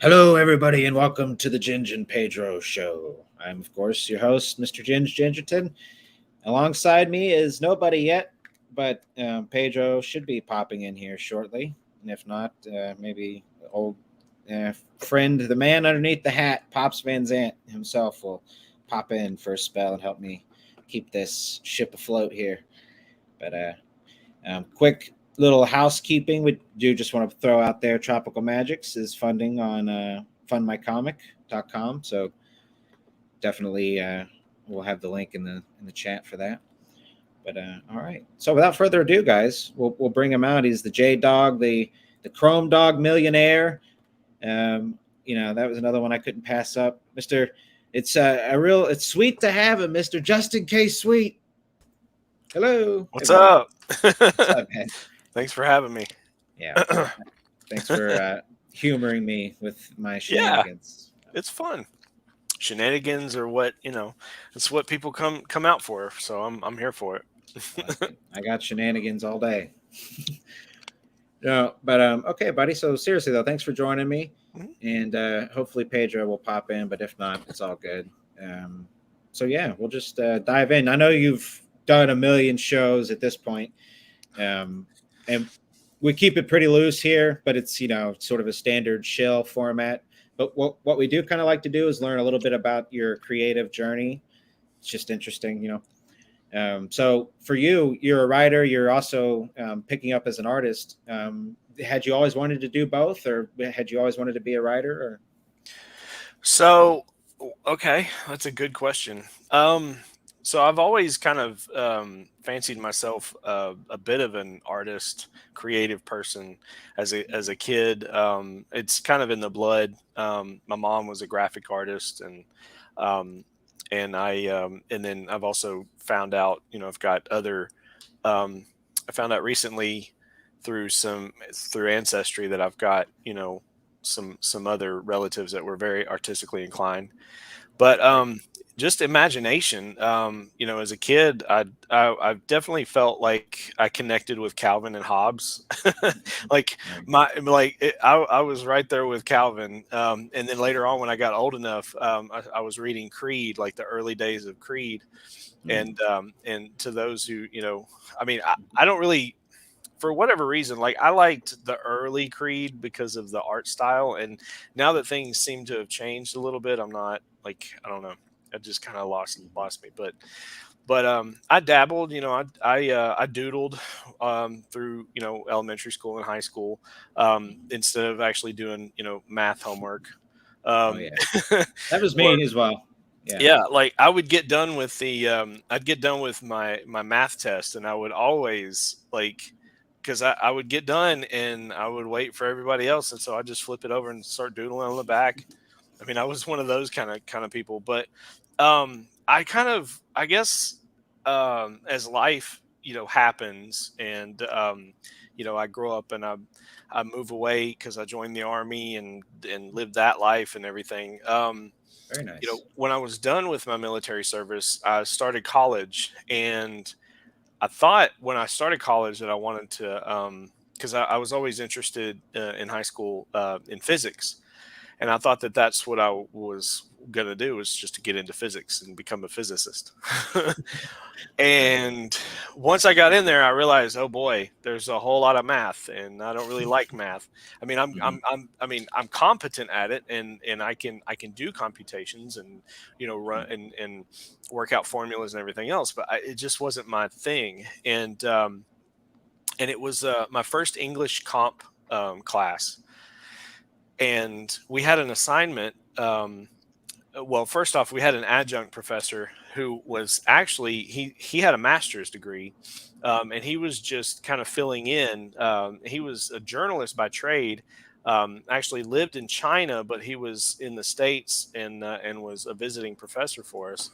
Hello, everybody, and welcome to the Ginge and Pedro show. I'm, of course, your host, Mr. Ginge Gingerton. Alongside me is nobody yet, but Pedro should be popping in here shortly. And if not, maybe old friend, the man underneath the hat, Pops Van Zant himself, will pop in for a spell and help me keep this ship afloat here. But quick little housekeeping. We do just want to throw out there Tropical Magics is funding on fundmycomic.com. So definitely we'll have the link in the chat for that. But all right. So without further ado, guys, we'll bring him out. He's the J Dog, the Chrome Dog Millionaire. That was another one I couldn't pass up. It's sweet to have him, Mr. Justin K. Sweet. Hello. What's up? What's up, man? Thanks for having me. Yeah. Thanks for humoring me with my shenanigans. Yeah, it's fun. Shenanigans are what, it's what people come out for. So I'm here for it. I got shenanigans all day. No, but okay, buddy. So seriously though, thanks for joining me. And hopefully Pedro will pop in, but if not, it's all good. So yeah, we'll just dive in. I know you've done a million shows at this point. And we keep it pretty loose here, but it's, sort of a standard shill format. But what we do kind of like to do is learn a little bit about your creative journey. It's just interesting, So for you, you're a writer. You're also picking up as an artist. Had you always wanted to do both, or had you always wanted to be a writer? Or? So, okay, that's a good question. So I've always kind of fancied myself a bit of an artist, creative person as a kid. It's kind of in the blood. My mom was a graphic artist, and then I've also found out, I've got other. I found out recently through ancestry that I've got, some other relatives that were very artistically inclined, but just imagination. As a kid, I definitely felt like I connected with Calvin and Hobbes. I was right there with Calvin. And then later on, when I got old enough, I was reading Creed, like the early days of Creed. And to those who, I don't really, for whatever reason, like I liked the early Creed because of the art style. And now that things seem to have changed a little bit, I'm not like, I don't know. I just kind of lost me, but I dabbled, I doodled through, elementary school and high school instead of actually doing, math homework. That was me as well. Yeah, like I would get done with I'd get done with my math test, and I would always because I would get done and I would wait for everybody else, and so I just flip it over and start doodling on the back. I mean, I was one of those kind of people, but I guess as life, happens, and I grow up and I move away because I joined the army and lived that life and everything. Very nice. When I was done with my military service, I started college, and I thought when I started college that I wanted to, because I was always interested in high school in physics. And I thought that that's what I was going to do, was just to get into physics and become a physicist. And once I got in there, I realized, oh boy, there's a whole lot of math, and I don't really like math. I mean, I'm competent at it, and I can do computations and run and work out formulas and everything else, but it just wasn't my thing. And it was my first English comp class. And we had an assignment. Well, first off, we had an adjunct professor who was actually, he had a master's degree, and he was just kind of filling in. He was a journalist by trade, actually lived in China, but he was in the States and was a visiting professor for us.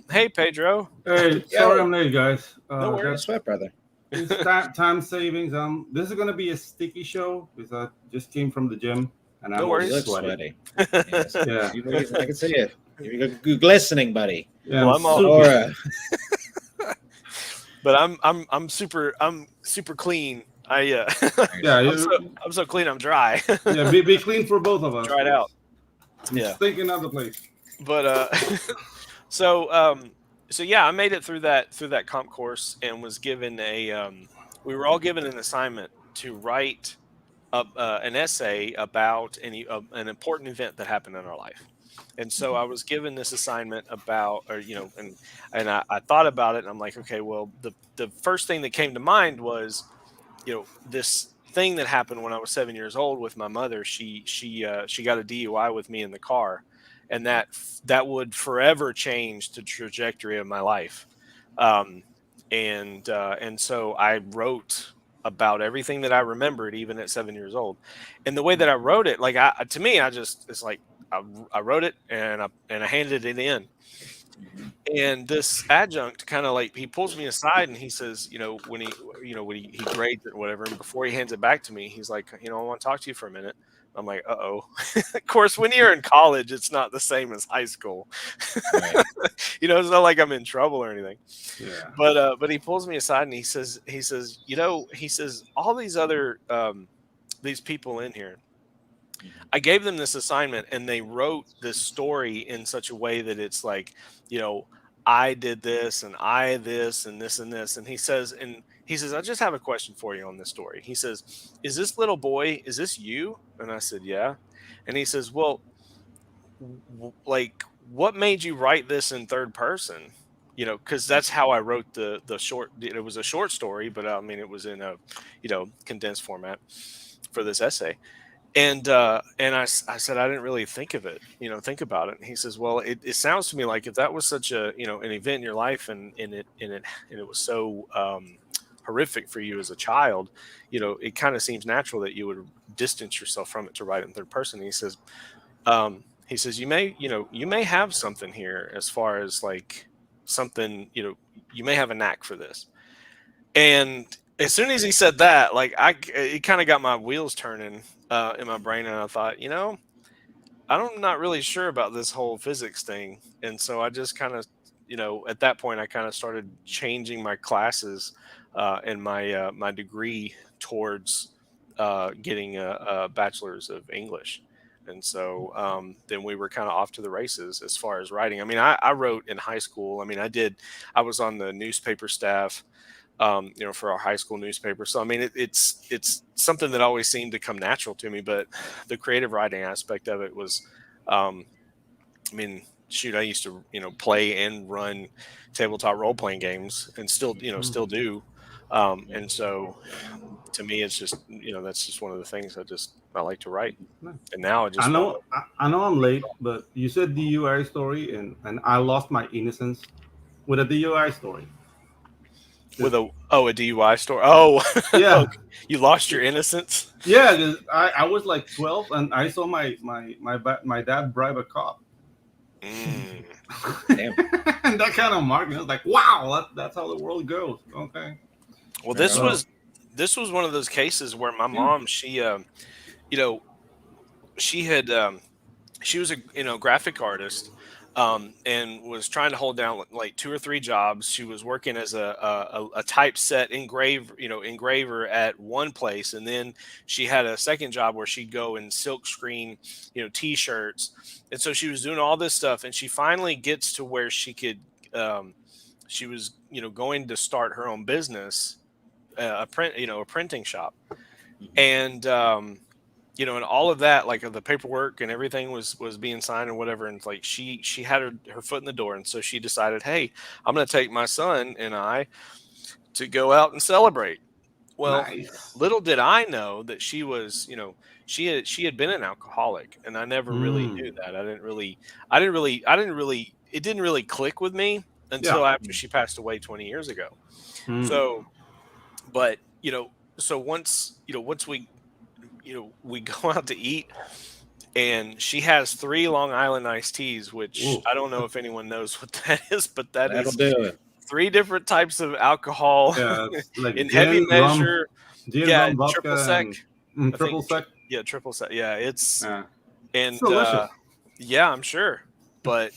Hey, Pedro. Hey, sorry I'm late, guys. No worries, sweat, brother. It's time savings. This is gonna be a sticky show because I just came from the gym and I'm sweaty. Yes. Yeah, I can see it. You're glistening, buddy. Yeah, well, I'm all Aura. but I'm super clean. I Yeah, I'm so clean. I'm dry. yeah. Be clean for both of us. Dried out. I'm Yeah. stinking out the place. But so yeah, I made it through that comp course and was given we were all given an assignment to write up an essay about an important event that happened in our life. And so I was given this assignment about, or and I thought about it, and I'm like, okay, well, the first thing that came to mind was, this thing that happened when I was 7 years old with my mother. She got a DUI with me in the car, and that would forever change the trajectory of my life. Um, and so I wrote about everything that I remembered, even at 7 years old. And the way that I wrote it, like to me, it's like I wrote it and I handed it in. And this adjunct kind of like he pulls me aside and he says, when he grades it or whatever, and before he hands it back to me, he's like, I want to talk to you for a minute. I'm like, uh-oh. Of course, when you're in college, it's not the same as high school. Right. It's not like I'm in trouble or anything. Yeah. But he pulls me aside and he says, all these other these people in here, I gave them this assignment and they wrote this story in such a way that it's like, I did this and I this and this and this. And he says, I just have a question for you on this story. He says, is this little boy, is this you? And I said, yeah. And he says, well, like, what made you write this in third person? Because that's how I wrote the short. It was a short story, but I mean, it was in a, condensed format for this essay. And I said, I didn't really think of it, think about it. And he says, well, it sounds to me like if that was such a, an event in your life and it was so horrific for you as a child, it kind of seems natural that you would distance yourself from it to write it in third person. And he says, you may have something here as far as like something, you may have a knack for this. And as soon as he said that, like it kind of got my wheels turning in my brain, and I thought, I'm not really sure about this whole physics thing. And so I just kind of, at that point, I kind of started changing my classes and my degree towards getting a bachelor's of English. And so then we were kind of off to the races as far as writing. I mean, I wrote in high school. I mean, I was on the newspaper staff, for our high school newspaper. So, I mean, it's something that always seemed to come natural to me, but the creative writing aspect of it was, I mean, shoot, I used to, play and run tabletop role-playing games and still, still do. And so to me, it's just, that's just one of the things I like to write. And now I know I'm late, but you said DUI story and I lost my innocence with a DUI story. With a DUI story. Oh, yeah. Okay. You lost your innocence. Yeah, 'cause I was like 12 and I saw my dad bribe a cop. Mm. Damn. And that kind of marked me. I was like, wow, that's how the world goes. Okay. Well, this was one of those cases where my mom, she was a graphic artist. And was trying to hold down like 2 or 3 jobs. She was working as a typeset engraver at one place, and then she had a second job where she'd go and silk screen, T-shirts. And so she was doing all this stuff, and she finally gets to where she could. She was, going to start her own business, a printing shop, and. And all of that, like the paperwork and everything was being signed and whatever. And like, she had her foot in the door. And so she decided, hey, I'm going to take my son and I to go out and celebrate. Well, nice. Little did I know that she was, she had been an alcoholic, and I never really knew that. It didn't really click with me until after she passed away 20 years ago. So, but, so once we go out to eat, and she has 3 Long Island iced teas, which I don't know if anyone knows what that is, but that'll do it. 3 different types of alcohol, like in heavy measure. Rum, vodka, triple sec. Triple sec. Yeah, triple sec. Yeah, it's and it's delicious. Yeah, I'm sure, but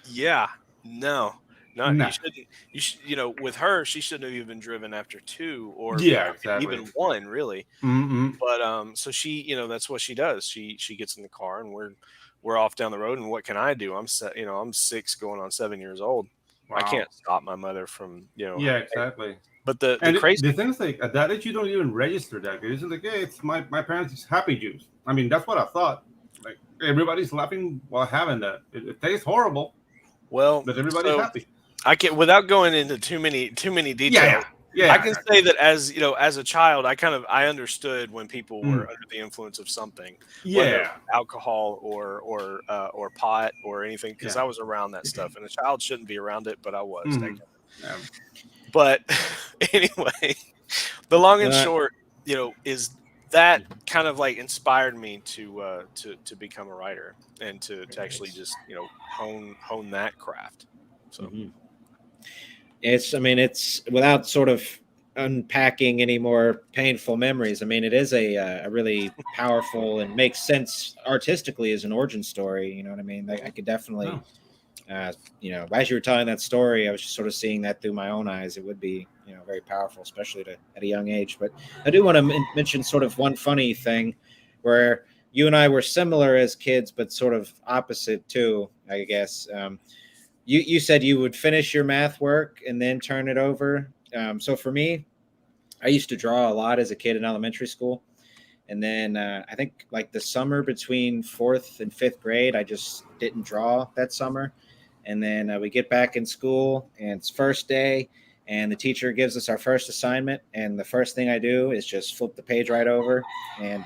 yeah, no. No, Nah. you shouldn't. You should, with her, she shouldn't have even driven after 2 or Yeah, exactly. even 1, really. Mm-hmm. But so she, that's what she does. She gets in the car and we're off down the road. And what can I do? I'm 6 going on 7 years old. I Wow. can't stop my mother from. Yeah, exactly. But the And crazy. the thing is, like, at that age, you don't even register that. It's like, hey, it's my parents' is happy juice. I mean, that's what I thought. Like, everybody's laughing while having that. It tastes horrible, Well, but everybody's so happy. I can, without going into too many details. Yeah. I can say that as a child, I understood when people were Mm. under the influence of something, whether Yeah. alcohol or pot or anything, because I was around that stuff, and a child shouldn't be around it, but I was. Mm. Yeah. But anyway, the long and Uh, short, is that kind of like inspired me to become a writer and to actually just hone that craft. So. mhm. It's without sort of unpacking any more painful memories. I mean, it is a really powerful and makes sense artistically as an origin story. You know what I mean? I could definitely, as you were telling that story, I was just sort of seeing that through my own eyes. It would be, very powerful, especially at a young age. But I do want to mention sort of one funny thing where you and I were similar as kids, but sort of opposite too, I guess. You said you would finish your math work and then turn it over. So for me, I used to draw a lot as a kid in elementary school. And then I think like the summer between 4th and 5th grade, I just didn't draw that summer. And then we get back in school and it's first day and the teacher gives us our first assignment. And the first thing I do is just flip the page right over and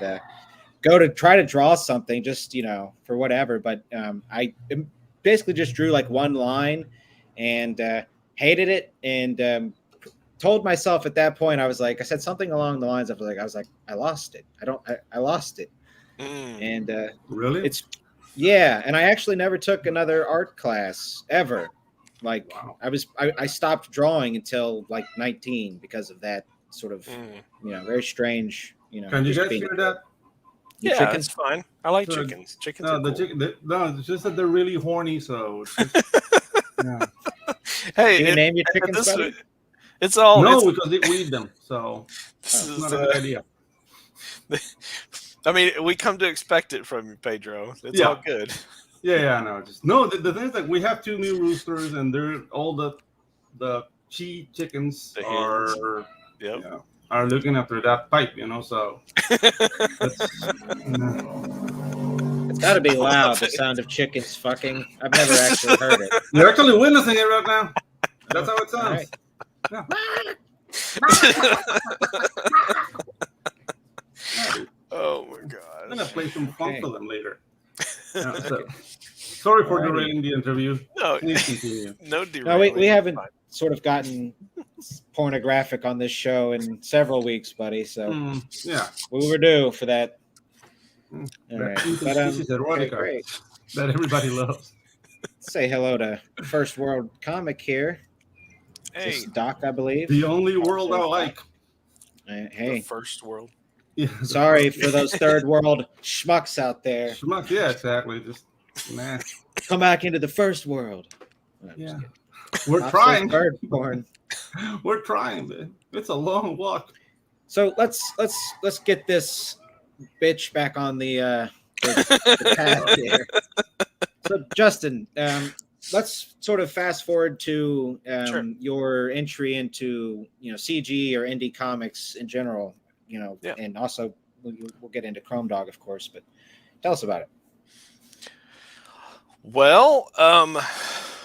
go to try to draw something just, for whatever. But I basically just drew like one line and hated it. And told myself at that point, I said something along the lines of I lost it. I lost it. And Really? and I actually never took another art class ever. Like Wow. I stopped drawing until like 19 because of that sort of, very strange, Can you just guys being hear that? the Yeah, chicken. that's fine. I like So, chickens. Chickens No, are cool. no, it's just that they're really horny. So, it's just, yeah. Hey, Can you name your chickens, this, buddy? it's all. No, It's, because they weed them. So, this it's is, not a good idea. I mean, we come to expect it from you, Pedro. It's Yeah. all good. Yeah, no, just no. The thing is that we have 2 new roosters, and they're all the chi chickens The hens. are Yep. are looking after that pipe, So that's, It's got to be loud. The sound of chickens fucking. I've never actually heard it. you're actually witnessing it right now. That's how it All sounds. right. Yeah. Oh my I'm gosh. gonna play some funk Okay. for them later. Sorry for Alrighty. derailing the interview. No, Please continue. no No, derailing. we haven't Fine. sort of gotten pornographic on this show in several weeks, buddy. So Yeah. we were due for that. All That right. interspecies Okay, erotica great. that everybody loves. Say hello to First World Comic here. Hey, This is Doc, I believe. The only world I like. the Hey, first world. Yeah, sorry for those third world schmucks out there. Schmuck, yeah, exactly. Just nah. Come back into the first world. No, I'm just Yeah. kidding. We're Not trying. safe bird porn. We're trying, man. It's a long walk. So let's get this bitch back on the path here. So Justin, let's sort of fast forward to Sure. your entry into CG or indie comics in general. Yeah. And also we'll get into Chrome Dog, of course. But tell us about it. Well,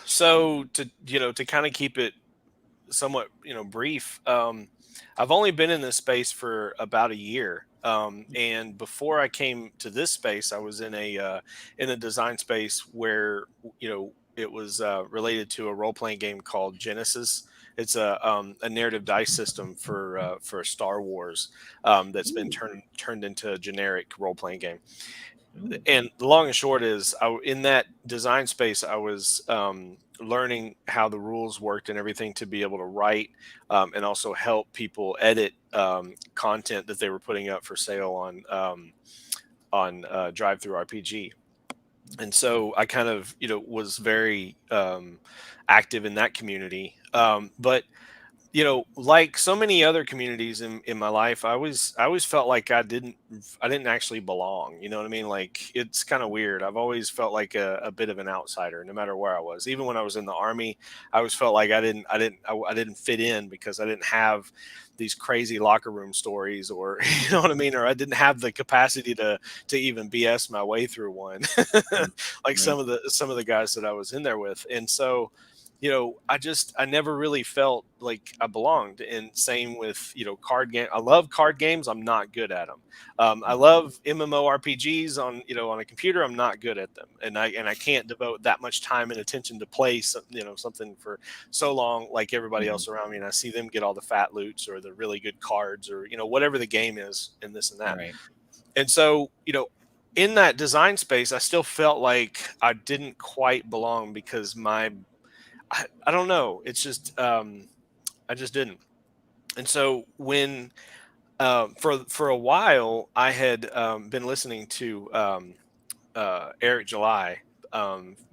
so to kind of keep it somewhat brief, I've only been in this space for about a year, and before I came to this space, I was in a design space where it was related to a role playing game called Genesis. It's a narrative dice system for Star Wars that's been turned into a generic role playing game. And the long and short is, in that design space, I was learning how the rules worked and everything to be able to write and also help people edit content that they were putting up for sale on Drive Through RPG. And so I kind of, was very active in that community. But like so many other communities in my life, I always felt like I didn't actually belong. You know what I mean? Like, it's kind of weird. I've always felt like a bit of an outsider, no matter where I was. Even when I was in the army, I always felt like I didn't fit in because I didn't have these crazy locker room stories, or you know what I mean, or I didn't have the capacity to even BS my way through one, Mm, like right. some of the guys that I was in there with. And so I never really felt like I belonged. And same with, card game. I love card games. I'm not good at them. I Mhm. love MMORPGs on a computer. I'm not good at them. And I can't devote that much time and attention to play something for so long like everybody Mhm. else around me. And I see them get all the fat loots or the really good cards, or, whatever the game is, and this and that. Right. And so, in that design space, I still felt like I didn't quite belong because I don't know. It's just I just didn't. And so when for a while I had been listening to Eric July,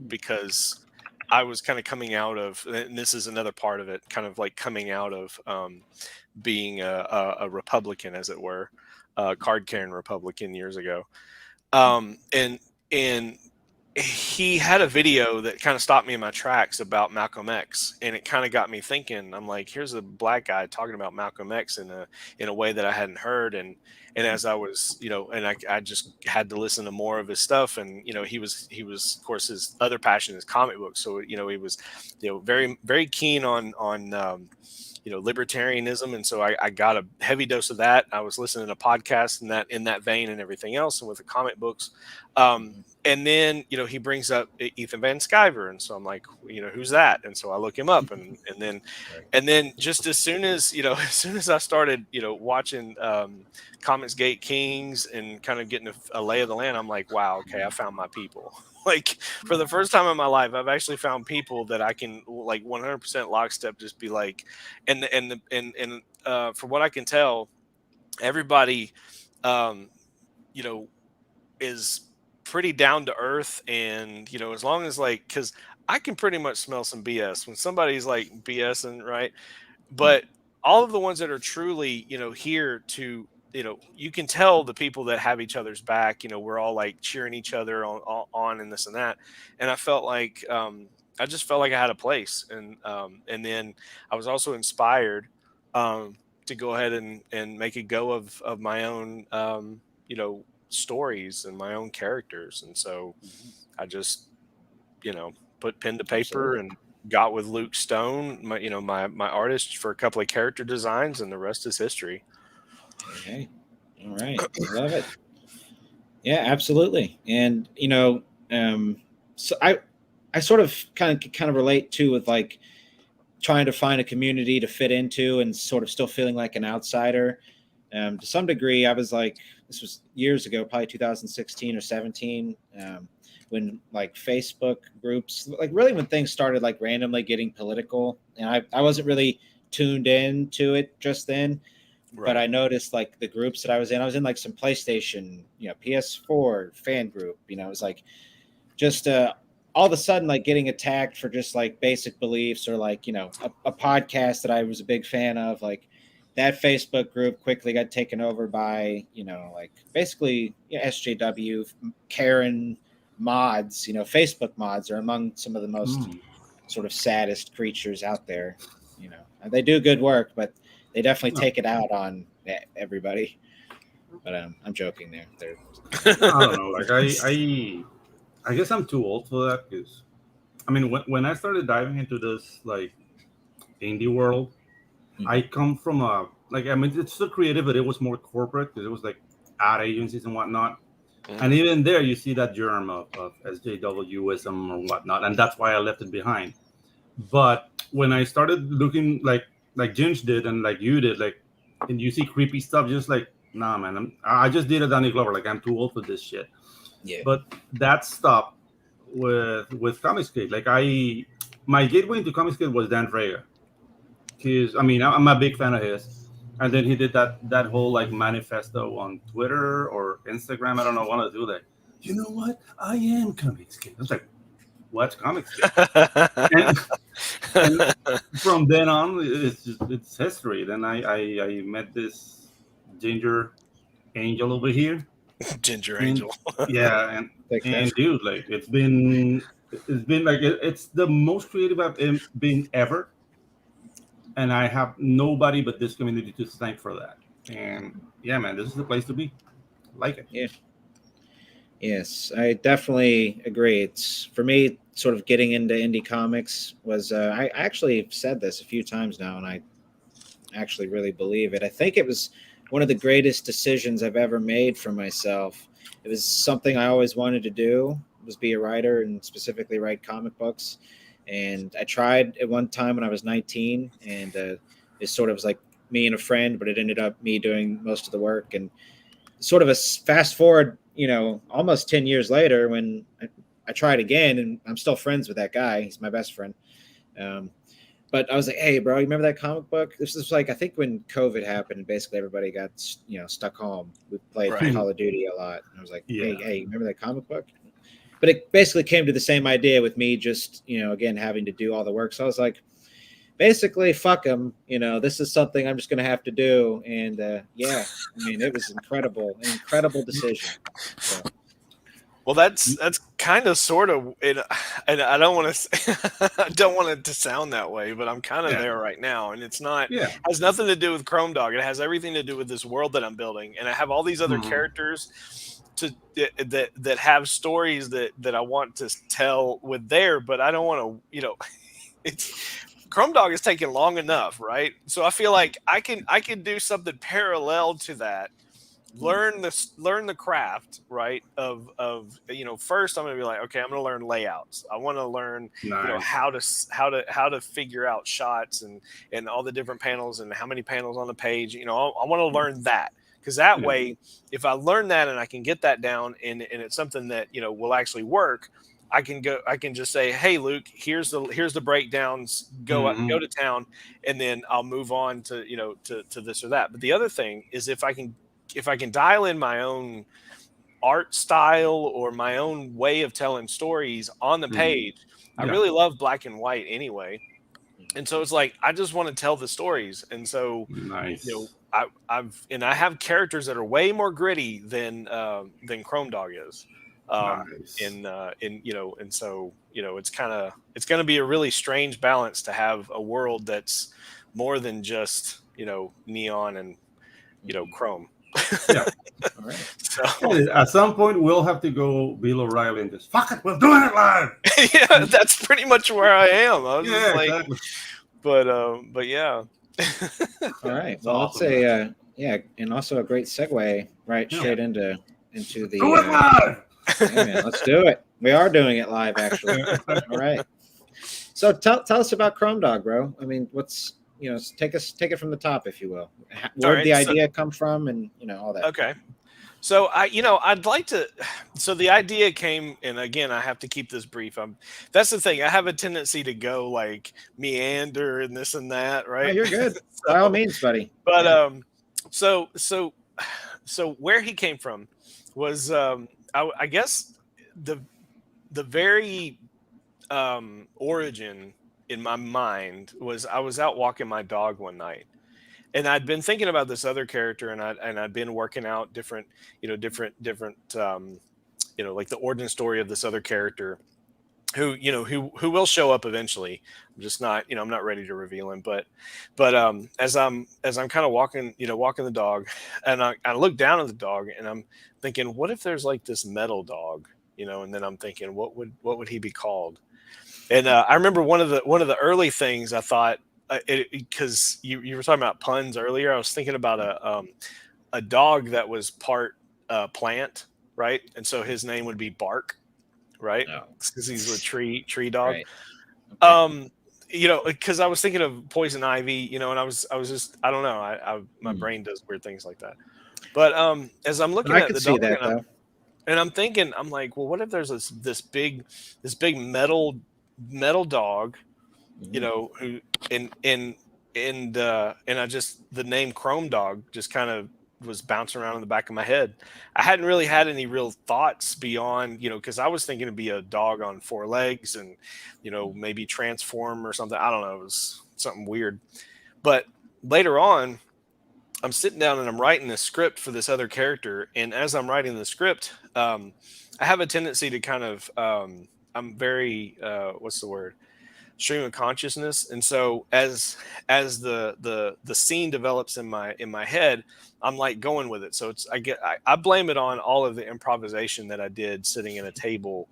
because I was kind of coming out of, and this is another part of it, kind of like coming out of being a Republican, as it were, card carrying Republican years ago. And he had a video that kind of stopped me in my tracks about Malcolm X, and it kind of got me thinking. I'm like, here's a black guy talking about Malcolm X in a way that I hadn't heard. And as I was, and I just had to listen to more of his stuff. And he was of course, his other passion is comic books. So he was, very very keen on libertarianism. And so I got a heavy dose of that. I was listening to podcasts in that vein and everything else, and with the comic books. Mhm. And then he brings up Ethan Van Sciver, and so I'm like, who's that? And so I look him up, and then Right. and then just as soon as as soon as I started watching Comics Gate Kings and kind of getting a lay of the land, I'm like, wow, okay, I found my people. Like, for the first time in my life, I've actually found people that I can, like, 100% lockstep just be like. And from what I can tell, everybody um you know is pretty down to earth. And as long as, like, because I can pretty much smell some BS when somebody's like BSing, right? Mm. But all of the ones that are truly here to, you can tell the people that have each other's back. We're all like cheering each other on and this and that. And I felt like, I just felt like I had a place. And then I was also inspired to go ahead and make a go of my own stories and my own characters. And so Mhm. I just, put pen to paper Absolutely. and got with Luke Stone, my artist, for a couple of character designs, and the rest is history. Hey, hey. All right. I love it. Yeah, absolutely. And so I sort of kind of relate too with like trying to find a community to fit into and sort of still feeling like an outsider. To some degree, I was like, this was years ago, probably 2016 or 17, when like Facebook groups, like really when things started like randomly getting political. And I wasn't really tuned in to it just then, but Right. I noticed like the groups that I was in like some PlayStation, PS4 fan group, it was like just all of a sudden like getting attacked for just like basic beliefs or like a podcast that I was a big fan of, like that Facebook group quickly got taken over by like basically SJW Karen mods. Facebook mods are among some of the most Hmm. sort of saddest creatures out there. And they do good work, but they definitely No, take it out on everybody. But I'm joking there. They're I don't know. Like I guess I'm too old for that because I mean, when I started diving into this like indie world, I Mhm. come from a like I mean, it's still creative, but it was more corporate because it was like ad agencies and whatnot. And Mhm. even there, you see that germ of SJWism or whatnot, and that's why I left it behind. But when I started looking like Ginge did and like you did, like, and you see creepy stuff, just like, nah, man, I just did a Danny Glover. Like, I'm too old for this shit. Yeah. But that stopped with Comicsgate. Like, my gateway into Comicsgate was Dan Frega. Because I mean, I'm a big fan of his. And then he did that whole like manifesto on Twitter or Instagram. I don't know, one of the two. you know what? I am comics kid. I was like, what's comics kid? And, and from then on, it's history. Then I met this ginger angel over here, Ginger and Angel. yeah, Thanks, man. and dude, like it's been like it's the most creative I've been ever, and I have nobody but this community to thank for that. And yeah, man, this is the place to be. Like it. Yeah. Yes, I definitely agree. It's for me, sort of getting into indie comics was. I actually said this a few times now, and I actually really believe it. I think it was one of the greatest decisions I've ever made for myself. It was something I always wanted to do, was be a writer and specifically write comic books. And I tried at one time when I was 19, and it sort of was like me and a friend, but it ended up me doing most of the work. And sort of a fast forward, almost 10 years later when I tried again, and I'm still friends with that guy. He's my best friend. Um, but I was like, hey, bro, you remember that comic book? This is like, I think when COVID happened and basically everybody got, stuck home. We played Right. Call of Duty a lot. And I was like, Yeah. hey, remember that comic book? But it basically came to the same idea with me just, again, having to do all the work. So I was like, basically, fuck them. This is something I'm just going to have to do. And yeah, I mean, it was an incredible decision. So. Well, that's kind of sort of, and I don't want to, I don't want it to sound that way, but I'm kind of there right now, and it's not. Yeah. Has nothing to do with Chrome Dog. It has everything to do with this world that I'm building, and I have all these other characters that have stories that I want to tell with there, but I don't want to, it's. Chrome Dog is taking long enough, right? So I feel like I can do something parallel to that. Learn the craft, right? Of first I'm gonna be like, okay, I'm gonna learn layouts. I want to learn how to figure out shots and all the different panels and how many panels on the page. I want to learn that, because that way, if I learn that and I can get that down and it's something that will actually work, I can just say, hey, Luke, here's the breakdowns, go to town, and then I'll move on to to this or that. But the other thing is, if I can dial in my own art style or my own way of telling stories on the page. I really love black and white anyway. And so it's like, I just want to tell the stories. And so, Nice. I have characters that are way more gritty than Chrome Dog is. Nice. And so, it's going to be a really strange balance to have a world that's more than just, neon and, chrome. Yeah. All right. So, at some point, we'll have to go Bill O'Reilly and just fuck it, we're doing it live. Yeah, that's pretty much where I am. I was just like, exactly. but yeah. All right. It's Well, awesome, and also a great segue right straight into the. Do it live. Yeah, man, let's do it. We are doing it live, actually. All right. So tell us about Chrome Dog, bro. I mean, what's take it from the top, if you will. Where did the idea come from, and all that. Okay. So I'd like to. So the idea came, and again, I have to keep this brief. That's the thing. I have a tendency to go like meander and this and that, right? Oh, you're good. By all means, buddy. But so where he came from was I guess the very origin in my mind was, I was out walking my dog one night, and I'd been thinking about this other character, and I'd been working out different like the origin story of this other character who will show up eventually. I'm just not, I'm not ready to reveal him, but as I'm kind of walking the dog, and I look down at the dog, and I'm thinking, what if there's like this metal dog, and then I'm thinking, what would he be called? And I remember one of the early things I thought, because you were talking about puns earlier, I was thinking about a dog that was part plant, right? And so his name would be Bark, right? Because he's a tree dog. Right. Okay. Because I was thinking of Poison Ivy, and I was just, I don't know, my brain does weird things like that. But as I'm looking at the dog, and I'm thinking, I'm like, well, what if there's this big metal dog, who and I just, the name Chrome Dog just kind of was bouncing around in the back of my head. I hadn't really had any real thoughts beyond, because I was thinking it'd be a dog on 4 legs and, maybe transform or something. I don't know. It was something weird. But later on, I'm sitting down and I'm writing this script for this other character. And as I'm writing the script, I have a tendency to kind of, I'm very, what's the word? Stream of consciousness. And so as the scene develops in my head, I'm like going with it. So I blame it on all of the improvisation that I did sitting at a table,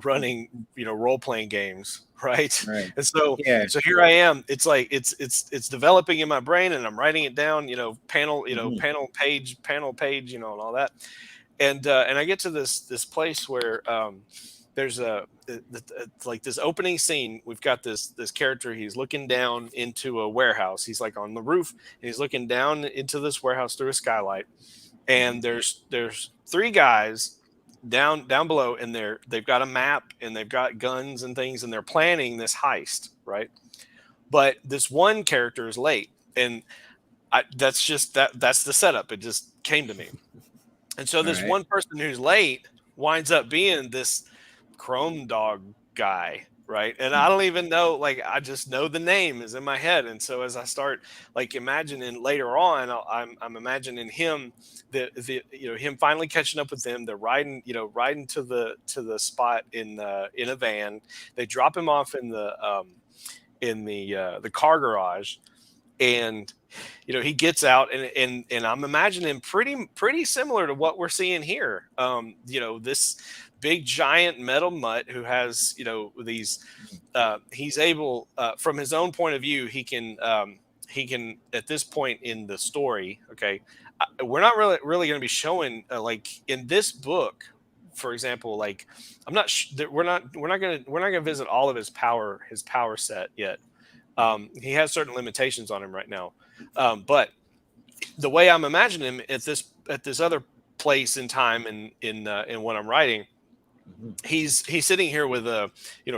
running, role playing games. Right. Right. And so, Yeah. so here I am. It's like, it's developing in my brain and I'm writing it down, panel, panel page, and all that. And I get to this place where, there's like this opening scene. We've got this character. He's looking down into a warehouse. He's like on the roof and he's looking down into this warehouse through a skylight. And there's 3 guys down below, and they've got a map and they've got guns and things, and they're planning this heist, right? But this one character is late, and that's the setup. It just came to me. And so this one person who's late winds up being this Chrome Dog guy, right? And I don't even know, like, I just know the name is in my head. And so as I start like imagining later on, I'm imagining him, him finally catching up with them. They're riding to the spot in a van. They drop him off in the car garage, and he gets out, and I'm imagining pretty similar to what we're seeing here. This big giant metal mutt who has these he's able, from his own point of view, he can at this point in the story, okay, we're not really going to be showing like in this book, for example, like I'm not we're not going to visit all of his power set yet. He has certain limitations on him right now, but the way I'm imagining him at this other place in time in what I'm writing, he's sitting here with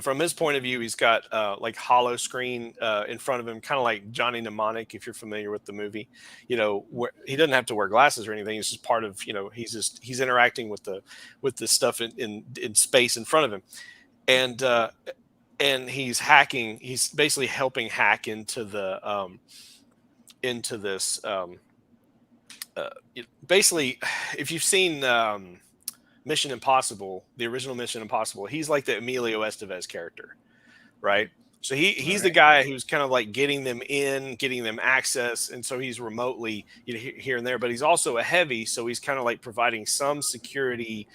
from his point of view, he's got like hollow screen in front of him, kind of like Johnny Mnemonic, if you're familiar with the movie. Where he doesn't have to wear glasses or anything. It's just part of he's interacting with the stuff in space in front of him, and he's hacking. He's basically helping hack into this. Basically, if you've seen Mission Impossible, the original Mission Impossible, he's like the Emilio Estevez character, right? So he's the guy who's kind of like getting them access, and so he's remotely here and there, but he's also a heavy, so he's kind of like providing some security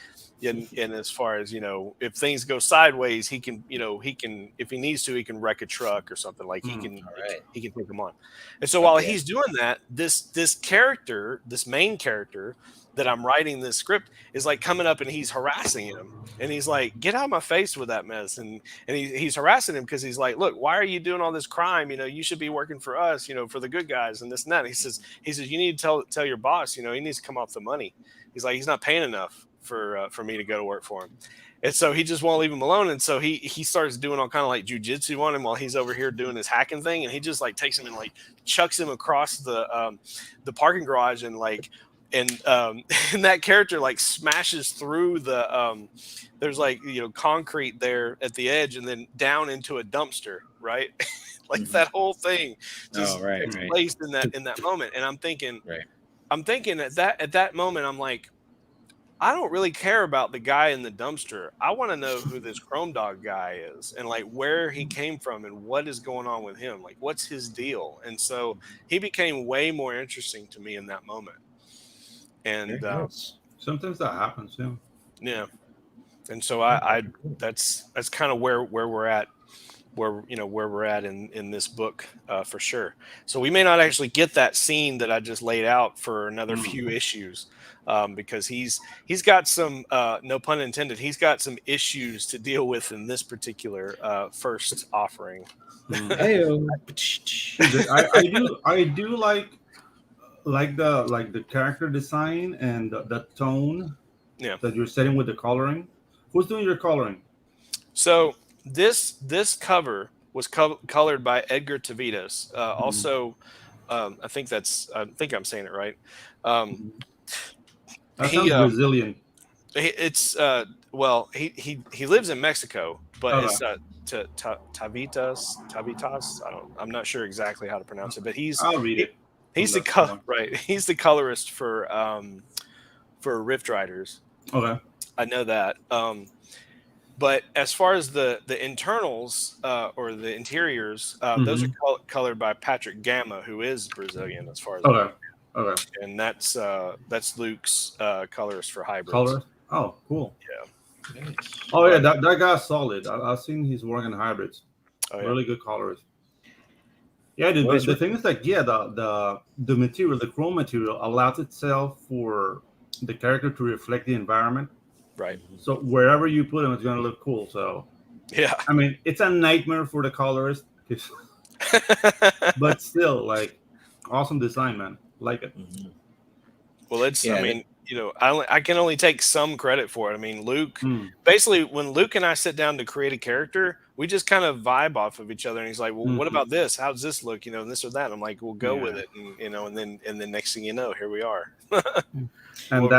in as far as if things go sideways, he can if he needs to, he can wreck a truck or something, like he can take them on. And so while he's doing that, this main character that I'm writing this script is like coming up and he's harassing him, and he's like, "Get out of my face with that mess!" And he's harassing him because he's like, "Look, why are you doing all this crime? You should be working for us, for the good guys and this and that." And he says, "You need to tell your boss, he needs to come off the money." He's like, "He's not paying enough for me to go to work for him." And so he just won't leave him alone. And so he starts doing all kind of like jujitsu on him while he's over here doing his hacking thing. And he just like takes him and like chucks him across the parking garage, and like, and that character like smashes through the there's like concrete there at the edge, and then down into a dumpster, right? Like that whole thing just takes place in that moment. And I'm thinking at that moment, I'm like, I don't really care about the guy in the dumpster. I want to know who this Chrome Dog guy is, and like where he came from and what is going on with him. Like, what's his deal? And so he became way more interesting to me in that moment. And sometimes that happens, yeah. Yeah. And so I that's kind of where we're at, where we're at in this book, for sure. So we may not actually get that scene that I just laid out for another few issues, because he's got some, no pun intended, he's got some issues to deal with in this particular first offering. I do like the character design and the tone that you're setting with the coloring. Who's doing your coloring? So this cover was colored by Edgar Tavitas. Also, I think I'm saying it right. Um, That he sounds Brazilian. it's well, he lives in Mexico, but Okay. it's Tavitas. I'm not sure exactly how to pronounce it, but I'll read it. he's the right. He's the colorist for Rift Riders. Okay. I know that. But as far as the internals or the interiors, those are colored by Patrick Gamma, who is Brazilian, as far as I know. Okay. And that's Luke's colorist for hybrids. Color. Oh, cool. Yeah. Nice. Oh yeah, that guy's solid. I've seen his work in hybrids. Oh, yeah. Really good colorist. Yeah, dude, but the thing is like, yeah, the material, the chrome material allows itself for the character to reflect the environment. Right. So wherever you put him, it's gonna look cool. So Yeah. I mean, it's a nightmare for the colorist, but still, like, awesome design, man. Like it. Mhm. Well, I mean, I can only take some credit for it. I mean, Luke, basically, when Luke and I sit down to create a character, we just kind of vibe off of each other. And he's like, well, what about this? How does this look? And this or that. And I'm like, we'll go with it. And then next thing you know, here we are. And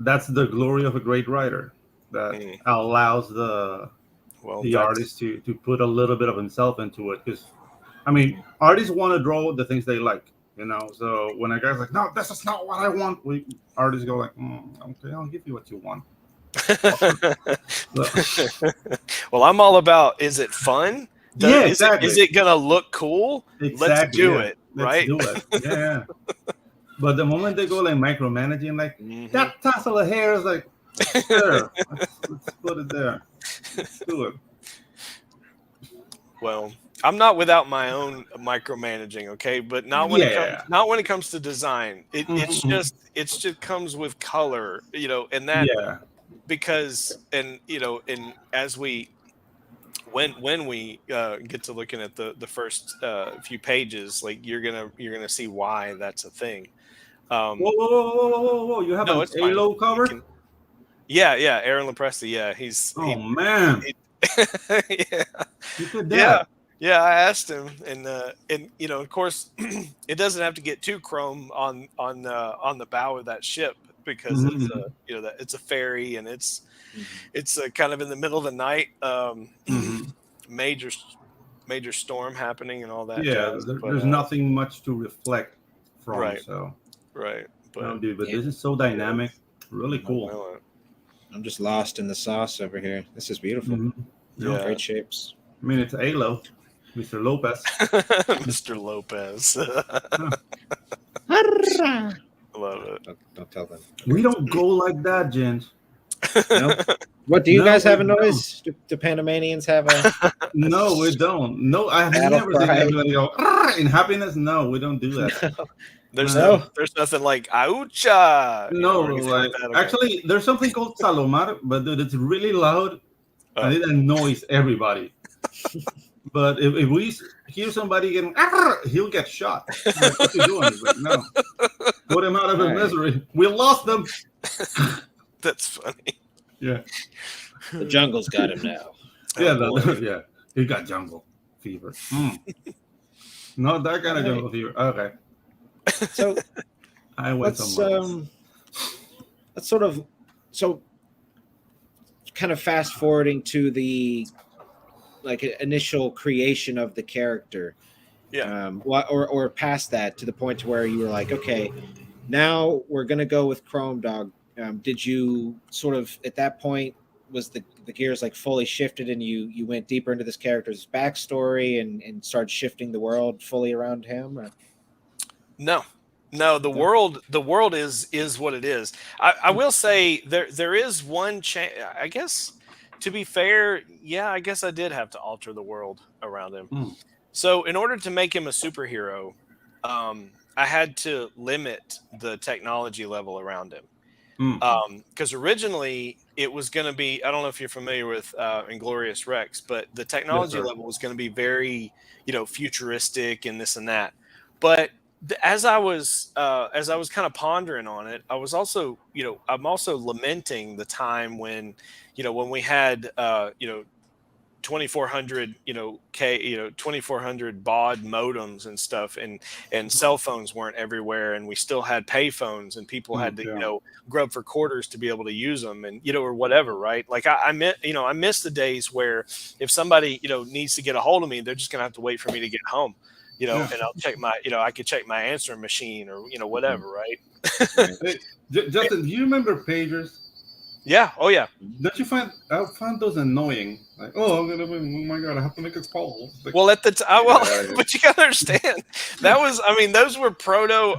that's the glory of a great writer, that allows the artist to put a little bit of himself into it. Because, I mean, artists want to draw the things they like. So when a guy's like, no, this is not what I want, artists go like, okay, I'll give you what you want. Well, I'm all about, is it fun? Exactly. Is it gonna look cool? Exactly, let's do it. Right? Let's do it. Yeah. But the moment they go like micromanaging, like that tassel of hair is like, there. Let's put it there. Let's do it. Well, I'm not without my own micromanaging, okay, but not when it comes to design. It's just comes with color, and that because and as we when we get to looking at the first few pages, like you're gonna see why that's a thing. Whoa! You have an Halo cover? Aaron Lepresti. Yeah, man. Yeah. You did that. Yeah, I asked him, and of course, it doesn't have to get too chrome on the bow of that ship, because it's a ferry, and it's kind of in the middle of the night, major storm happening and all that. Yeah, there's nothing much to reflect from. Right. So right, but this is so dynamic, really cool. I'm just lost in the sauce over here. This is beautiful. Great shapes. I mean, it's Halo. Mr. Lopez. Mr. Lopez. Love it. Don't tell them. We don't go like that, Ginge. No? What, do you guys have a noise? Do Panamanians have a... No, we don't. No, I have never seen anybody go, in happiness. No, we don't do that. No. There's nothing like oucha. No, like actually, there's something called Salomar, but dude, it's really loud and it annoys everybody. But if we hear somebody getting, he'll get shot. Like, what you doing? He's like, no, put him out of his misery. We lost them. That's funny. Yeah, the jungle's got him now. Yeah, he got jungle fever. Not that kind of jungle fever. Okay. So let's sort of kind of fast forwarding to the initial creation of the character. Or past that, to the point where you were like, okay, now we're gonna go with Chrome Dog. Did you sort of at that point, was the gears like fully shifted and you went deeper into this character's backstory and started shifting the world fully around him? Or? No, the world is what it is. I will say there is one change. I guess, to be fair, I guess I did have to alter the world around him. So in order to make him a superhero, I had to limit the technology level around him. Because originally it was going to be, I don't know if you're familiar with Inglorious Rex, but the technology level was going to be very, futuristic and this and that. But as I was kind of pondering on it, I was also, I'm also lamenting the time when, when we had, 2400 2400 baud modems and stuff, and cell phones weren't everywhere, and we still had pay phones, and people had to grub for quarters to be able to use them, and or whatever, right? Like I miss the days where if somebody needs to get a hold of me, they're just gonna have to wait for me to get home, and I'll check my I could check my answering machine or whatever, right? Hey, Justin, do you remember pagers? Yeah. Oh yeah. Don't you find I found those annoying? Like, oh my god, I have to make a call. Like, well, at the time, but you gotta understand that was, those were proto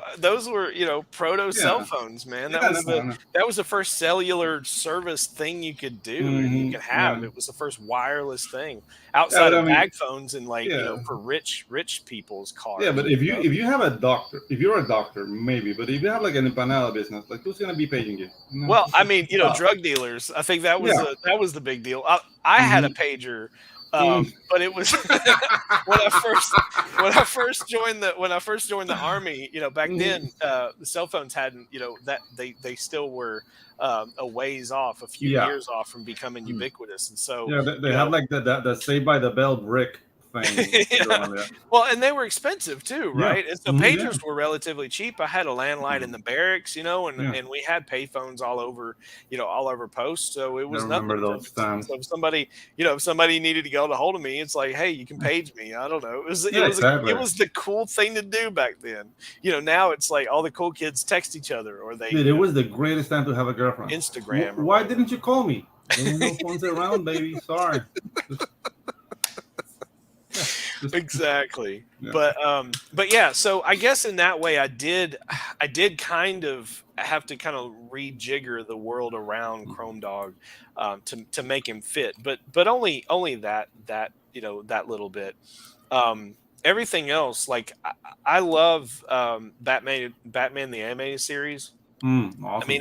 cell phones, man. That was the first cellular service thing you could do and you could have. It was the first wireless thing outside of bag phones and for rich people's cars. Yeah, but if you have a doctor, if you're a doctor, maybe, but if you have like an empanada business, like who's gonna be paging you? Well, drug dealers. I think that was the big deal. I had a pager, but it was when I first joined the army. Back then, the cell phones hadn't. That they still were a ways off, a few years off from becoming ubiquitous, and so they had like the Saved by the Bell brick thing. Well, and they were expensive too, right? And so pagers were relatively cheap. I had a landline in the barracks, and we had payphones all over, all over posts. So it was nothing. Remember those times. So if somebody needed to get a hold of me, it's like, hey, you can page me. I don't know. It was the cool thing to do back then. Now it's like all the cool kids text each other, or they. Dude, it was the greatest time to have a girlfriend. Instagram. Why didn't you call me? There were no phones around, baby. Sorry. Exactly. But yeah, so I guess in that way I did kind of have to kind of rejigger the world around Chrome Dog to make him fit, but only that that little bit. Everything else, like I love Batman the animated series. Awesome.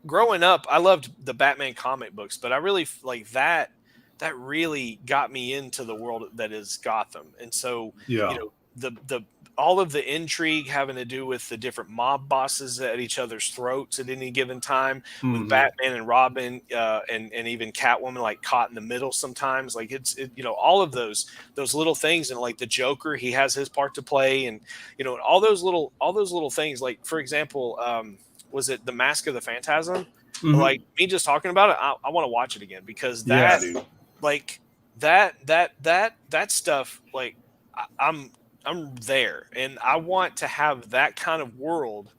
Growing up I loved the Batman comic books, but I really like that really got me into the world that is Gotham. And so, the all of the intrigue having to do with the different mob bosses at each other's throats at any given time, with Batman and Robin, and even Catwoman like caught in the middle sometimes. Like all of those little things, and like the Joker, he has his part to play, and all those little things. Like for example, was it The Mask of the Phantasm? Like me just talking about it, I want to watch it again because that. Dude. Like that stuff, like I'm there, and I want to have that kind of world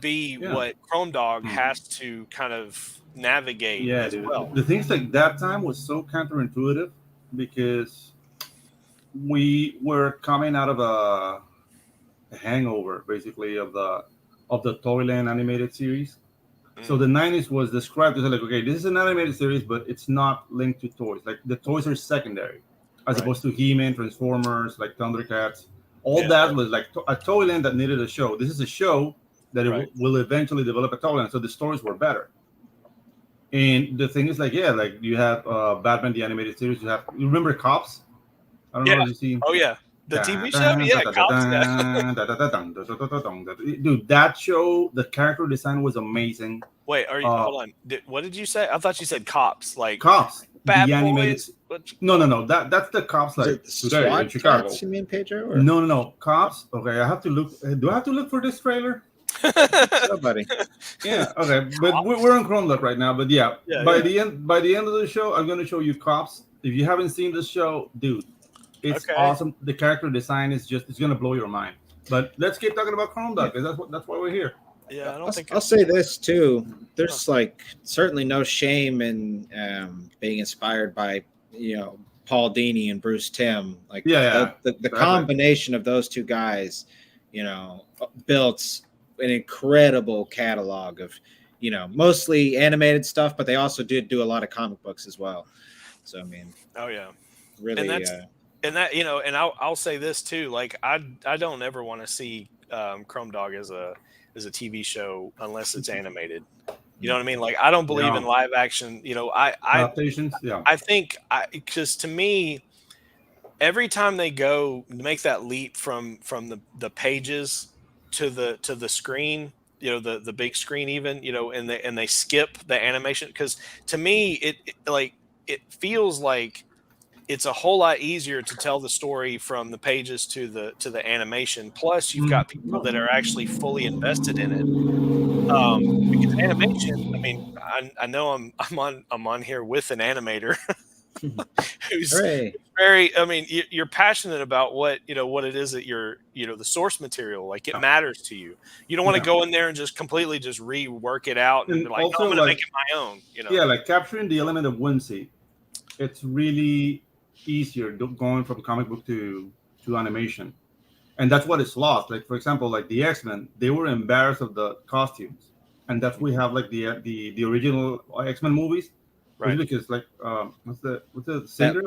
be what Chrome Dog has to kind of navigate as well. The things like that time was so counterintuitive because we were coming out of a hangover, basically, of the Toyland animated series. So the 90s was described as like, okay, this is an animated series, but it's not linked to toys. Like the toys are secondary, as opposed to He-Man, Transformers, like Thundercats. All that was like a Toyland that needed a show. This is a show that will eventually develop a Toyland. So the stories were better. And the thing is, like, like you have Batman the animated series. You remember Cops? I don't know if you've seen. Oh yeah. The TV show, Cops. Dude, that show, the character design was amazing. Wait, are you? Hold on. What did you say? I thought you said Cops, like Cops. Bad the animated. Boys. No. That's the Cops, like today in Chicago. You mean Pedro? Or? No. Cops. Okay, I have to look. Do I have to look for this trailer? Nobody. Yeah. Okay, but we're on Chrome Dog right now. But by the end of the show, I'm going to show you Cops. If you haven't seen this show, dude. It's awesome. The character design it's going to blow your mind. But let's keep talking about Chrome Dog because that's why we're here. Yeah, I'll say this too. There's like certainly no shame in being inspired by Paul Dini and Bruce Timm. Like the combination of those two guys, built an incredible catalog of mostly animated stuff, but they also did do a lot of comic books as well. So really. And I'll say this too. Like I don't ever want to see Chrome Dog as a TV show unless it's animated. You know what I mean? Like I don't believe in live action. I think because to me, every time they go make that leap from the pages to the screen, the big screen even, and they skip the animation because to me it feels like it's a whole lot easier to tell the story from the pages to the animation. Plus, you've got people that are actually fully invested in it. Because animation, I mean, I know I'm on here with an animator who's Hooray. very. I mean, you're passionate about what it is that you're the source material. Like it matters to you. You don't want to go in there and just completely just rework it out and be like, also, no, I'm going to make it my own. Yeah, like capturing the element of whimsy. It's really easier going from comic book to animation, and that's what it's lost. Like for example, like the X-Men, they were embarrassed of the costumes, and that's we have like the original X-Men movies, right? Because like what's the Cinder?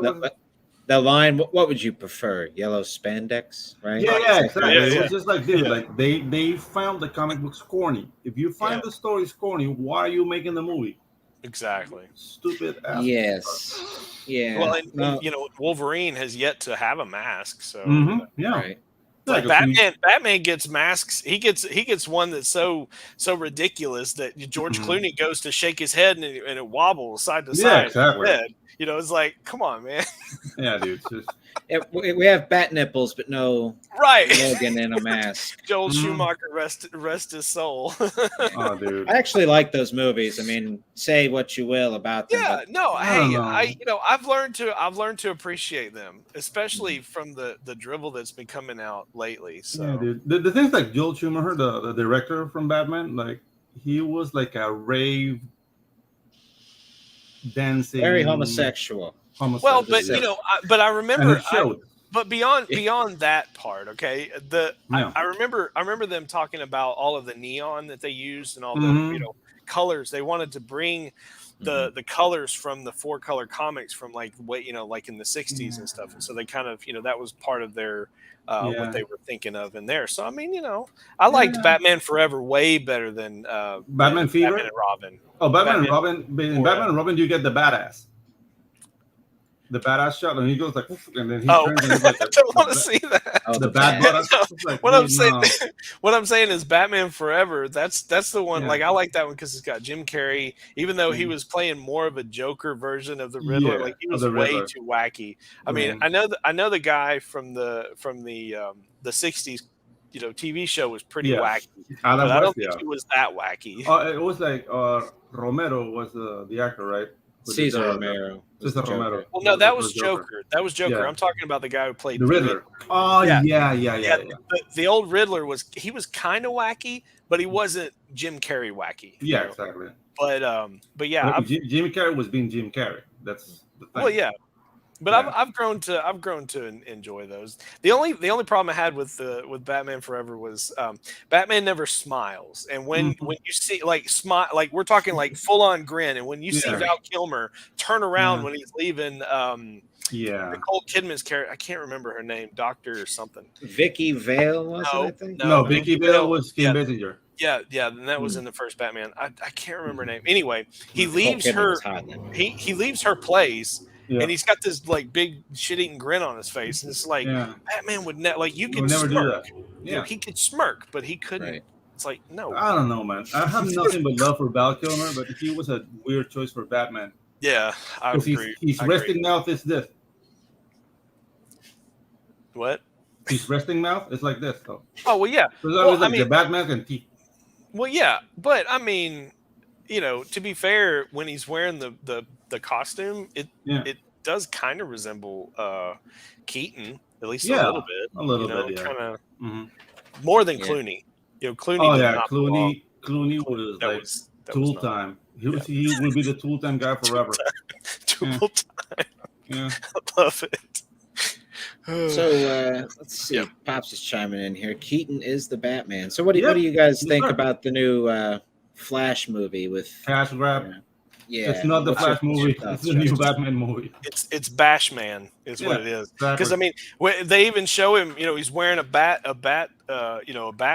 The line, what would you prefer? Yellow spandex, right? Yeah, exactly. Yeah, It was just like, dude, like they found the comic books corny. If you find the stories corny, why are you making the movie? Exactly. Stupid ass. Yes. Yeah. Well, and Wolverine has yet to have a mask, so yeah. Right. Like Batman gets masks. He gets one that's so ridiculous that George Clooney goes to shake his head and it wobbles side to side. Yeah, exactly. It's like, come on, man. Yeah, dude. We have bat nipples, but no Logan in a mask. Joel Schumacher, rest his soul. Oh, dude. I actually like those movies. I mean, say what you will about them. Yeah, no, I've learned to appreciate them, especially from the drivel that's been coming out lately. So yeah, dude. The things like Joel Schumacher, the director from Batman, like he was like a rave dancing, very homosexual. Well, but but I remember, but beyond that part, okay. I remember them talking about all of the neon that they used and all the colors. They wanted to bring the colors from the 4-color comics from like in the 60s and stuff, and so they kind of that was part of their what they were thinking of in there. So I mean, I liked Batman Forever way better than Batman Fever, Batman and Robin. Oh, Batman and Robin. In Batman and Robin, you get the badass shot, and he goes like, and then he turns and he's like, I don't want to see that. The bad badass. Like, what I'm saying is Batman Forever. That's the one. Yeah. Like I like that one because it's got Jim Carrey. Even though he was playing more of a Joker version of the Riddler, like he was way too wacky. I mean, I know the guy from the 60s. TV show was pretty wacky. But I don't think it was that wacky. It was like Romero was the actor, right? Cesar Romero. Romero. Well, no, that was Joker. That was Joker. Yeah. I'm talking about the guy who played the Riddler. Oh, yeah. The old Riddler was kind of wacky, but he wasn't Jim Carrey wacky. Yeah, exactly. But yeah, Jim Carrey was being Jim Carrey. That's the thing. Well, yeah. But I've grown to enjoy those. The only problem I had with Batman Forever was Batman never smiles, and when you see smile, like we're talking like full on grin, and when you see Val Kilmer turn around when he's leaving, Nicole Kidman's character, I can't remember her name, Doctor or something. Vicky Vale was it? I think no, Vicky Vale was Kim Basinger. Yeah, and that was in the first Batman. I can't remember her name. Anyway, he leaves her. He leaves her place. Yeah. And he's got this like big shit-eating grin on his face, and it's like Batman would you could never smirk. Do that. Yeah, he could smirk, but he couldn't. Right. It's like no. I don't know, man. I have nothing but love for Val Kilmer, but he was a weird choice for Batman. Yeah, I agree. His resting mouth is this. What? His resting mouth is like this, though. Oh well, yeah. The Batman and teeth. Well, yeah, but I mean, to be fair, when he's wearing the costume, it does kind of resemble Keaton, at least a little bit. A little bit, kind of more than Clooney. Clooney. Oh yeah, Clooney was like Tool Time. He will be the Tool Time guy forever. Tool Time. Yeah, I love it. So let's see. Pops is chiming in here. Keaton is the Batman. So what do you guys think about the new Flash movie with Cash Grab? Yeah, it's not the Flash movie. It's the new Batman movie. It's Bashman is what it is. Because I mean, they even show him. He's wearing a bat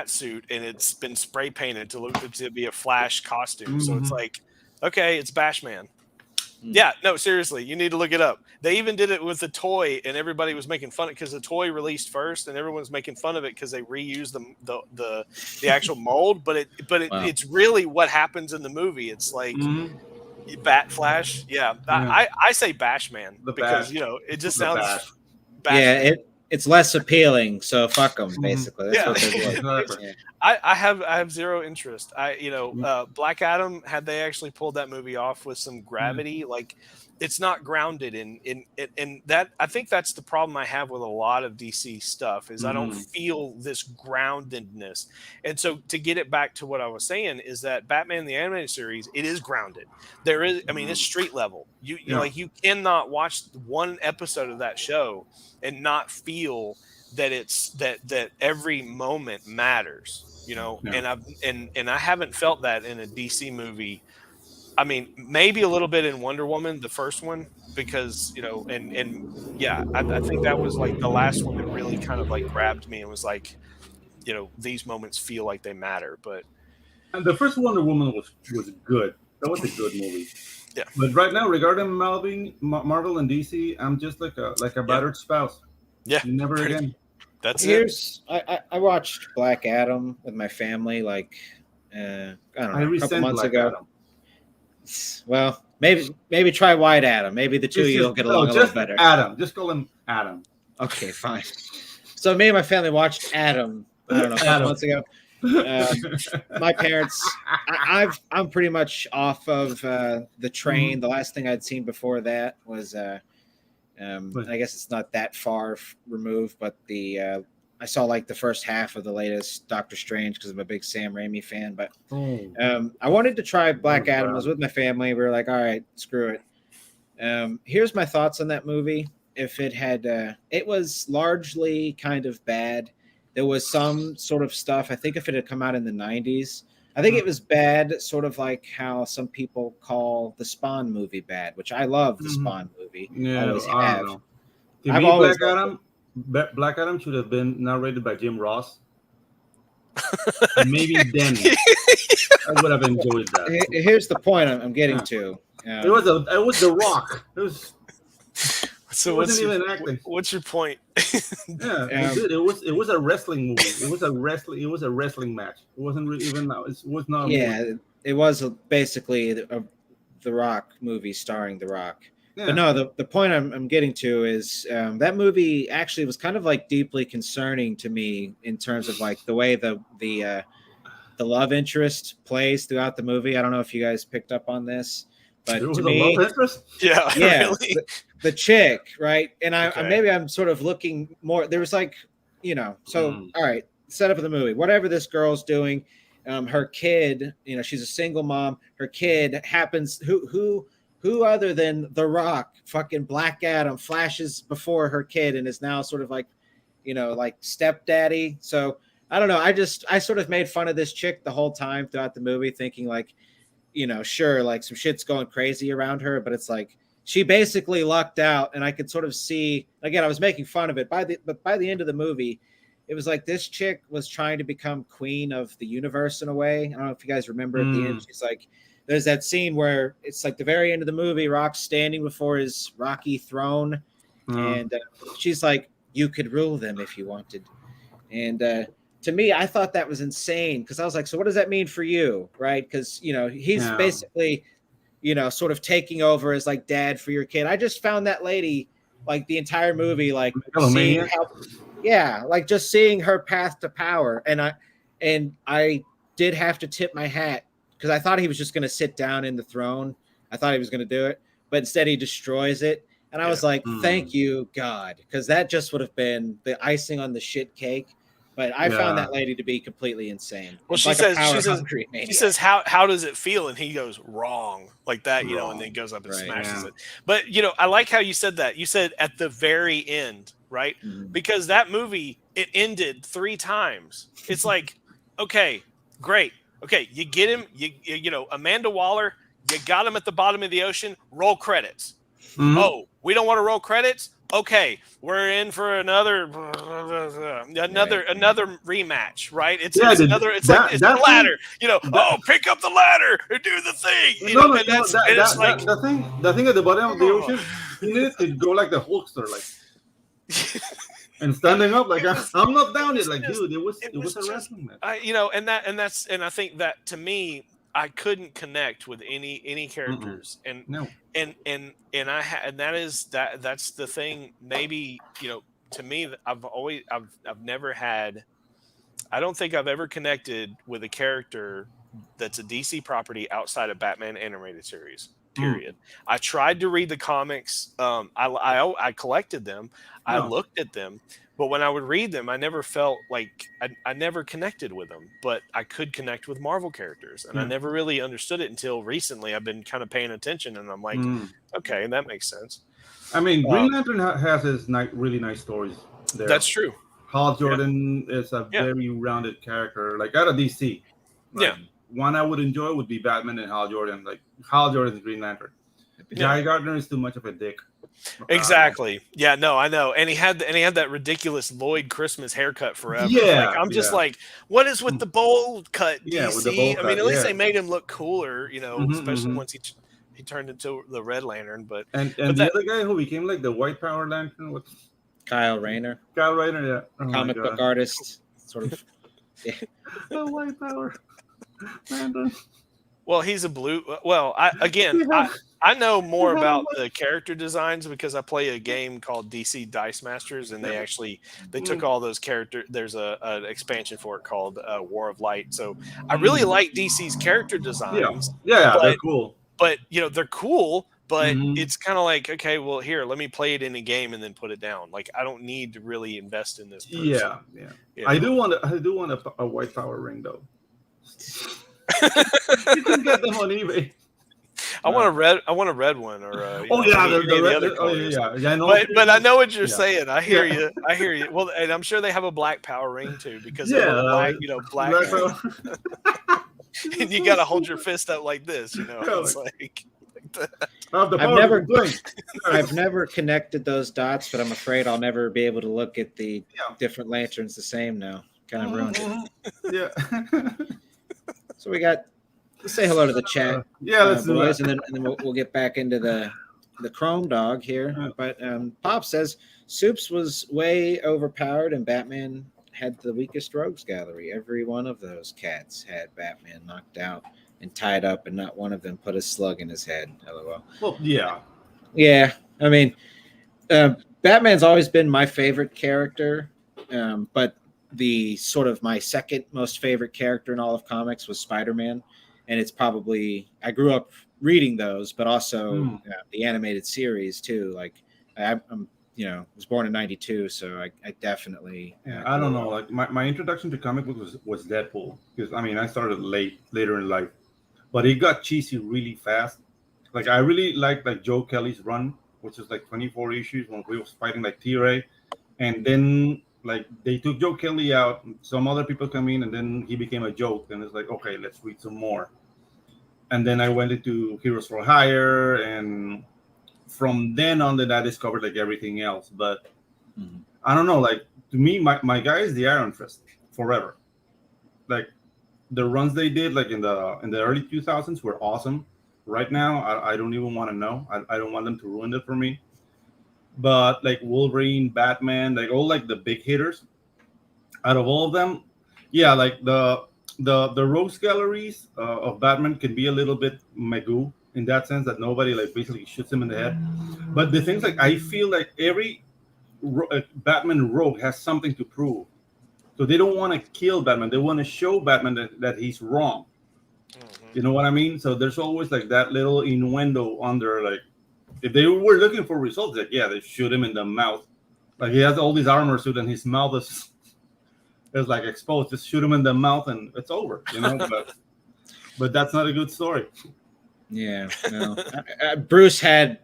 suit, and it's been spray painted to be a Flash costume. So it's like, okay, it's Bashman. Yeah, no, seriously, you need to look it up. They even did it with the toy, and everybody was making fun of it because the toy released first, and everyone's making fun of it because they reused the actual mold. But it's really what happens in the movie. It's like Bat Flash. Yeah. I say Bash Man The because Bash. you know it just The sounds Bash. Bash Yeah, Man. it's less appealing, so fuck them. Basically, that's Yeah. what they're doing. Exactly. Yeah. I have zero interest. Black Adam, had they actually pulled that movie off with some gravity, like it's not grounded in that. I think that's the problem I have with a lot of DC stuff is I don't feel this groundedness. And so to get it back to what I was saying is that Batman the animated series, it is grounded. There is, I mean, it's street level. You like you cannot watch one episode of that show and not feel that that every moment matters, and I haven't felt that in a DC movie. I mean, maybe a little bit in Wonder Woman, the first one, because and yeah, I think that was like the last one that really kind of like grabbed me and was like, these moments feel like they matter. But And the first Wonder Woman was good. That was a good movie. Yeah. But right now, regarding Marvel and DC, I'm just like a battered spouse. Yeah. Never again. That's it. I watched Black Adam with my family like I don't know, a couple months Black ago. Adam. Well, maybe try White Adam. Maybe the two of you will get along a little better. Adam. Just call him Adam. Okay, fine. So me and my family watched Adam. I don't know, a couple months ago. My parents, I'm pretty much off of the train. The last thing I'd seen before that was, I guess it's not that far removed, but I saw like the first half of the latest Doctor Strange because I'm a big Sam Raimi fan. But I wanted to try Black Adam. I was with my family. We were like, all right, screw it. Here's my thoughts on that movie. If it had, it was largely kind of bad. There was some sort of stuff. I think if it had come out in the 90s, I think it was bad, sort of like how some people call the Spawn movie bad, which I love the Spawn movie. Yeah, always I have. don't know. To me, Black Adam should have been narrated by Jim Ross. Maybe then I would have enjoyed that. Here's the point I'm getting to. It was The Rock. It was. So what's your point? It was a wrestling movie. It was a wrestling match. It wasn't really even. It was not. It was basically the Rock movie starring The Rock. Yeah. But no, the point I'm getting to is that movie actually was kind of like deeply concerning to me in terms of like the way the love interest plays throughout the movie. I don't know if you guys picked up on this, but to me, love interest? Yeah, really? the chick, right? And I'm sort of looking more. There was like, all right, setup of the movie. Whatever this girl's doing, her kid, she's a single mom. Her kid happens who other than The Rock, fucking Black Adam, flashes before her kid and is now sort of like, like stepdaddy. So I don't know. I sort of made fun of this chick the whole time throughout the movie, thinking like, sure, like some shit's going crazy around her, but it's like she basically lucked out. And I could sort of see, again, I was making fun of it but by the end of the movie, it was like this chick was trying to become queen of the universe in a way. I don't know if you guys remember at the end, she's like, there's that scene where it's like the very end of the movie, Rock's standing before his rocky throne. And she's like, you could rule them if you wanted. And to me, I thought that was insane because I was like, so what does that mean for you? Right. Because, he's basically, sort of taking over as like dad for your kid. I just found that lady like the entire movie, like seeing like just seeing her path to power. And I did have to tip my hat because I thought he was just going to sit down in the throne. I thought he was going to do it, but instead he destroys it. And I was like, thank you, God, because that just would have been the icing on the shit cake. But I found that lady to be completely insane. Well, she says, how does it feel? And he goes, wrong, like that, and then goes up and smashes it. But, I like how you said that. You said at the very end, right? Mm-hmm. Because that movie, it ended 3 times. It's like, okay, great. Okay, you get him, Amanda Waller, you got him at the bottom of the ocean, roll credits. Mm-hmm. Oh, we don't want to roll credits? Okay, we're in for another rematch, right? It's the ladder, pick up the ladder and do the thing. The thing at the bottom of the ocean, he needed to go like the Hulkster, like and standing up like I'm not down yet, like dude, it was a wrestling match. And I think that to me, I couldn't connect with any characters, and No. and and that's the thing. Maybe to me, I've never had. I don't think I've ever connected with a character that's a DC property outside of Batman animated series. Mm. Period. I tried to read the comics. I collected them. I No. looked at them, but when I would read them, I never felt like I never connected with them. But I could connect with Marvel characters, and I Yeah. never really understood it until recently. I've been kind of paying attention, and I'm like, Mm. okay, that makes sense. I mean, Green Um, Lantern has his really nice stories there. that's true. Hal Jordan is a Yeah. very rounded character, like out of DC. Like, Yeah. one I would enjoy would be Batman and Hal Jordan. Like Hal Jordan's Green Lantern. Guy Gardner is too much of a dick. Exactly. Yeah, no, I know. And he had that ridiculous Lloyd Christmas haircut forever. Yeah, Like, I'm just yeah. like, what is with the bowl cut, Yeah, DC? with the bowl I mean, cut, at least yeah. they made him look cooler, especially Mhm. once he turned into the Red Lantern. But And but the that other guy who became like the White Power Lantern, what's Kyle Rayner, Kyle Rayner? Yeah, oh my comic God. book artist, sort of. The White Power Lantern. well, he's a blue. Well, I know more about the character designs because I play a game called DC Dice Masters, and they took all those characters. There's an expansion for it called War of Light. So I really like DC's character designs. Yeah, but, they're cool. But they're cool. But Mhm. it's kind of like, okay, well, here, let me play it in a game and then put it down. Like, I don't need to really invest in this person. Yeah. I do want a White Power ring though. You can get them on eBay. I want a red one, or the red. other colors. Yeah. I know. But I know what you're Yeah. saying. I hear you. Well, and I'm sure they have a black power ring too, because they look black. And you got to hold your fist up like this. It's like that. I've never connected those dots, but I'm afraid I'll never be able to look at the different lanterns the same now. Kind of ruined it. Yeah. So let's say hello to the chat. Let's do boys, that. and then we'll get back into the Chrome Dog here. But Pop says Soups was way overpowered, and Batman had the weakest rogues gallery. Every one of those cats had Batman knocked out and tied up, and not one of them put a slug in his head. LOL. Well, yeah. Yeah, I mean, Batman's always been my favorite character, but the sort of my second most favorite character in all of comics was Spider-Man, and it's probably I grew up reading those, but also the animated series too. Like I'm was born in '92, so I definitely. I don't know. Like my introduction to comic books was Deadpool, because I started later in life, but it got cheesy really fast. Like I really liked like Joe Kelly's run, which is like 24 issues when we was fighting like T-Ray, and then like they took Joe Kelly out, some other people come in, and then he became a joke, and it's like, okay, let's read some more. And then I went into Heroes for Hire, and from then on, I discovered like everything else. But I don't know, like to me, my guy is the Iron Fist forever. Like the runs they did like in the early 2000s were awesome. Right now, I don't even want to know. I don't want them to ruin it for me. But like Wolverine, Batman, like all like the big hitters, out of all of them, yeah, like the rogues galleries of Batman can be a little bit magoo in that sense that nobody like basically shoots him in the head. But the things like I feel like every Batman rogue has something to prove, so they don't want to kill Batman. They want to show Batman that he's wrong. You know what I mean? So there's always like that little innuendo under, like if they were looking for results, like they shoot him in the mouth. Like he has all this armor suit and his mouth is like exposed. Just shoot him in the mouth and it's over. But that's not a good story. Yeah, no. Bruce had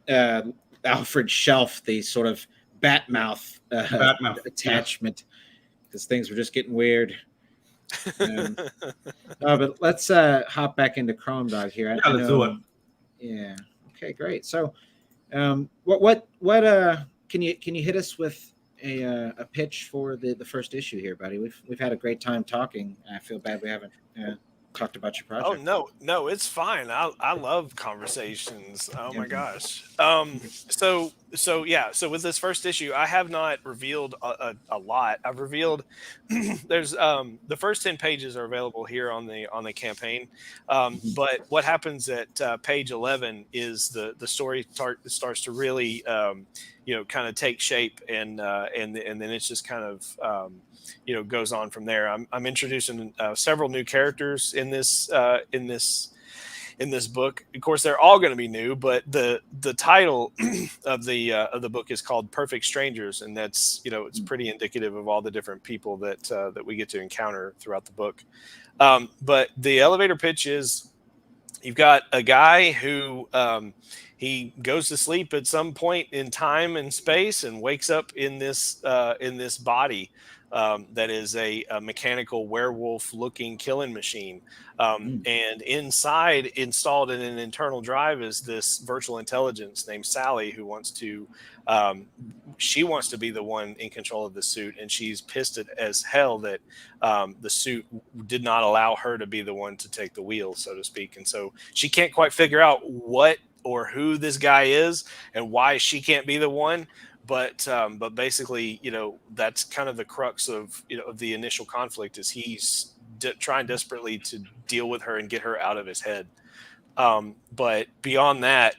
Alfred shelf the sort of bat mouth attachment because things were just getting weird. But let's hop back into Chrome Dog here. Let's do it. Yeah. Okay, great. So, what can you hit us with a pitch for the first issue here, buddy? We've had a great time talking. I feel bad we haven't talked about your project. Oh no, it's fine. I love conversations. Oh my gosh. So so with this first issue, I have not revealed a lot. I've revealed there's the first 10 pages are available here on the campaign, but what happens at page 11 is the story starts to really kind of take shape, and then it's just kind of goes on from there. I'm introducing several new characters in this book. Of course, they're all going to be new, but the title of the book is called Perfect Strangers, and that's it's pretty indicative of all the different people that we get to encounter throughout the book. But the elevator pitch is you've got a guy who he goes to sleep at some point in time and space and wakes up in this body that is a mechanical werewolf-looking killing machine. And inside, installed in an internal drive, is this virtual intelligence named Sally, who wants to be the one in control of the suit, and she's pissed as hell that the suit did not allow her to be the one to take the wheel, so to speak. And so she can't quite figure out what or who this guy is and why she can't be the one. But basically, that's kind of the crux of of the initial conflict, is he's trying desperately to deal with her and get her out of his head. But beyond that,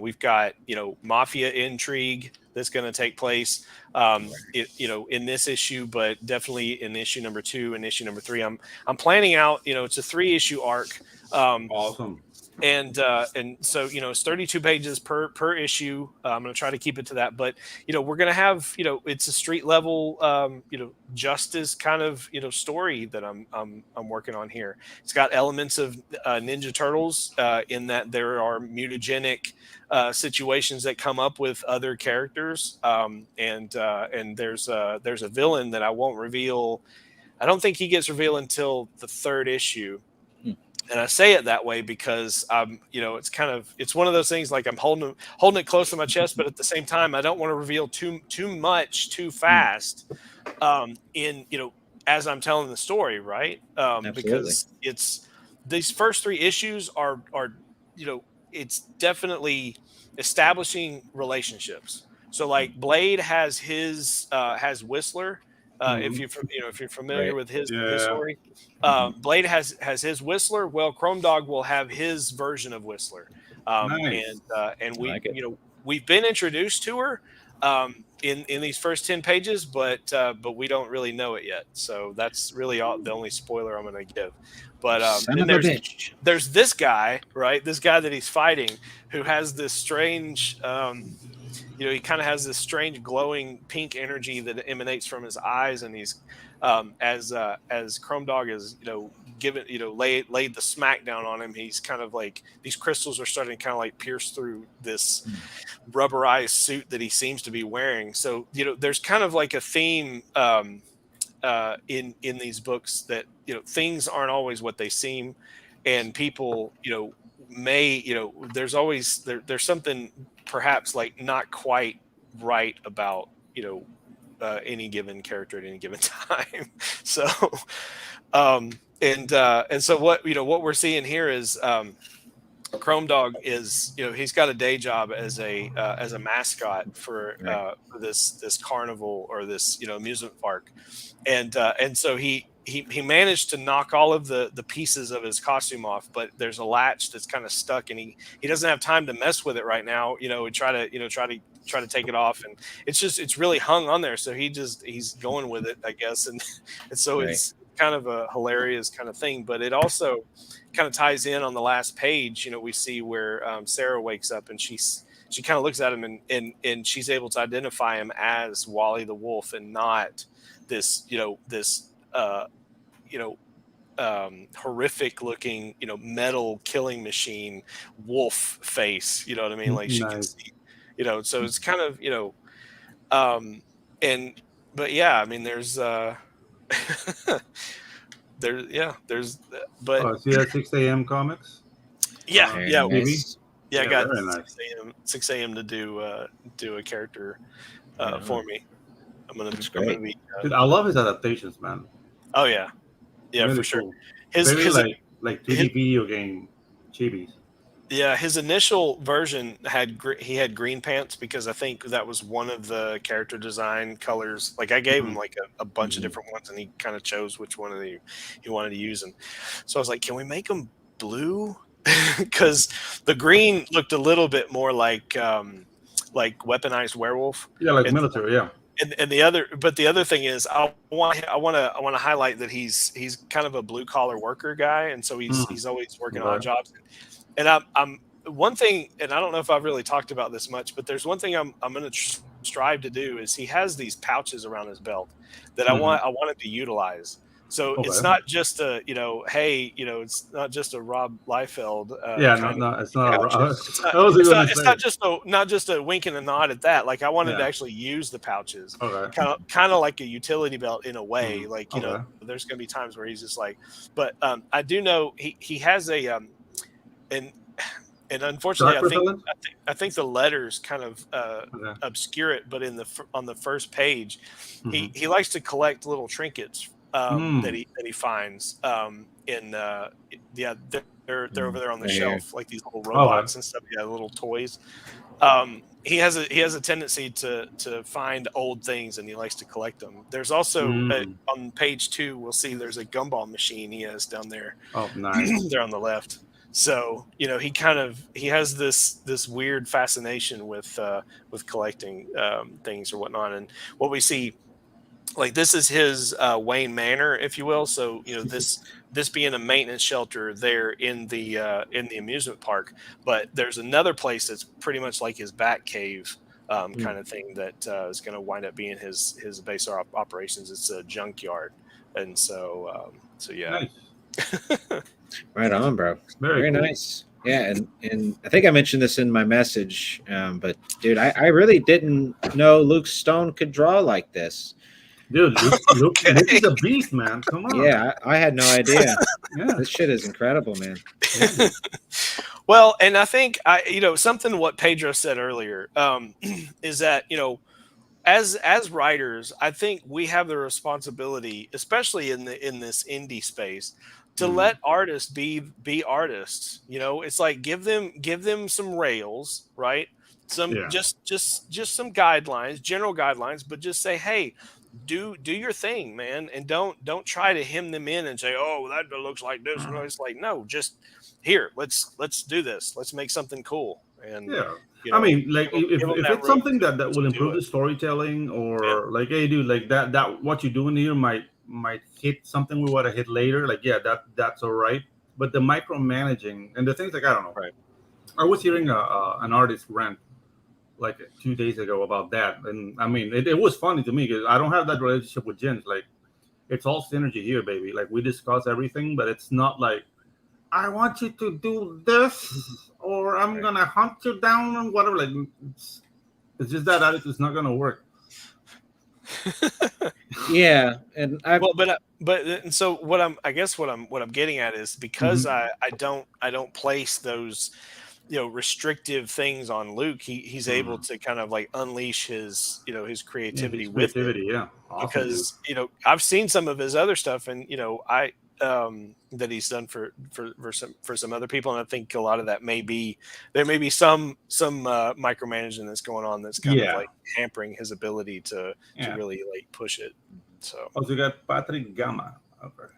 we've got mafia intrigue that's going to take place in this issue, but definitely in issue number 2 and issue number 3. I'm planning out. It's a 3-issue arc. Awesome. And so it's 32 pages per issue. I'm going to try to keep it to that, but we're going to have it's a street level justice kind of story that I'm working on here. It's got elements of Ninja Turtles in that there are mutagenic situations that come up with other characters, and there's a villain that I won't reveal. I don't think he gets revealed until the 3rd issue. And I say it that way because it's one of those things, like I'm holding it close to my chest, but at the same time, I don't want to reveal too much too fast as I'm telling the story, right? Because it's these first 3 issues are it's definitely establishing relationships. So like Blade has has Whistler. If you're familiar with his story, Blade has his Whistler. Well, Chrome Dog will have his version of Whistler, Nice. and we we've been introduced to her in these first 10 pages, but we don't really know it yet. So that's really the only spoiler I'm going to give. But there's this guy, right? This guy that he's fighting, who has this strange. He kind of has this strange glowing pink energy that emanates from his eyes, and he's as Chrome Dog is given laid the smackdown on him. He's kind of like these crystals are starting to kind of like pierce through this rubberized suit that he seems to be wearing. So there's kind of like a theme in these books that things aren't always what they seem, and people may there's always there's something perhaps like not quite right about any given character at any given time. So and so what we're seeing here is Chrome Dog is he's got a day job as a mascot for this carnival or this amusement park, and so he managed to knock all of the pieces of his costume off, but there's a latch that's kind of stuck, and he doesn't have time to mess with it right now. And try to take it off, and it's really hung on there. So he's going with it, I guess, and so it's kind of a hilarious kind of thing. But it also kind of ties in on the last page. We see where Sarah wakes up, and she kind of looks at him, and she's able to identify him as Wally the Wolf, and not this horrific looking, metal killing machine wolf face. You know what I mean? Like she can see, so it's kind of, but yeah, I mean, there's, but see that 6 a.m. comics? Nice. I got nice. 6 a.m. to do a character for me. I'm gonna be. Dude, I love his adaptations, man. Oh yeah, really for sure. Cool. Very like 2D video game chibis. Yeah, his initial version he had green pants because I think that was one of the character design colors. Like I gave him like a bunch of Mhm. different ones, and he kind of chose which one of he wanted to use. And so I was like, "Can we make them blue?" Because the green looked a little bit more like weaponized werewolf. Yeah, like And military. Yeah. and the other thing is I want to highlight that he's kind of a blue collar worker guy, and so Mm. he's always working odd Okay. jobs. And I'm one thing, and I don't know if I've really talked about this much, but there's one thing I'm going to strive to do is he has these pouches around his belt that Mhm. I want him to utilize. So it's Okay. not just a hey it's not just a Rob Liefeld Yeah. No. kind of No. It's not. pouches. It's not I was gonna it's say. not just a wink and a nod at that. Like I wanted to Yeah. actually use the pouches, Okay. kind of like a utility belt in a way. Mhm. Like Okay. there's going to be times where he's just like, but I do know he has a and and unfortunately, Shark repellent. I think the letters kind of Okay. obscure it. But on the first page, Mhm. he likes to collect little trinkets Mm. that he finds in yeah they're over there on the Right here. shelf like these little Okay. robots and stuff. Yeah, little toys. He has a tendency to find old things and he likes to collect them. There's also Mm. on page 2 we'll see there's a gumball machine he has down there. Oh, nice. There on the left. So he has this weird fascination with collecting things or whatnot. And what we see, like this is his Wayne Manor, if you will. So this being a maintenance shelter there in the amusement park, but there's another place that's pretty much like his bat cave kind of thing that is going to wind up being his base of operations. It's a junkyard, and so yeah. Nice. Right on, bro. Very Very cool. nice. Yeah, and I think I mentioned this in my message, but dude, I really didn't know Luke Stone could draw like this. Dude, Luke Okay. is a beast, man. Come on. Yeah, I had no idea. Yeah. This shit is incredible, man. Yeah. Well, and I think something what Pedro said earlier is that as writers, I think we have the responsibility, especially in this indie space, to Mhm. let artists be artists. It's like give them some rails, right? Some Yeah. just some guidelines, general guidelines, but just say, hey, do your thing, man, and don't try to hem them in and say, oh, that looks like this. It's like, no, just here, let's do this. Let's make something cool. And Yeah. I mean, like give them if that it's room something that to will do improve it. the storytelling, Yeah. or like, hey, dude, like that what you're doing here might hit something we want to hit later. Like, yeah, that's all right. But the micromanaging and the things, like, I don't know. Right. I was hearing an artist rant like 2 days ago about that, and I mean, it was funny to me because I don't have that relationship with Ginge. Like, it's all synergy here, baby. Like, we discuss everything, but it's not like, I want you to do this, or I'm gonna hunt you down and whatever. Like, it's just that attitude's not gonna work. Yeah, and Well, and so I guess what I'm getting at is because Mhm. I don't place those restrictive things on Luke. He's able Mhm. to kind of like unleash his his Yeah, creativity his with it. creativity, yeah, awesome, dude. Because I've seen some of his other stuff, and I that he's done for some other people, and I think a lot of that there may be some micromanaging that's going on that's kind of Yeah, like hampering his ability to yeah. really like push it. So Also, you got Patrick Gama. Okay,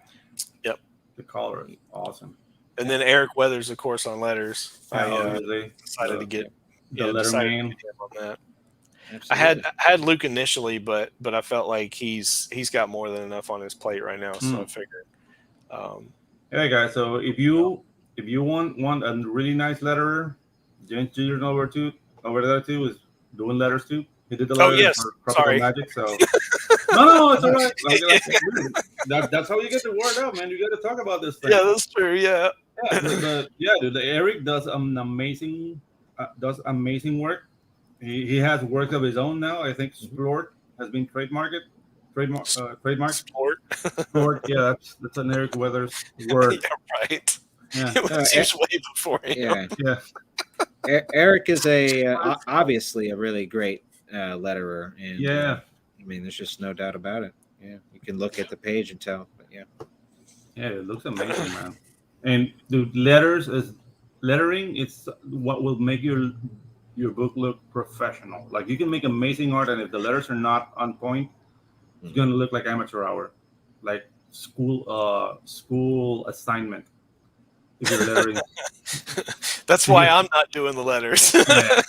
yep. the color is awesome. And then Eric Weathers, of course, on letters. Yeah, I obviously decided to the, get the decided to Letterman. get him on that. absolutely. I had Luke initially, but I felt like he's got more than enough on his plate right now, so I figured. Hey guys, so if you want a really nice letterer, James Jr. over there too is doing letters too. He did the Oh letters yes, for Tropical sorry. Magic, so no, it's all right. That's how you get the word out, man. You got to talk about this thing. Yeah, that's true. Yeah. Dude, Eric does amazing work. He has work of his own now. I think Splort has been trademarked. Trademark. Sport. Splort, yeah, that's an Eric Weathers word. Yeah, right. Yeah, It was used way before him. Yeah, yeah. Eric is obviously a really great letterer, and Yeah. I mean, there's just no doubt about it. Yeah, you can look at the page and tell. But yeah, Yeah, it looks amazing, man. And dude, letters is lettering, it's what will make your book look professional. Like you can make amazing art, and if the letters are not on point, it's gonna look like amateur hour, like school assignment. If you're lettering, That's why I'm not doing the letters. yeah.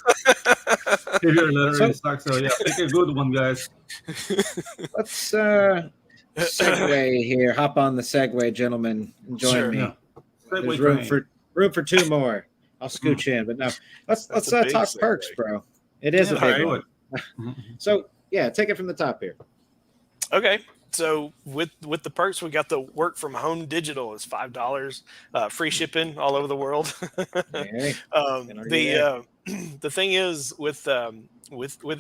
If your lettering So sucks, so yeah, pick a good one, guys. let's segue here. Hop on the segue, gentlemen, and join Sure. me. Yeah. There's Segway room train. for two more. I'll scooch in, but no. Let's That's a big talk segue. perks, bro. It is Yeah, a big alright. one. So yeah, take it from the top here. Okay, so with the perks, we got the work from home digital is $5, free shipping all over the world. Hey, The thing is with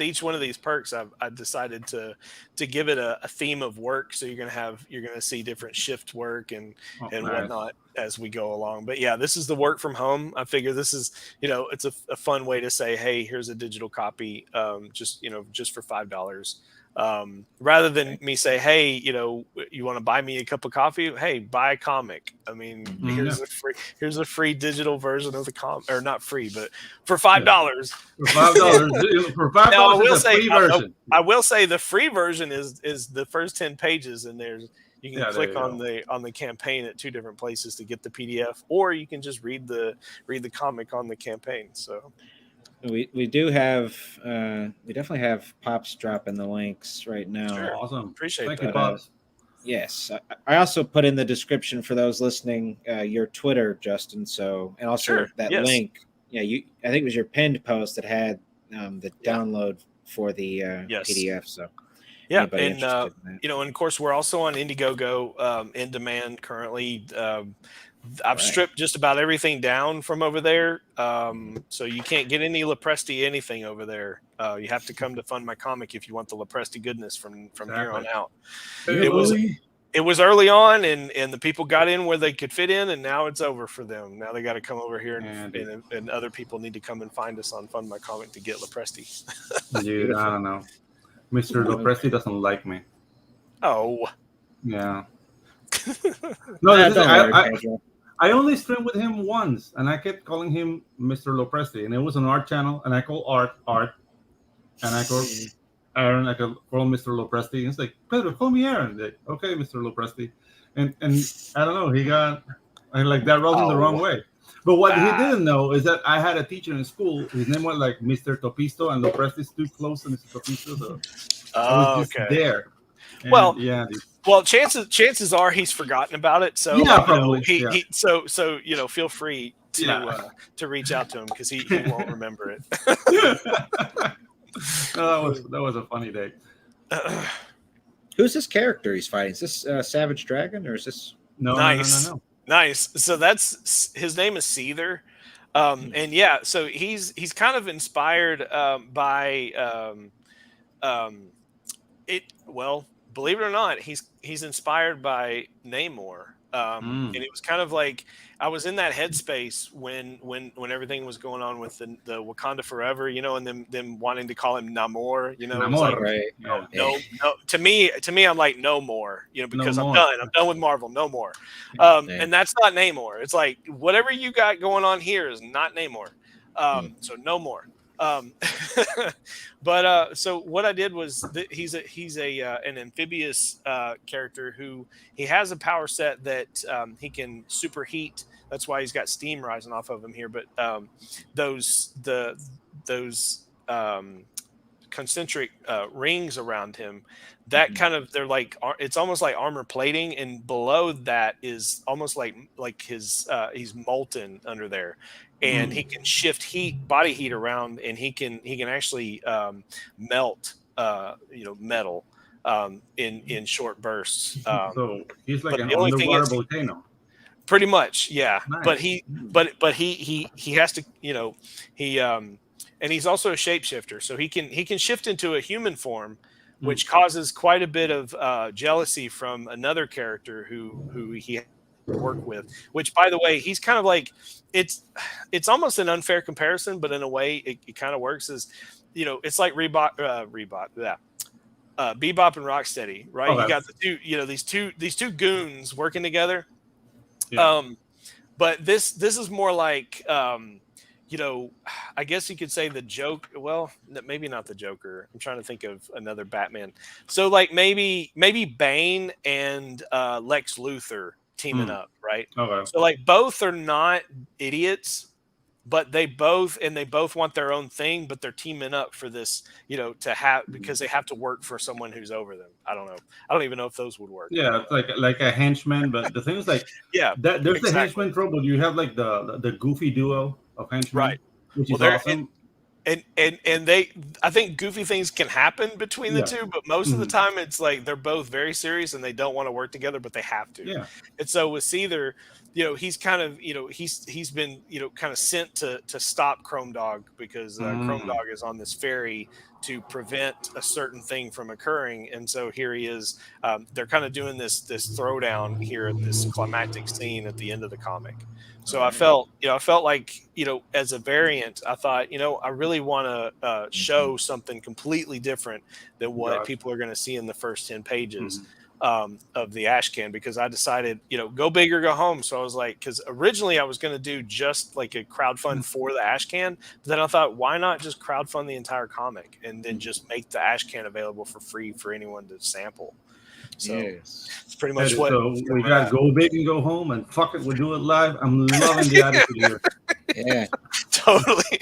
each one of these perks, I've decided to give it a theme of work. So you're gonna see different shift work and Nice. whatnot as we go along. But yeah, this is the work from home. I figure this is it's a fun way to say, hey, here's a digital copy, just for $5. Rather than me say, hey, you want to buy me a cup of coffee? Hey, buy a comic. I mean, here's a free digital version of the comic, or not free, but for $5. For $5, for $5, Now, it's a free version. I will say the free version is the first 10 pages, and you can click there you on the campaign at two different places to get the PDF, or you can just read the comic on the campaign. So we do have we definitely have Pops dropping the links right now. Sure. Awesome. Appreciate Thank that. you, Pops. Yes, I also put in the description for those listening your Twitter, Justin. So and also Sure, that yes. link. Yeah, I think it was your pinned post that had the download for the PDF. So yeah, anybody and interested in that? and of course we're also on Indiegogo, in demand currently. I've stripped just about everything down from over there, so you can't get any Lopresti anything over there. You have to come to Fund My Comic if you want the Lopresti goodness from here on out. It was early on, and the people got in where they could fit in, and now it's over for them. Now they got to come over here, and other people need to come and find us on Fund My Comic to get Lopresti. Dude, I don't know. Mr. Lopresti doesn't like me. Oh. Yeah. No, I only streamed with him once, and I kept calling him Mr. Lopresti, and it was an art channel, and I call art, and I call Aaron, I call Mr. Lopresti, and it's like, Pedro, call me Aaron. Like, okay, Mr. Lopresti, and I don't know, he got like that rubbed him the wrong way. But what he didn't know is that I had a teacher in school. His name was like Mr. Topisto, and Lopresti's too close to Mr. Topisto, so I was just there. And well, chances are he's forgotten about it. So probably. So feel free to reach out to him because he won't remember it. No, that was a funny day. Who's this character he's fighting? Is this Savage Dragon or is this? No. Nice. So that's his name is Seether, and so he's kind of inspired by it. Well, believe it or not, he's inspired by Namor. And it was kind of like I was in that headspace when everything was going on with the Wakanda Forever, and them wanting to call him Namor, Namor, like, right? No. To me, I'm like no more, because no I'm more. done. I'm done with Marvel, no more. And that's not Namor. It's like whatever you got going on here is not Namor. So no more. But so what I did was he's an amphibious character who he has a power set that he can superheat. That's why he's got steam rising off of him here. But those concentric rings around him, that kind of it's almost like armor plating, and below that is almost like his he's molten under there. And he can shift body heat around, and he can actually melt metal in short bursts. So he's like an underwater volcano. Pretty much, yeah. Nice. But he has to, and he's also a shapeshifter, so he can shift into a human form, which causes quite a bit of jealousy from another character who he work with, which, by the way, he's kind of like it's almost an unfair comparison, but in a way it kind of works. Is it's like Bebop and Rocksteady, right? You got the two, these two goons working together. but this is more like you know, I guess you could say the joke. Well, maybe not the Joker. I'm trying to think of another Batman. So like maybe Bane and Lex Luthor teaming up, right? Okay. So like both are not idiots, but they both want their own thing, but they're teaming up for this, you know, to have, because they have to work for someone who's over them. I don't know. I don't even know if those would work. Yeah, it's like a henchman, but the thing is like Yeah, that there's the exactly. henchman trope, but you have like the goofy duo of henchmen, Right. which Well, is they're awesome. and they, I think goofy things can happen between the Yeah. two, but most of the time it's like they're both very serious and they don't want to work together, but they have to. Yeah. And so with Seether, you know, he's kind of, you know, he's been, you know, kind of sent to stop Chrome Dog because Chrome Dog is on this ferry to prevent a certain thing from occurring. And so here he is. They're kind of doing this throwdown here at this climactic scene at the end of the comic. So I felt like, you know, as a variant, I thought, you know, I really want to show something completely different than what people are going to see in the first 10 pages of the Ash Can, because I decided, you know, go big or go home. So I was like, because originally I was going to do just like a crowdfund for the Ash Can, but then I thought, why not just crowdfund the entire comic and then just make the Ash Can available for free for anyone to sample. So it's pretty much what. So we got to go big and go home, and fuck it, we'll do it live. I'm loving the attitude here. Yeah, totally.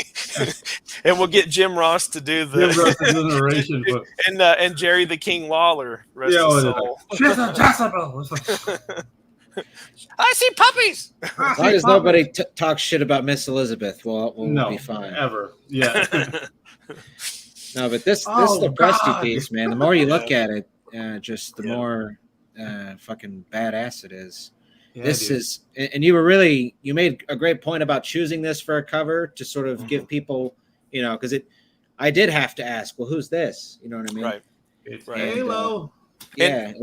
And we'll get Jim Ross to do the narration, and Jerry the King Lawler. Rest his soul. She's a Jezebel. I see puppies. As long as nobody talks shit about Miss Elizabeth, we'll be fine. Ever, yeah. No, but this Lepresti piece, man. The more you look at it, just the more fucking badass it is. Yeah, this is, and you made a great point about choosing this for a cover to sort of give people, you know, because I did have to ask, well, who's this? You know what I mean? Right. It's Halo. Yeah,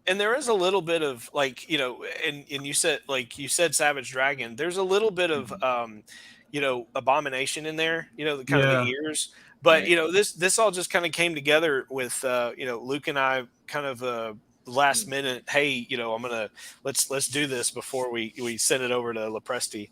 and there is a little bit of like, you know, and you said Savage Dragon. There's a little bit of you know, Abomination in there. You know, the kind of the ears. But you know, this all just kind of came together with you know, Luke and I kind of last minute, hey, you know, I'm gonna let's do this before we send it over to Lepresti.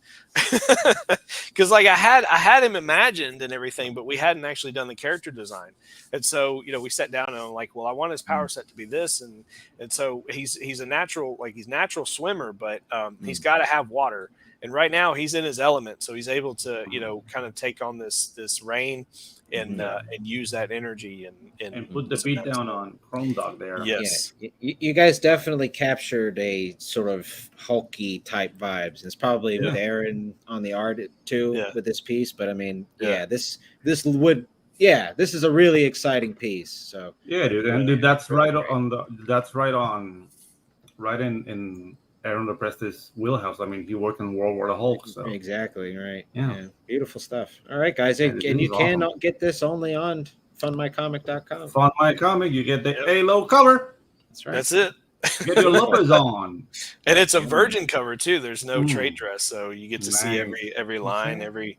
Because like I had him imagined and everything, but we hadn't actually done the character design. And so, you know, we sat down and I'm like, well, I want his power set to be this, and so he's a natural, like he's natural swimmer, but he's got to have water. And right now he's in his element, so he's able to, you know, kind of take on this rain and use that energy and put the beat down on Chrome Dog there. Yes, yeah. You guys definitely captured a sort of hulky type vibes. It's probably with Aaron on the art too with this piece. But I mean, this is a really exciting piece. So yeah, dude, and that's right in Aaron Lepresti's wheelhouse. I mean, he worked in World War the Hulk. So exactly right. Yeah. Beautiful stuff. All right, guys, and you can get this only on fundmycomic.com. Fund My Comic, you get the Halo cover. That's right. That's it. Get your Lopez on. And it's a virgin cover too. There's no trade dress, so you get to see every line, every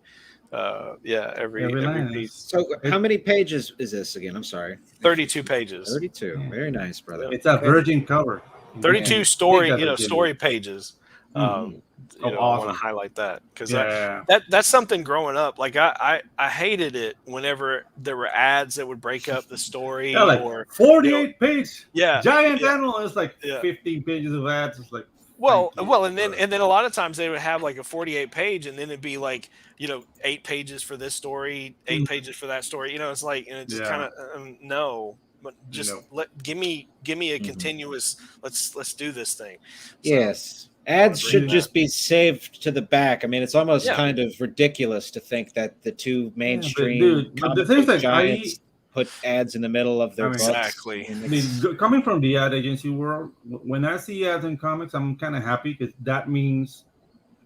piece. So how many pages is this again? I'm sorry. 32 pages. 32. Yeah. Very nice, brother. It's a virgin cover. 32 story pages. Awesome. I want to highlight that because that's something growing up. Like I hated it whenever there were ads that would break up the story. Yeah, like or 48 page. Yeah, giant animal is like 15 pages of ads. It's like and then a lot of times they would have like a 48 page, and then it'd be like, you know, 8 pages for this story, 8 pages for that story. You know, it's like, and it's kind of no. But just give me a continuous. Let's do this thing. So, yes, ads should just be saved to the back. I mean, it's almost kind of ridiculous to think that the two mainstream comic book giants put ads in the middle of their books. Exactly. I mean, coming from the ad agency world, when I see ads in comics, I'm kind of happy because that means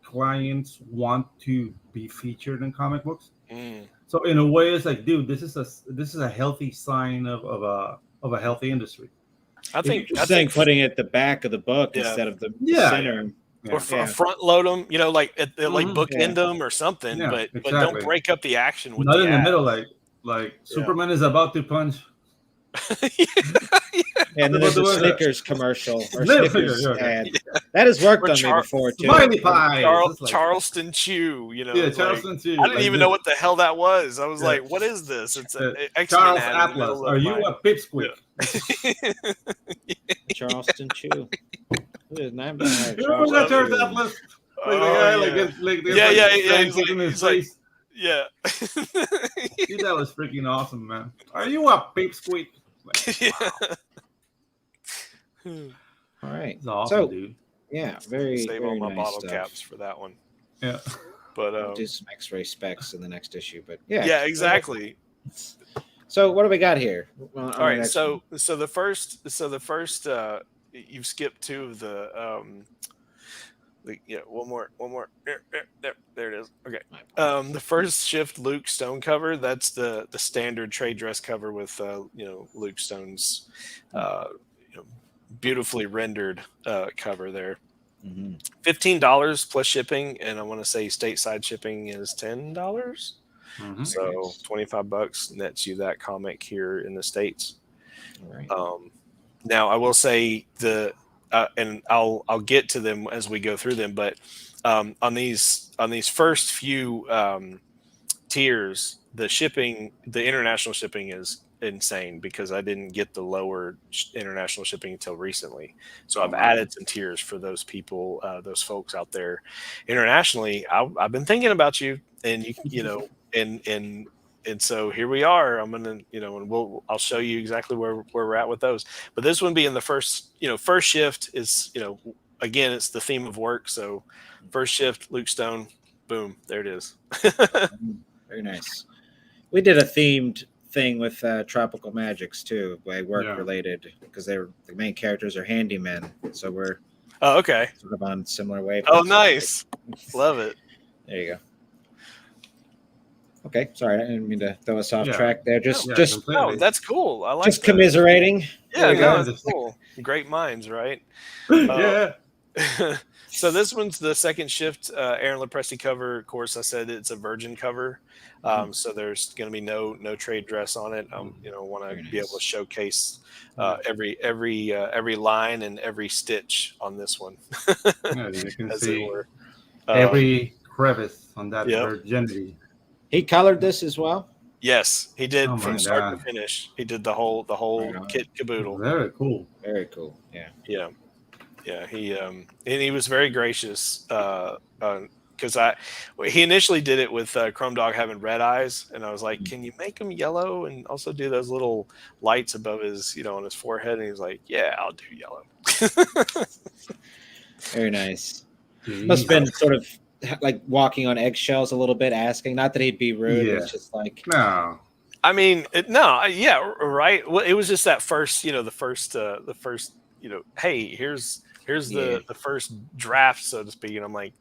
clients want to be featured in comic books. So in a way, it's like, dude, this is a healthy sign of a healthy industry. I think putting it at the back of the book instead of the center, or front load them, you know, like like bookend them or something, but don't break up the action with not in the middle, like Superman is about to punch. And then there's a What was that? Snickers commercial or Snickers, Snickers yeah, okay. ad. That has worked Or on me before too. Smiley pie. It's like- Charleston Chew, you know. Yeah, it's like- Charleston Chew. I didn't like even this. know what the hell that was. I was Yeah. like, "What is this?" It's an X-Men Charles ad in the Atlas. middle Are of you a pipsqueak? Charleston Chew. There's not been a You remember that Charles Chew. Atlas? Like Oh, the guy, yeah. like Yeah. He's kicking his like- face. Yeah. Dude, that was freaking awesome, man. Are you a pipsqueak? Like, Yeah. All right. it's awesome, So dude. yeah, very Save all very my nice bottle stuff. caps for that one. Yeah. But I'll do some X-ray specs in the next issue, but yeah. yeah, exactly. So what do we got here? On All the right, next so one? the first you've skipped two of the one more there it is. Okay. The first shift Luke Stone cover, that's the standard trade dress cover with Luke Stone's beautifully rendered cover there. Mhm. $15 plus shipping, and I want to say stateside shipping is $10. Mhm. So $25 nets you that comic here in the States. All right. Now I will say and I'll get to them as we go through them, but on these first few tiers, the international shipping is insane because I didn't get the lower international shipping until recently. So I've added some tiers for those people, those folks out there internationally. I've been thinking about you, and and so here we are. I'm gonna, and I'll show you exactly where we're at with those. But this one being the first shift is, again, it's the theme of work. So first shift, Luke Stone, boom, there it is. Very nice. We did a themed thing with Tropical Magics too, by work related, because the main characters are handymen. So we're okay, sort of on similar wavelengths. Oh, nice, love it. There you go. Okay, sorry, I didn't mean to throw us off track there. Just No, that's cool. I like just that. commiserating. Yeah, There you no, go. that's cool. Great minds, right? Yeah. So this one's the second shift Aaron Lepresti cover. Of course, I said it's a virgin cover, so there's going to be no trade dress on it. Want to be able to showcase every line and every stitch on this one. Yeah, you can As see it were. every crevice on that Yep. virginity. He colored this as well. Yes, he did Oh my from start God. to finish. He did the whole Right on. kit caboodle. Very cool. Very cool. Yeah. Yeah. He and he was very gracious because he initially did it with Chrome Dog having red eyes, and I was like, "Can you make him yellow and also do those little lights above his on his forehead?" And he was like, "Yeah, I'll do yellow." Very nice. Jeez. Must have been sort of like walking on eggshells a little bit, asking. Not that he'd be rude. Yeah. It's just like No. I mean, right. Well, it was just that first, the first, hey, here's the first draft, so to speak, and I'm like,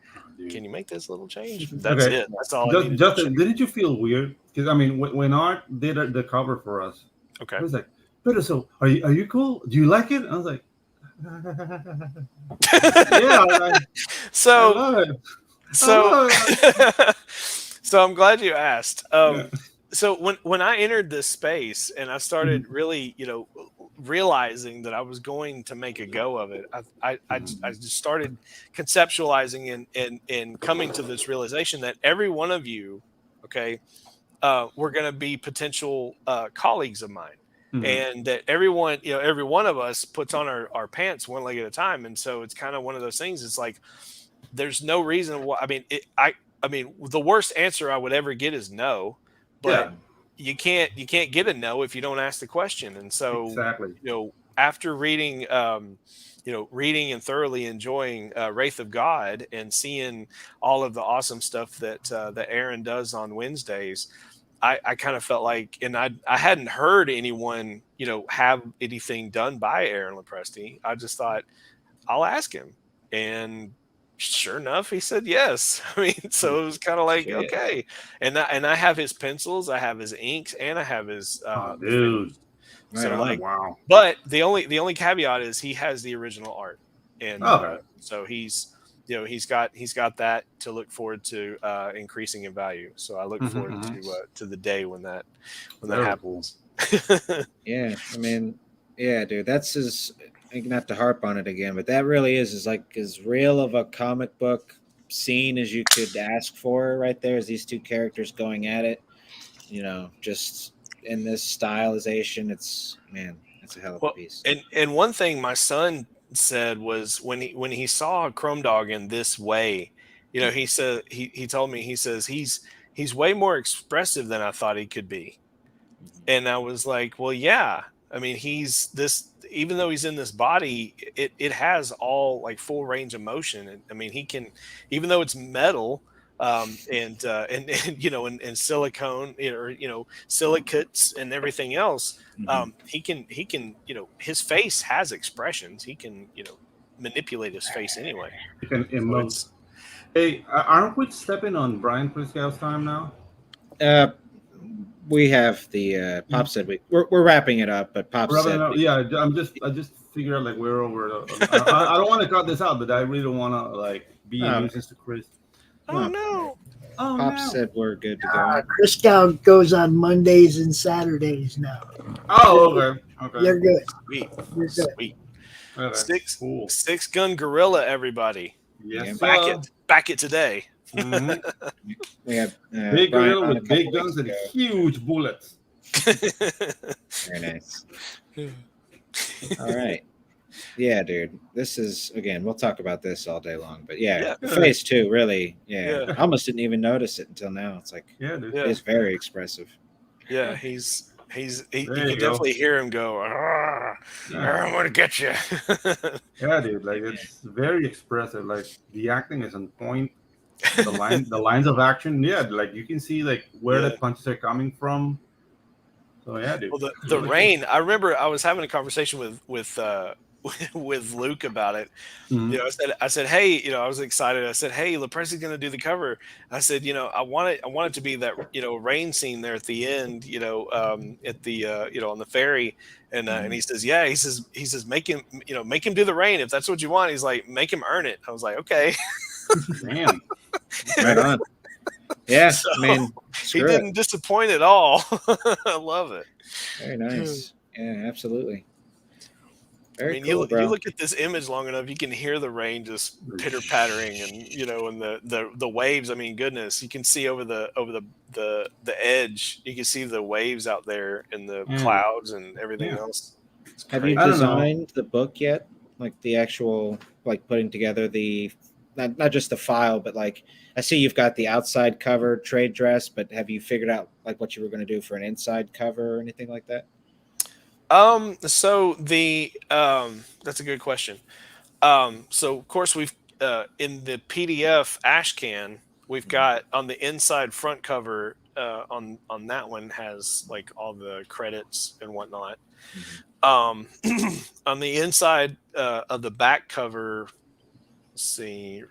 can you make this little change? That's Okay. it. That's all. I needed to Justin, change. didn't you feel weird? Because I mean, when Art did the cover for us, Okay. I was like, Pedro, so are you cool? Do you like it? I was like, yeah. I So love it. so Oh, so I'm glad you asked. Yeah. So when I entered this space and I started really, realizing that I was going to make a go of it, I just started conceptualizing and coming to this realization that every one of you, okay, we're going to be potential colleagues of mine. Mhm. And that everyone, every one of us puts on our pants one leg at a time. And so it's kind of one of those things. It's like, there's no reason why. I mean, the worst answer I would ever get is no, but you can't get a no if you don't ask the question. And so, Exactly. after reading, reading and thoroughly enjoying Wraith of God and seeing all of the awesome stuff that Aaron does on Wednesdays, I kind of felt like, and I hadn't heard anyone, have anything done by Aaron Lepresti. I just thought I'll ask him, and sure enough, he said yes. I mean, so it was kind of like, Shit. okay. And I have his pencils, I have his inks, and I have his Dude. so Right on. like, Wow. but the only caveat is he has the original art, and Okay. so he's he's got that to look forward to increasing in value. So I look forward to the day when that Very happens. Yeah, I mean, Yeah, dude, that's as not to harp on it again, but that really is like as real of a comic book scene as you could ask for right there. Is these two characters going at it? Just in this stylization, it's a hell of a Well, piece. and one thing my son said was when he saw Chrome Dog in this way, he said he told me, he says he's way more expressive than I thought he could be. And I was like, well, yeah. I mean, he's this, even though he's in this body, it has all like full range of motion. And I mean, he can, even though it's metal, and silicone, or silicates and everything else, Mhm. he can, his face has expressions. He can, manipulate his face anyway. You can So emote. it's, Hey, aren't we stepping on Brian Priscow's time now? We have the Pop said we're wrapping it up, but Pop said Yeah, I just figured out like we're over. I don't want to cut this out, but I really don't want to like be a Oh, nuisance to Chris. oh no. Oh Pop no. said we're good to go. Chris Cow goes on Mondays and Saturdays now. Oh, okay. Okay. You're good. Sweet. You're good. Sweet. Okay. Cool. Six gun gorilla, everybody. Yes, Back it today. Mhm. We have Big Brian gorilla on a with big couple guns and weeks ago. huge bullets. Very nice. All right. Yeah, dude. This is again. We'll talk about this all day long, but Yeah. the face too. Really, Yeah. I almost didn't even notice it until now. It's like Yeah, dude. Yeah. it's very expressive. Yeah, you There can you go. definitely hear him go, "Arrgh, Yeah. I'm gonna get you." Yeah, dude. Like it's very expressive. Like the acting is on point. The lines of action. Yeah, like you can see like where Yeah. the punches are coming from. So yeah, dude. Well, the rain. I remember I was having a conversation with with Luke about it. Mhm. I said, hey, I was excited. I said, hey, LaPresi's going to do the cover. I said, I want it to be that rain scene there at the end, at the on the ferry, and he says, yeah, he says make him do the rain if that's what you want. He's like, make him earn it. I was like, okay. Damn. Right on. Yeah, So, I mean, he screw it. didn't disappoint at all. I love it. Very nice. Yeah, absolutely. I Very mean, cool, you bro. look at this image long enough, you can hear the rain just pitter pattering, and and the waves. I mean, goodness, you can see over the edge. You can see the waves out there and the clouds and everything else. It's Have you crazy. I don't know. designed the book yet? Like the actual, like putting together the, not just the file, but like I see you've got the outside cover trade dress, but have you figured out like what you were going to do for an inside cover or anything like that? So the that's a good question. So of course we've in the PDF Ashcan, we've got on the inside front cover on that one has like all the credits and whatnot. On the inside of the back cover, let's see,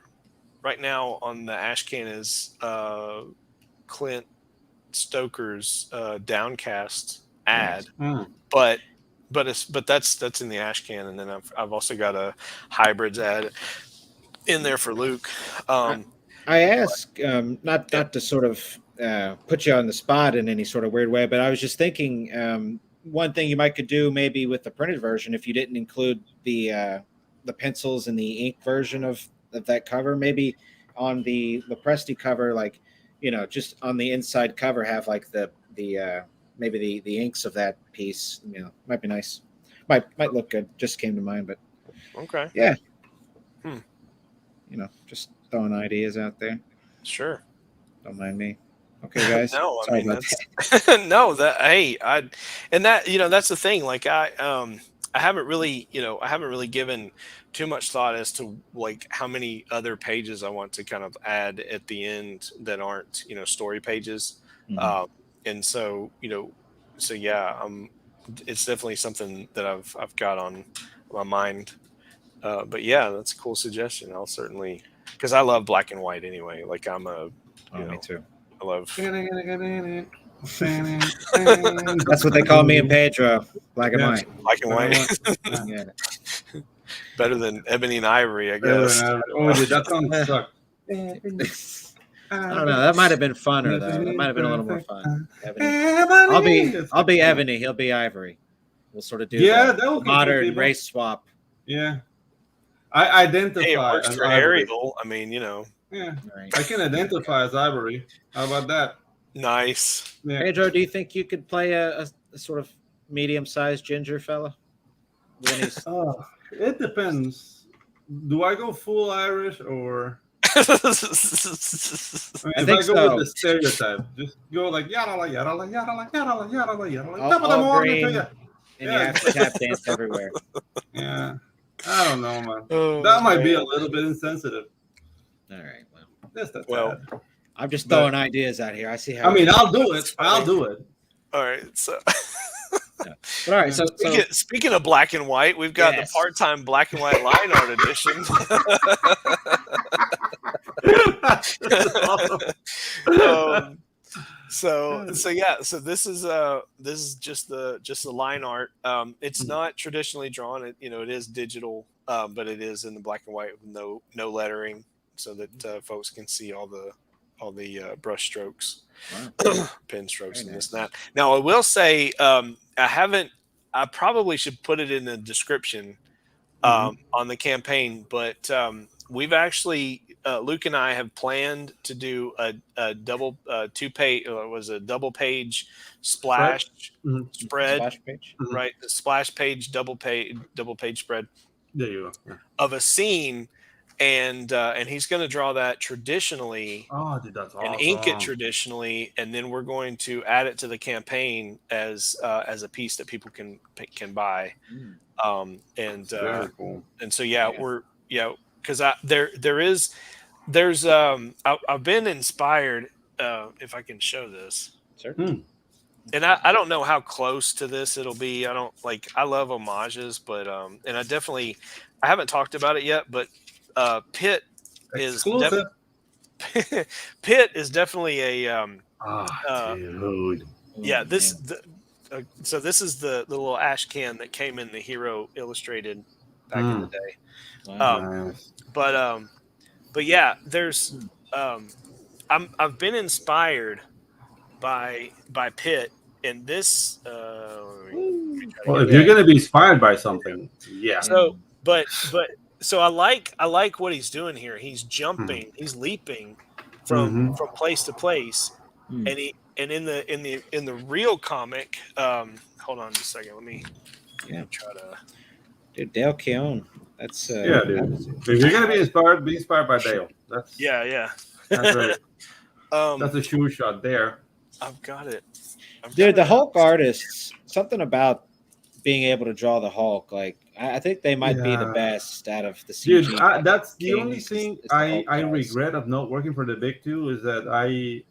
right now on the Ashcan is Clint Stoker's Downcast ad. But that's in the ash can, and then I've also got a hybrids ad in there for Luke. I ask not to sort of put you on the spot in any sort of weird way, but I was just thinking one thing you might could do maybe with the printed version if you didn't include the pencils and the ink version of that cover, maybe on the Presti cover, like just on the inside cover have like the maybe the inks of that piece, might be nice. Might look good. Just came to mind, but Okay. yeah. Just throwing ideas out there. Sure. Don't mind me. Okay, guys. No, I Sorry mean about that's no that hey and that that's the thing. Like I haven't really given too much thought as to like how many other pages I want to kind of add at the end that aren't story pages. Mhm. And so so yeah, it's definitely something that I've got on my mind. But yeah, that's a cool suggestion. I'll certainly, because I love black and white anyway. Like I'm a me too. I love That's what they call me and Pedro. Black and white. black and white. Yeah. Better than ebony and ivory, I guess. Oh, dude, that song sucked. I don't know. That might have been funner though. That might have been a little more fun. Ebony. I'll be Ebony. He'll be Ivory. We'll sort of do Yeah, the that will confuse modern people. race swap. Yeah, I identify Hey, it works as for Ivory. Ariel. I mean, you know, Yeah, All right. I can identify as Ivory. How about that? nice. Yeah. Pedro, do you think you could play a sort of medium-sized ginger fella? When he's It depends. Do I go full Irish or? I If think I go with so. the stereotype, just go like yada la yada la yada la yada la yada la yada la. Top of the All morning to green, you. and you Yeah, have to tap dance everywhere. yeah. I don't know, man. Oh, That might be a man. little bit insensitive. All right. Well, Just a Well, tad. I'm just But- throwing ideas out here. I see how. I mean, it is. I'll do it. That's funny. I'll do it. All right. So, But all right. So speaking of black and white, we've got Yes. the part-time black and white line art edition. So this is just the line art. It's not traditionally drawn. It is digital, but it is in the black and white with no lettering, so that folks can see all the brush strokes, pen strokes, Very and this nice. and that. Now I will say I probably should put it in the description on the campaign, but we've actually Luke and I have planned to do a double double page splash spread, splash page. right? The splash page double page spread There you go. Yeah. of a scene, and he's going to draw that traditionally Oh, dude, that's awesome. and ink it traditionally, and then we're going to add it to the campaign as a piece that people can buy. Very cool. And so we're because there's I've been inspired, if I can show this, Certainly. and I don't know how close to this it'll be. I love homages, but and I haven't talked about it yet, but Pitt Exclusive. Pitt is definitely a dude. yeah, so this is the little ash can that came in the Hero Illustrated back in the day. Nice. But yeah, there's I've been inspired by Pitt, and this Well, if you're gonna be inspired by something, yeah. So I like what he's doing here. He's jumping, he's leaping from place to place, and in the real comic, hold on just a second, let me try to. Dude, Dale Keown. That's Yeah, dude. If you're gonna be inspired by Dale. That's right. That's a sure shot there. I've got it. Dude, the Hulk artists, something about being able to draw the Hulk, like I think they might be the best out of the CG. Dude, that's the only thing is the Hulk I guys. regret of not working for the big two is that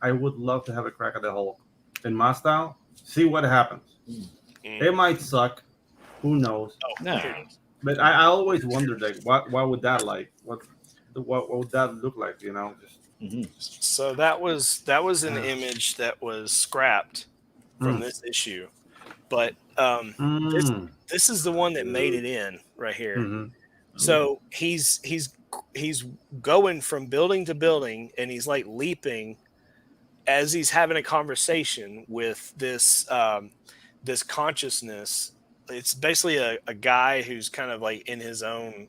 I would love to have a crack at the Hulk in my style. See what happens. It might suck. Who knows? No. But I always wondered, like, what would that like? What would that look like? You know, just So that was an image that was scrapped from this issue, but this is the one that made it in right here. So he's going from building to building, and he's like leaping as he's having a conversation with this this consciousness. It's basically a guy who's kind of like in his own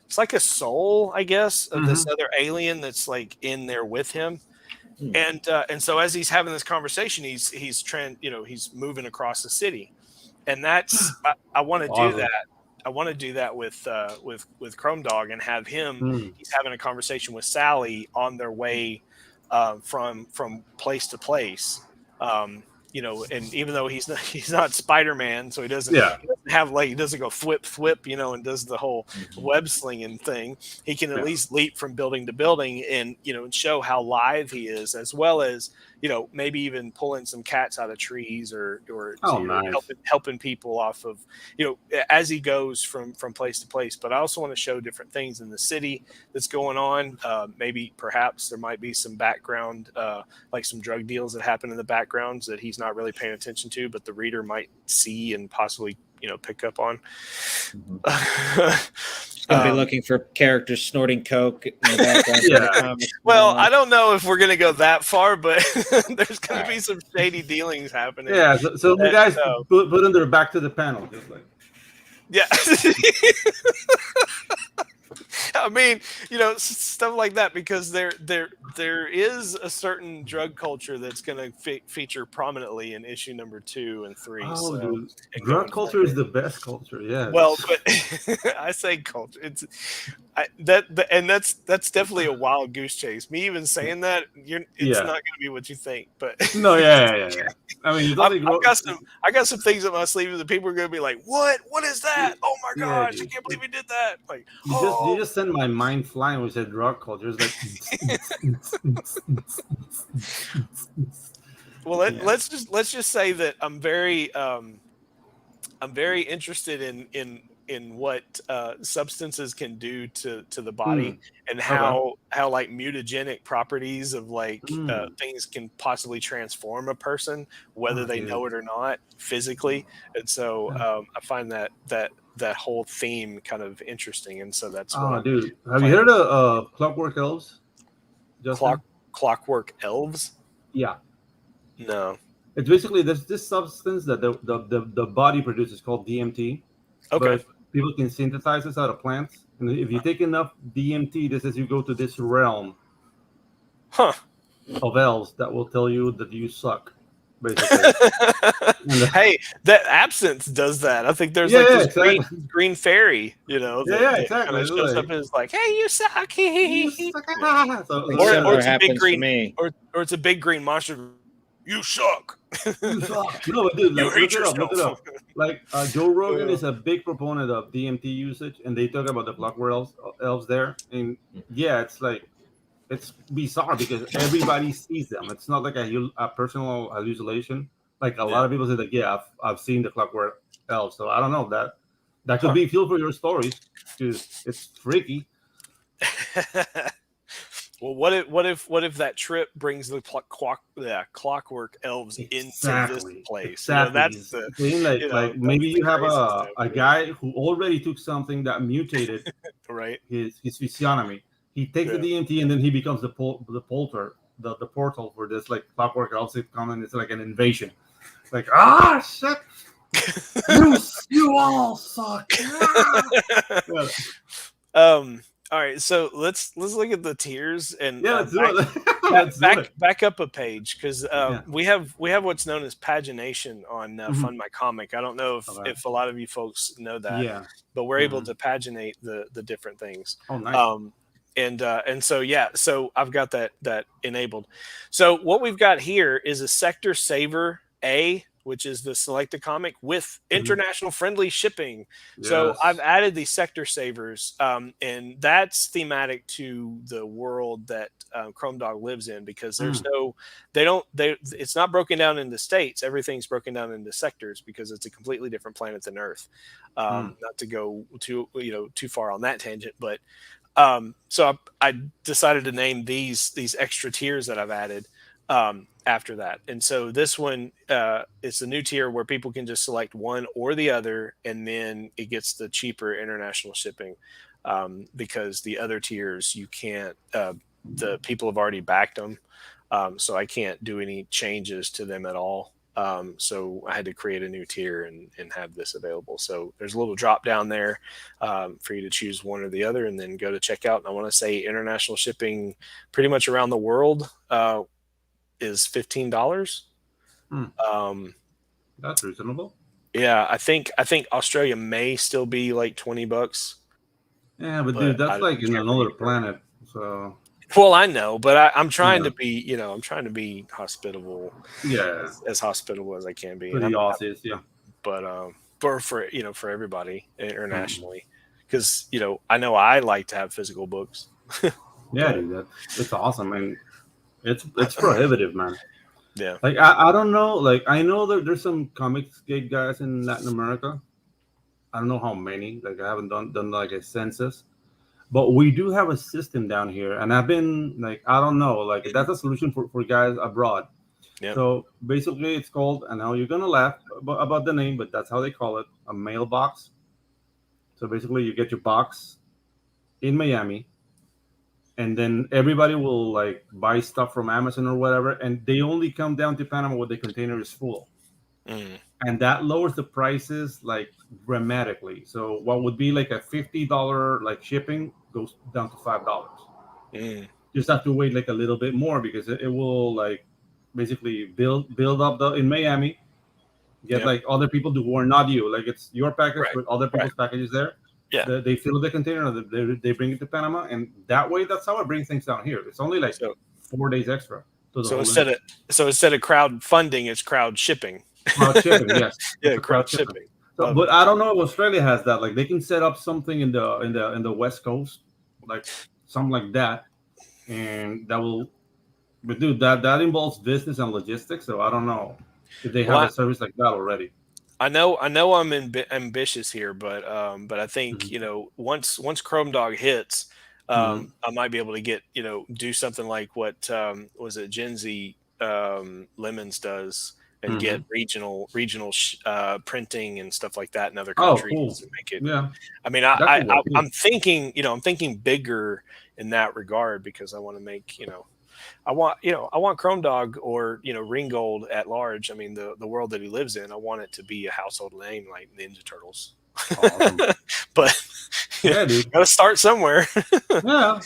it's like a soul, I guess, of this other alien that's like in there with him. And so as he's having this conversation, he's moving across the city, and that's I want to do that. I want to do that with Chrome Dog and have him. He's having a conversation with Sally on their way from place to place. And even though he's not Spider-Man, so he doesn't go thwip, and does the whole web slinging thing. He can at least leap from building to building and show how live he is, as well as maybe even pulling some cats out of trees or helping people off of as he goes from place to place. But I also want to show different things in the city that's going on. Maybe perhaps there might be some background, like some drug deals that happen in the backgrounds that he's not really paying attention to, but the reader might see and possibly pick up on. Just gonna be looking for characters snorting coke in the background. Yeah. The comics. Well, I don't know if we're gonna go that far, but there's gonna be some shady dealings happening. Yeah, so the guys put in their back to the panel, just like. Yeah. I mean, stuff like that, because there is a certain drug culture that's going to feature prominently in issue number 2 and 3. Oh, so, dude. Drug culture is the best culture. Yeah. Well, but I say culture. That's definitely a wild goose chase. Me even saying that, it's not going to be what you think. But no, yeah. I mean, I got some things up my sleeve that people are going to be like, "What? What is that? Oh my gosh! I can't believe we did that!" Like, you just send my mind flying when you said drug culture. It's like. Well, let's just say that I'm very interested in what substances can do to the body, and how like mutagenic properties of like things can possibly transform a person, whether they know it or not, physically. And so I find that whole theme kind of interesting, and so that's dude, have you heard of Clockwork Elves? Clockwork Elves? Yeah. No. It's basically this substance that the body produces called DMT. Okay. But people can synthesize this out of plants, and if you take enough DMT, this is you go to this realm of elves that will tell you that you suck, basically. Hey, that absinthe does that. I think there's green fairy, that exactly. kind of shows up and is like, "Hey, you suck." Or it's a big green, or it's a big green monster. You suck. You suck. No, dude, like, you hate look it up. Like Joe Rogan is a big proponent of DMT usage, and they talk about the Clockwork elves there. And yeah, it's like it's bizarre because everybody sees them. It's not like a personal hallucination. Like a lot of people say that, yeah, I've seen the Clockwork elves. So I don't know, that could be feel for your stories because it's freaky. Well, what if that trip brings the Clockwork Elves into this place? Exactly. That's the thing. Like maybe you have a guy who already took something that mutated right his physiognomy. He takes the DMT and then he becomes the portal for this like Clockwork Elves coming. It's like an invasion. Like shit, you all suck. All right, so let's look at the tiers and back up a page, because we have what's known as pagination on Fund My Comic. I don't know if a lot of you folks know that, but we're able to paginate the different things. Oh, nice. And so I've got that enabled. So what we've got here is a Sector Saver A, which is the selected comic with international friendly shipping. Yes. So I've added these sector savers, and that's thematic to the world that Chrome Dog lives in, because there's it's not broken down into states. Everything's broken down into sectors because it's a completely different planet than Earth. Not to go too far on that tangent, but so I decided to name these extra tiers that I've added after that. And so this one, it's a new tier where people can just select one or the other, and then it gets the cheaper international shipping, because the other tiers you can't, the people have already backed them. So I can't do any changes to them at all. So I had to create a new tier and have this available. So there's a little drop down there for you to choose one or the other, and then go to checkout. And I want to say international shipping pretty much around the world is $15. That's reasonable. Yeah, I think Australia may still be like $20. Yeah, but dude, that's like in another planet. So. Well, I know, but I'm trying to be, I'm trying to be hospitable. Yeah, as hospitable as I can be. Pretty awesome, yeah. But for everybody internationally, because I know I like to have physical books. Yeah, dude, it's awesome, and it's prohibitive, man. Yeah. Like I don't know, like I know that there's some comics gate guys in Latin America. I don't know how many. Like I haven't done like a census. But we do have a system down here, and I've been like, I don't know, like that's a solution for guys abroad. Yep. So basically, it's called, and now you're gonna laugh, about the name, but that's how they call it, a mailbox. So basically, you get your box in Miami, and then everybody will like buy stuff from Amazon or whatever, and they only come down to Panama when the container is full, and that lowers the prices like dramatically. So what would be like a $50 like shipping goes down to $5. Just have to wait like a little bit more because it will like basically build up in Miami. Get like other people who are not you, like it's your package with other people's packages there. Yeah, they fill the container, they bring it to Panama, and that way that's how I bring things down here. It's only like 4 days extra. So instead of crowd funding, it's crowd shipping. Crowd shipping, yes. Yeah, crowd shipping. So, but I don't know if Australia has that. Like they can set up something in the West Coast, like something like that, and that will. But dude, that involves business and logistics. So I don't know if they have a service like that already. I know I'm ambitious here, but I think once Chrome Dog hits, I might be able to get do something like what was it Ginge Lemons does and get regional printing and stuff like that in other countries and make it. Yeah, I mean I'm thinking bigger in that regard because I want to make I want Chrome Dog or Ringgold at large. I mean, the world that he lives in, I want it to be a household name like Ninja Turtles. Awesome. But dude, gotta start somewhere. Yeah,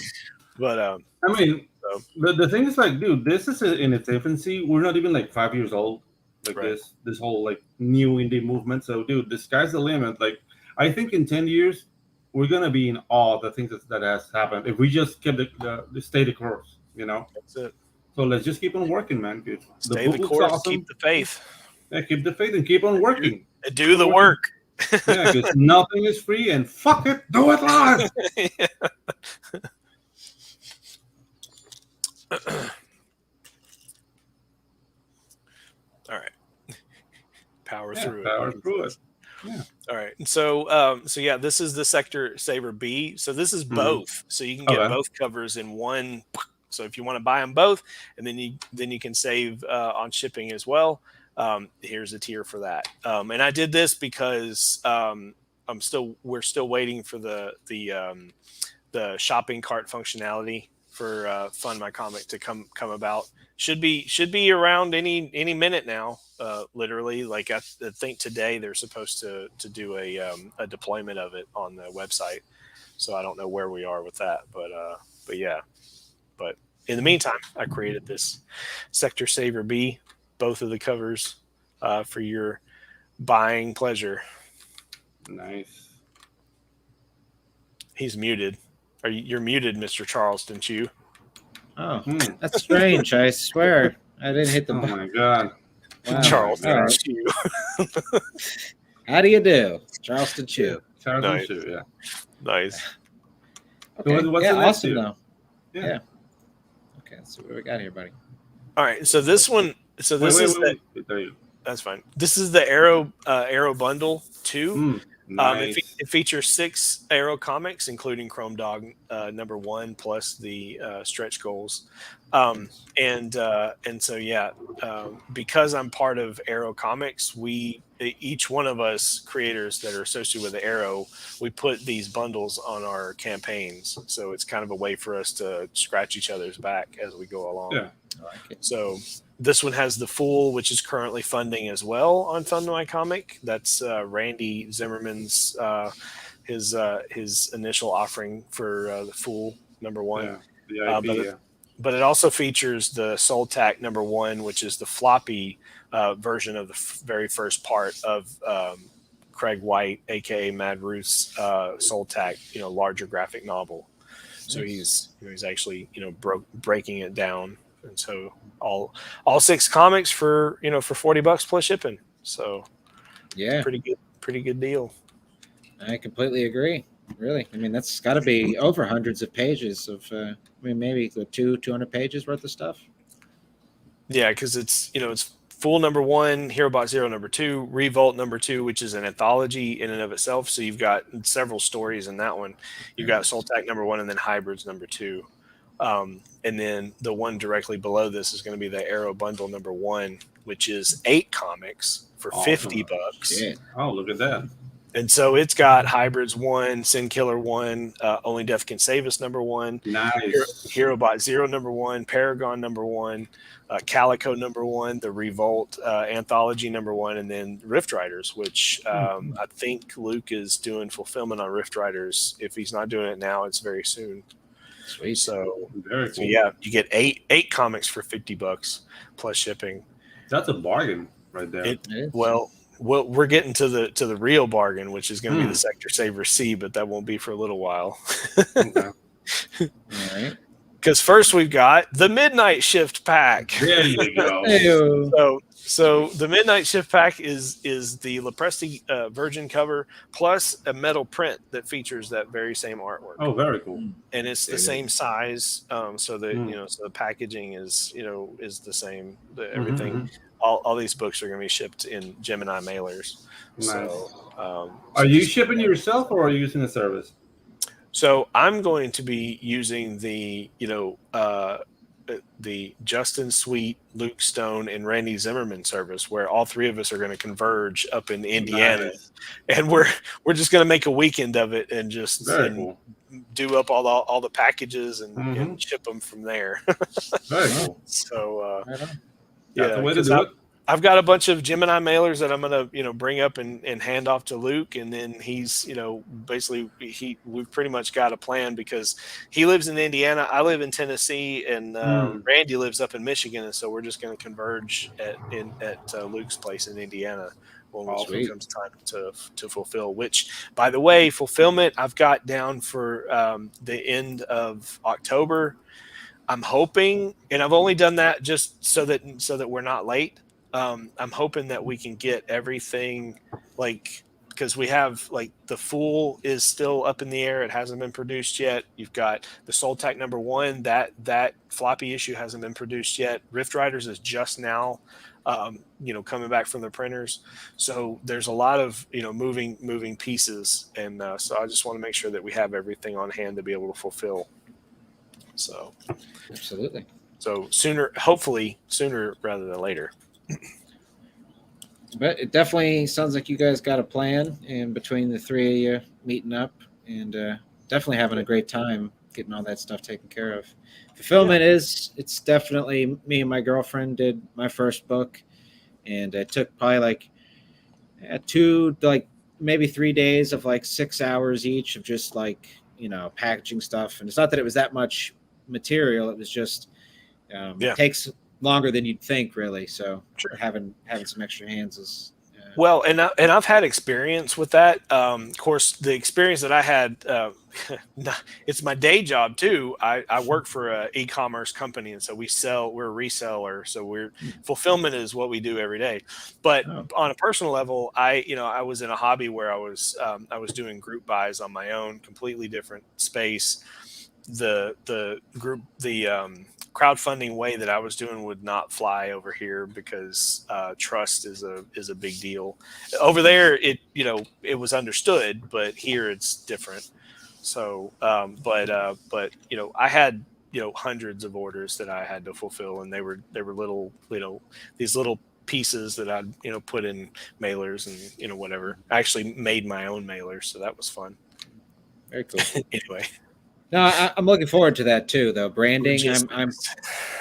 but I mean, the thing is like, dude, this is in its infancy. We're not even like 5 years old. Like this whole like new indie movement. So, dude, the sky's the limit. Like, I think in 10 years we're gonna be in awe of the things that has happened if we just keep the stay the course. That's it. So let's just keep on working, man. Stay the course, awesome. Keep the faith. Yeah, keep the faith and keep on working. Do the work. Yeah, because nothing is free, and fuck it, do it live. All right. Power through it. Yeah. All right. So, this is the Sector Saver B. So this is both. So you can get both covers in one. So if you want to buy them both, and then you can save on shipping as well. Here's a tier for that. And I did this because we're still waiting for the shopping cart functionality for Fund My Comic to come about. Should be around any minute now. Literally, like I think today they're supposed to do a deployment of it on the website. So I don't know where we are with that, but yeah. But in the meantime, I created this Sector Saver B, both of the covers for your buying pleasure. Nice. He's muted. You're muted, Mr. Charleston Chew? Oh, that's strange. I swear I didn't hit the button. Oh my god. Wow. Charleston Chew. How do you do? Charleston Chew. Charleston Chew, yeah. Nice. Okay. What's yeah, the next awesome tier? though. Yeah. Okay, let's see what we got here, buddy. All right, so this one. So this wait. That's fine. This is the Arrow Bundle 2. Nice. It features 6 Arrow comics, including Chrome Dog #1 plus the stretch goals. And so because I'm part of Arrow Comics, each one of us creators that are associated with the Arrow, we put these bundles on our campaigns. So it's kind of a way for us to scratch each other's back as we go along. Yeah. I like it. So this one has the Fool, which is currently funding as well on Fund My Comic. That's Randy Zimmerman's his initial offering for the Fool #1. Yeah, the IP, but it also features the Soul Tack #1, which is the floppy version of the very first part of Craig White, aka Mad Ruth's Soul Tack, larger graphic novel. So he's actually breaking it down. And so all 6 comics for $40 plus shipping. So yeah, pretty good deal. I completely agree. Really, I mean that's got to be over hundreds of pages of. Maybe 200 pages worth of stuff. Yeah, because it's Fool #1, Hero Box Zero #2, Revolt #2, which is an anthology in and of itself. So you've got several stories in that one. You've got Soul Tack #1 and then Hybrids #2. And then the one directly below this is going to be the Arrow Bundle #1, which is 8 comics for Awesome. $50. Shit. Oh, look at that. And so it's got Hybrids 1, Sin Killer 1, Only Death Can Save Us #1, Nice. Herobot Zero #1, Paragon #1, Calico #1, the Revolt Anthology #1, and then Rift Riders, which I think Luke is doing fulfillment on Rift Riders. If he's not doing it now, it's very soon. Sweet. So Very cool. yeah, you get eight comics for $50 plus shipping. That's a bargain right there. It is. Well, we're getting to the real bargain, which is going to be the Hmm. Sector Saver C, but that won't be for a little while. Okay. All right. Because first we've got the Midnight Shift pack. There you go. Hey-o. So the Midnight Shift pack is the Lepresti Virgin cover plus a metal print that features that very same artwork. Oh, very cool. And it's the There it same size, so that Mm. so the packaging is is the same. Mm-hmm, Everything, all these books are going to be shipped in Gemini mailers. Nice. So, Are you shipping yourself or are you using a service? So I'm going to be using the Justin Sweet, Luke Stone, and Randy Zimmerman service, where all three of us are going to converge up in Indiana, Nice. and we're just going to make a weekend of it and just Very cool. do up all the packages and Mhm. ship them from there. Very cool. So Right on. That's the way to 'cause do it. I've got a bunch of Gemini mailers that I'm gonna bring up and hand off to Luke, and then he's basically we've pretty much got a plan because he lives in Indiana, I live in Tennessee, and Randy lives up in Michigan, and so we're just going to converge at Luke's place in Indiana when it comes time to fulfill. Which, by the way, fulfillment I've got down for the end of October. I'm hoping, and I've only done that just so that we're not late. I'm hoping that we can get everything, because we have the Fool is still up in the air. It hasn't been produced yet. You've got the Soul Tack #1. That floppy issue hasn't been produced yet. Rift Riders is just now, coming back from the printers. So there's a lot of moving pieces, and so I just want to make sure that we have everything on hand to be able to fulfill. So Absolutely. So hopefully sooner rather than later. But it definitely sounds like you guys got a plan, and between the three of you meeting up and definitely having a great time getting all that stuff taken care of. Fulfillment it's definitely me and my girlfriend did my first book, and it took probably 2 maybe 3 days of 6 hours each of just packaging stuff. And it's not that it was that much material, it was just it takes longer than you'd think, really. So Sure. having some extra hands is well, and I've had experience with that. Of course, the experience that I had, it's my day job too. I work for an e-commerce company, and so we're a reseller. So fulfillment is what we do every day. But on a personal level, I was in a hobby where I was doing group buys on my own, completely different space. The crowdfunding way that I was doing would not fly over here because trust is a big deal. Over there, it was understood, but here it's different. So, but I had hundreds of orders that I had to fulfill, and they were little these little pieces that I'd put in mailers and whatever. I actually made my own mailers, so that was fun. very cool. Anyway. No, I'm looking forward to that too, though. Branding, I'm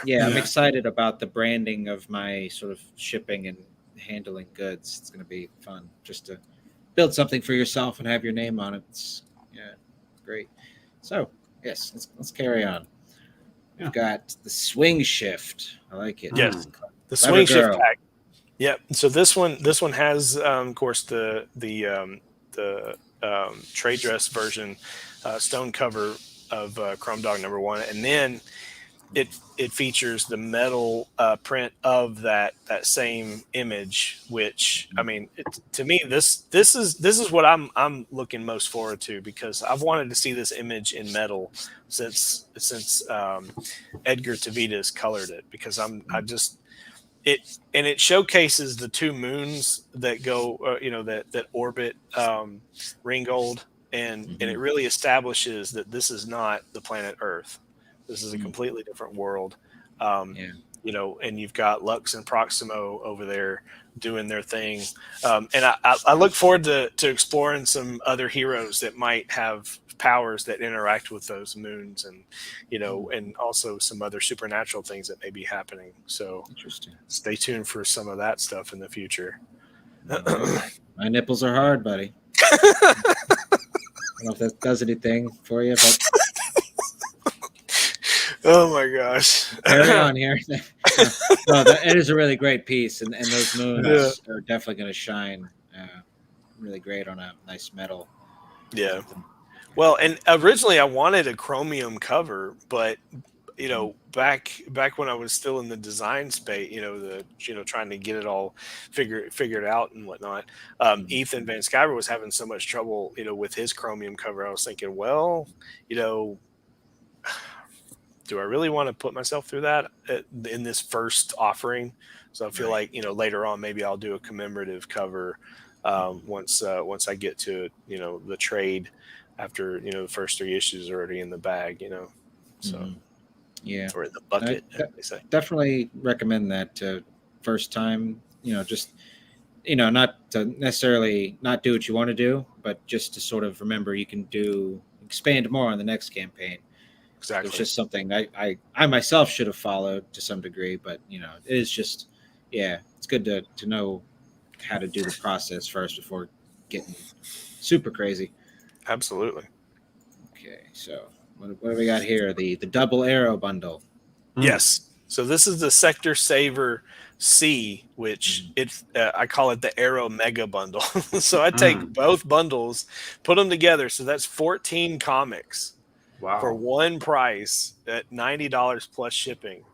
Yeah. excited about the branding of my sort of shipping and handling goods. It's going to be fun just to build something for yourself and have your name on it. It's great. So yes, let's carry on. Yeah. We've got the Swing Shift. I like it. Yes. The Clever Swing Shift girl. pack. Yep. So this one has, of course, the trade dress version, stone cover of Chrome Dog #1, and then it features the metal print of that same image. Which, I mean, to me, this is what I'm looking most forward to, because I've wanted to see this image in metal since Edgar Tavidas colored it, because it showcases the 2 moons that go that orbit Ringgold, and it really establishes that this is not the planet Earth. This is a completely different world. you know, and you've got Lux and Proximo over there doing their thing. And I look forward to exploring some other heroes that might have powers that interact with those moons, and, you know, and also some other supernatural things that may be happening. So Interesting. stay tuned for some of that stuff in the future. My nipples are hard, buddy. I don't know if that does anything for you, but Oh my gosh. carry on here. No, it is a really great piece, and those moons are definitely going to shine really great on a nice metal. Yeah. Well, and originally I wanted a chromium cover, but you know, back when I was still in the design space, you know, trying to get it all figured out and whatnot. Ethan Van Sciver was having so much trouble, you know, with his chromium cover. I was thinking, well, you know, do I really want to put myself through that in this first offering? So I feel like, you know, later on maybe I'll do a commemorative cover once I get to, you know, the trade after, you know, the first 3 issues are already in the bag, you know. So yeah, or in the bucket, they say. Definitely recommend that first time. You know, just, you know, not to necessarily not do what you want to do, but just to sort of remember you can expand more on the next campaign. Exactly. It's just something I myself should have followed to some degree, but, you know, it is just, it's good to know how to do the process first before getting super crazy. Absolutely. Okay, so what do we got here? The double arrow bundle. Yes. So this is the Sector Saver C, which I call it the Arrow Mega Bundle. So I take both bundles, put them together. So that's 14 comics. Wow. For one price at $90 plus shipping.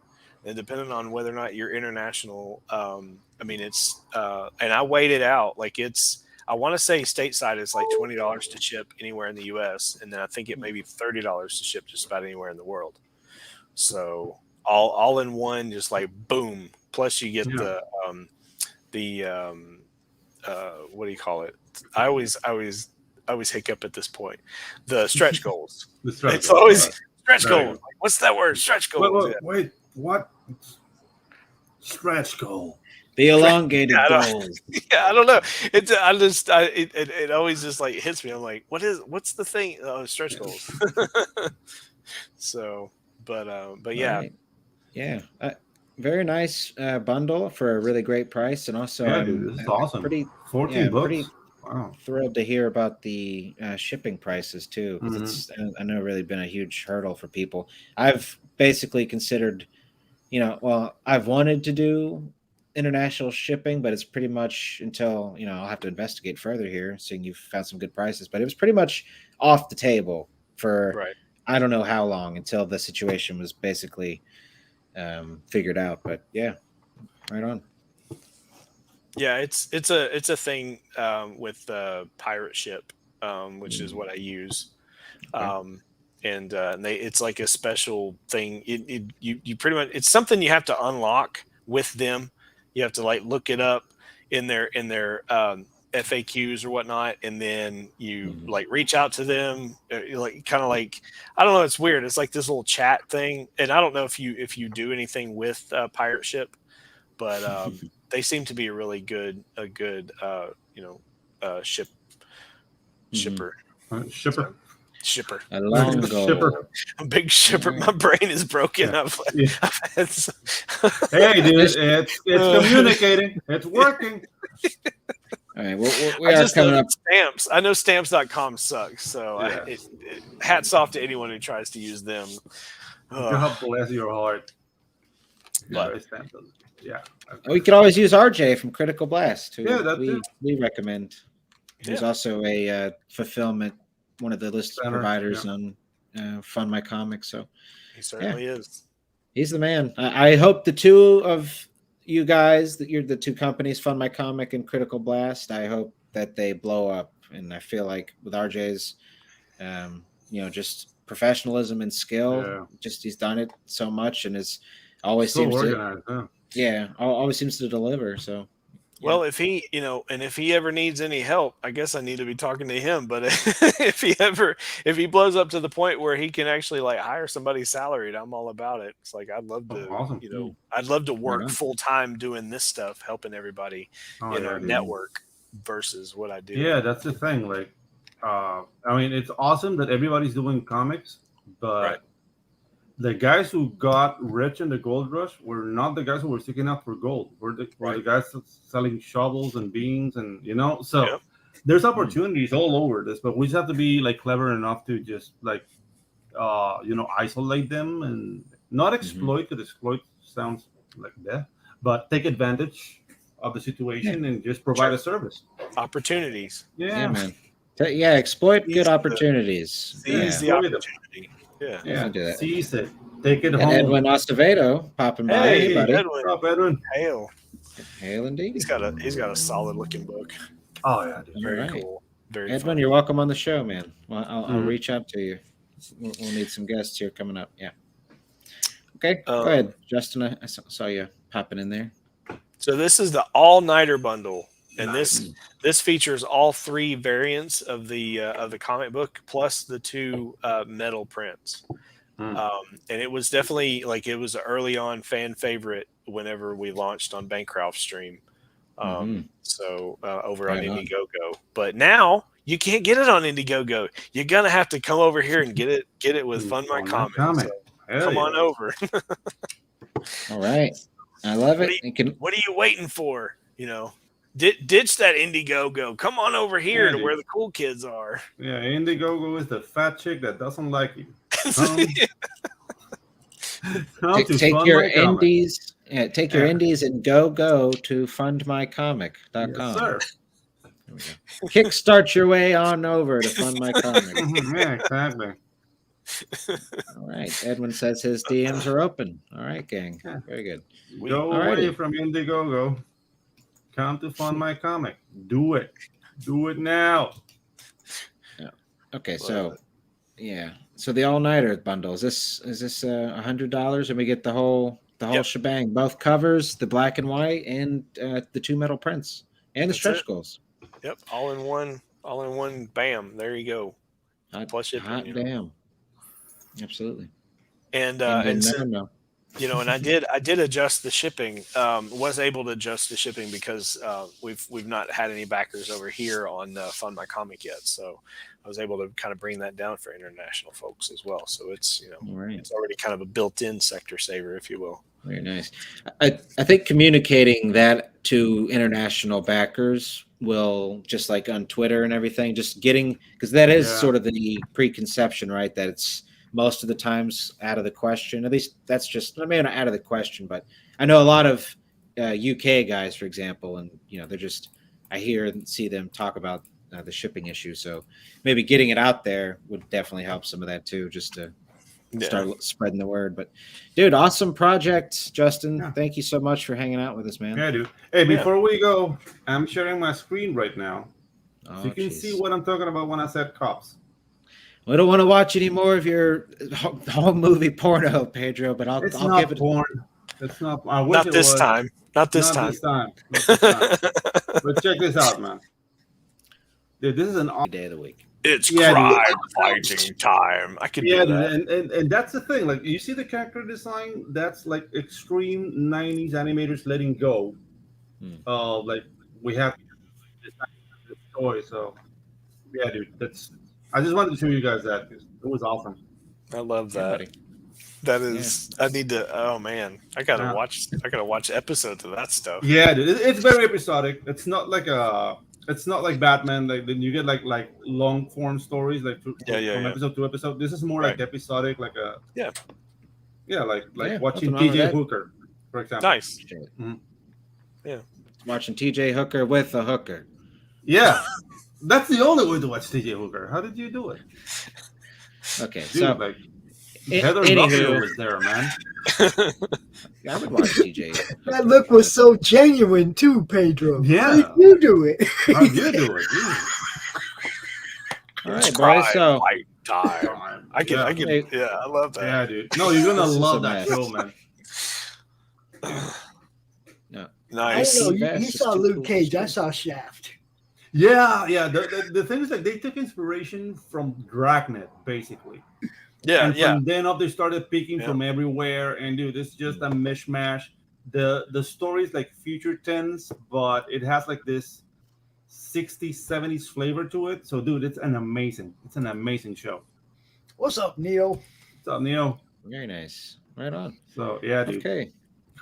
And depending on whether or not you're international, I mean, it's, and I weighed it out. Like I want to say stateside is like $20 to ship anywhere in the US. And then I think it may be $30 to ship just about anywhere in the world. So all in one, just like boom. Plus you get the what do you call it? I always hiccup at this point. The stretch goals. It's always stretch goals. Like, what's that word? Stretch goals. Wait, what? Stretch goal. The elongated goals. Yeah, I don't know. It always just like hits me. I'm like, what's the thing? Oh, stretch goals. So, but yeah. Right. Yeah. Very nice bundle for a really great price, and also dude, this is awesome. Pretty 14 books. Pretty wow. Thrilled to hear about the shipping prices too, because it's I know really been a huge hurdle for people. I've basically considered, you know, well, I've wanted to do international shipping, but it's pretty much until, you know, I'll have to investigate further here, seeing you've found some good prices, but it was pretty much off the table for I don't know how long, until the situation was basically figured out. But yeah, right on. Yeah, it's a thing with pirate ship, which is what I use, and it's like a special thing. You pretty much, it's something you have to unlock with them. You have to like look it up in their FAQs or whatnot, and then you like reach out to them, like kind of like, I don't know, it's weird. It's like this little chat thing, and I don't know if you do anything with pirate ship, but they seem to be a really good shipper. Shipper. Shipper. A long goal. Shipper. A big shipper. My brain is broken. Yeah. I've had some... Hey, dude, it's communicating. It's working. All right, we are coming up. Stamps. I know stamps.com sucks, so hats off to anyone who tries to use them. God bless your heart. But, yeah. We could always use RJ from Critical Blast, who we recommend. He's also a fulfillment, one of the list providers on Fund My Comics. So he certainly is. He's the man. I hope the two of you guys, that you're the two companies, Fund My Comic and Critical Blast, I hope that they blow up. And I feel like with RJ's, just professionalism and skill, just he's done it so much and is always so seems organized, to, always seems to deliver. So Well, if he, and if he ever needs any help, I guess I need to be talking to him. But if he blows up to the point where he can actually like hire somebody salaried, I'm all about it. It's like I'd love to, awesome. I'd love to work on. full time doing this stuff, helping everybody in our dude. network versus what I do. Yeah, that's the thing. Like, I mean, it's awesome that everybody's doing comics, but Right. the guys who got rich in the gold rush were not the guys who were seeking out for gold. We're the guys selling shovels and beans, and so there's opportunities all over this, but we just have to be like clever enough to just like isolate them and not exploit, because exploit sounds like death, but take advantage of the situation and just provide a service. Opportunities. Yeah, man. Exploit good opportunities. Seize the opportunity. Yeah, do that. Seize it. Take it And home. Edwin Acevedo popping by. Hey, Hey, buddy. Edwin. What's up, Edwin? Hail. Hail indeed. He's got a solid looking book. Oh yeah, dude. Very Right. cool. Very Edwin, fun. you're welcome on the show, man. Well, I'll reach out to you. We'll need some guests here coming up. Yeah. Okay, go ahead, Justin. I saw you popping in there. So this is the all-nighter bundle, and this features all 3 variants of the comic book plus the 2 metal prints. And it was definitely like it was an early on fan favorite whenever we launched on Bancroft Stream. So over on Indiegogo, but now you can't get it on Indiegogo. You're gonna have to come over here and get it with Fund My Comic. So come on over. All right, I love it. What are you waiting for? Ditch that Indiegogo. Come on over here to where the cool kids are. Yeah, Indiegogo is the fat chick that doesn't like you. Take your indies. Yeah, take your indies and go to fundmycomic.com. Yes, sir. There we go. Kickstart your way on over to Fund My Comic. Yeah, exactly. All right. Edwin says his DMs are open. All right, gang. Very good. Go away from Indiegogo. Come to Fund My Comic. Do it. Do it now. Yeah. Okay, so so the all-nighter bundle is this $100 and we get the whole shebang, both covers, the black and white, and the 2 metal prints and the stretch goals. Yep, all in one. Bam, there you go. Plus shipping. Hot damn. Absolutely. And no. And I did adjust the shipping. Was able to adjust the shipping because we've not had any backers over here on Fund My Comic yet, so I was able to kind of bring that down for international folks as well. So it's it's already kind of a built-in sector saver, if you will. Very nice. I think communicating that to international backers will, just like on Twitter and everything, just getting, because that is sort of the preconception, right? That it's most of the times out of the question. At least that's just, maybe not out of the question, but I know a lot of UK guys, for example, and they're just, I hear and see them talk about the shipping issue. So maybe getting it out there would definitely help some of that too, just to start spreading the word. But dude, awesome project, Justin. Yeah. Thank you so much for hanging out with us, man. Yeah, dude. Hey, before we go, I'm sharing my screen right now, so you can see what I'm talking about when I said cops. We don't want to watch any more of your home movie porno, Pedro, but I'll give it porn. It's not. I wish not it this was. time. Not this time. Not this time. But check this out, man. Dude, this is an day of the week. It's crime fighting time. I can do that. And that's the thing. Like, you see the character design? That's like extreme 90s animators letting go. Like, we have this toy. So, yeah, dude. I just wanted to show you guys that. It was awesome. I love that. Yeah, that is. I need to. Oh man, I gotta watch episodes of that stuff. Yeah, dude. It's very episodic. It's not like Batman. Like, then you get like long form stories, like from episode to episode. This is more like episodic, like a like watching TJ Hooker, for example. Nice. Mm-hmm. Yeah, watching TJ Hooker with a hooker. Yeah, that's the only way to watch TJ Hooker. How did you do it? Okay, dude, so like Heather Locklear was there, man. I would watch TJ. That look was so genuine too, Pedro. Yeah, how did you do it? How you do it? All right, boys. So time. I love that. Yeah, dude. No, you're gonna love that show, man. No. Nice. I don't know. Vest You is saw too Luke cool for Cage. I school. saw Shaft. Yeah. The thing is that they took inspiration from Dragnet, basically. Yeah, And yeah. from then up, they started picking Yeah. from everywhere. And dude, it's just a mishmash. The story's like future tense, but it has like this 60s, 70s flavor to it. So, dude, it's an amazing show. What's up, Neil? What's up, Neil? Very nice. Right on. So, yeah, dude. Okay.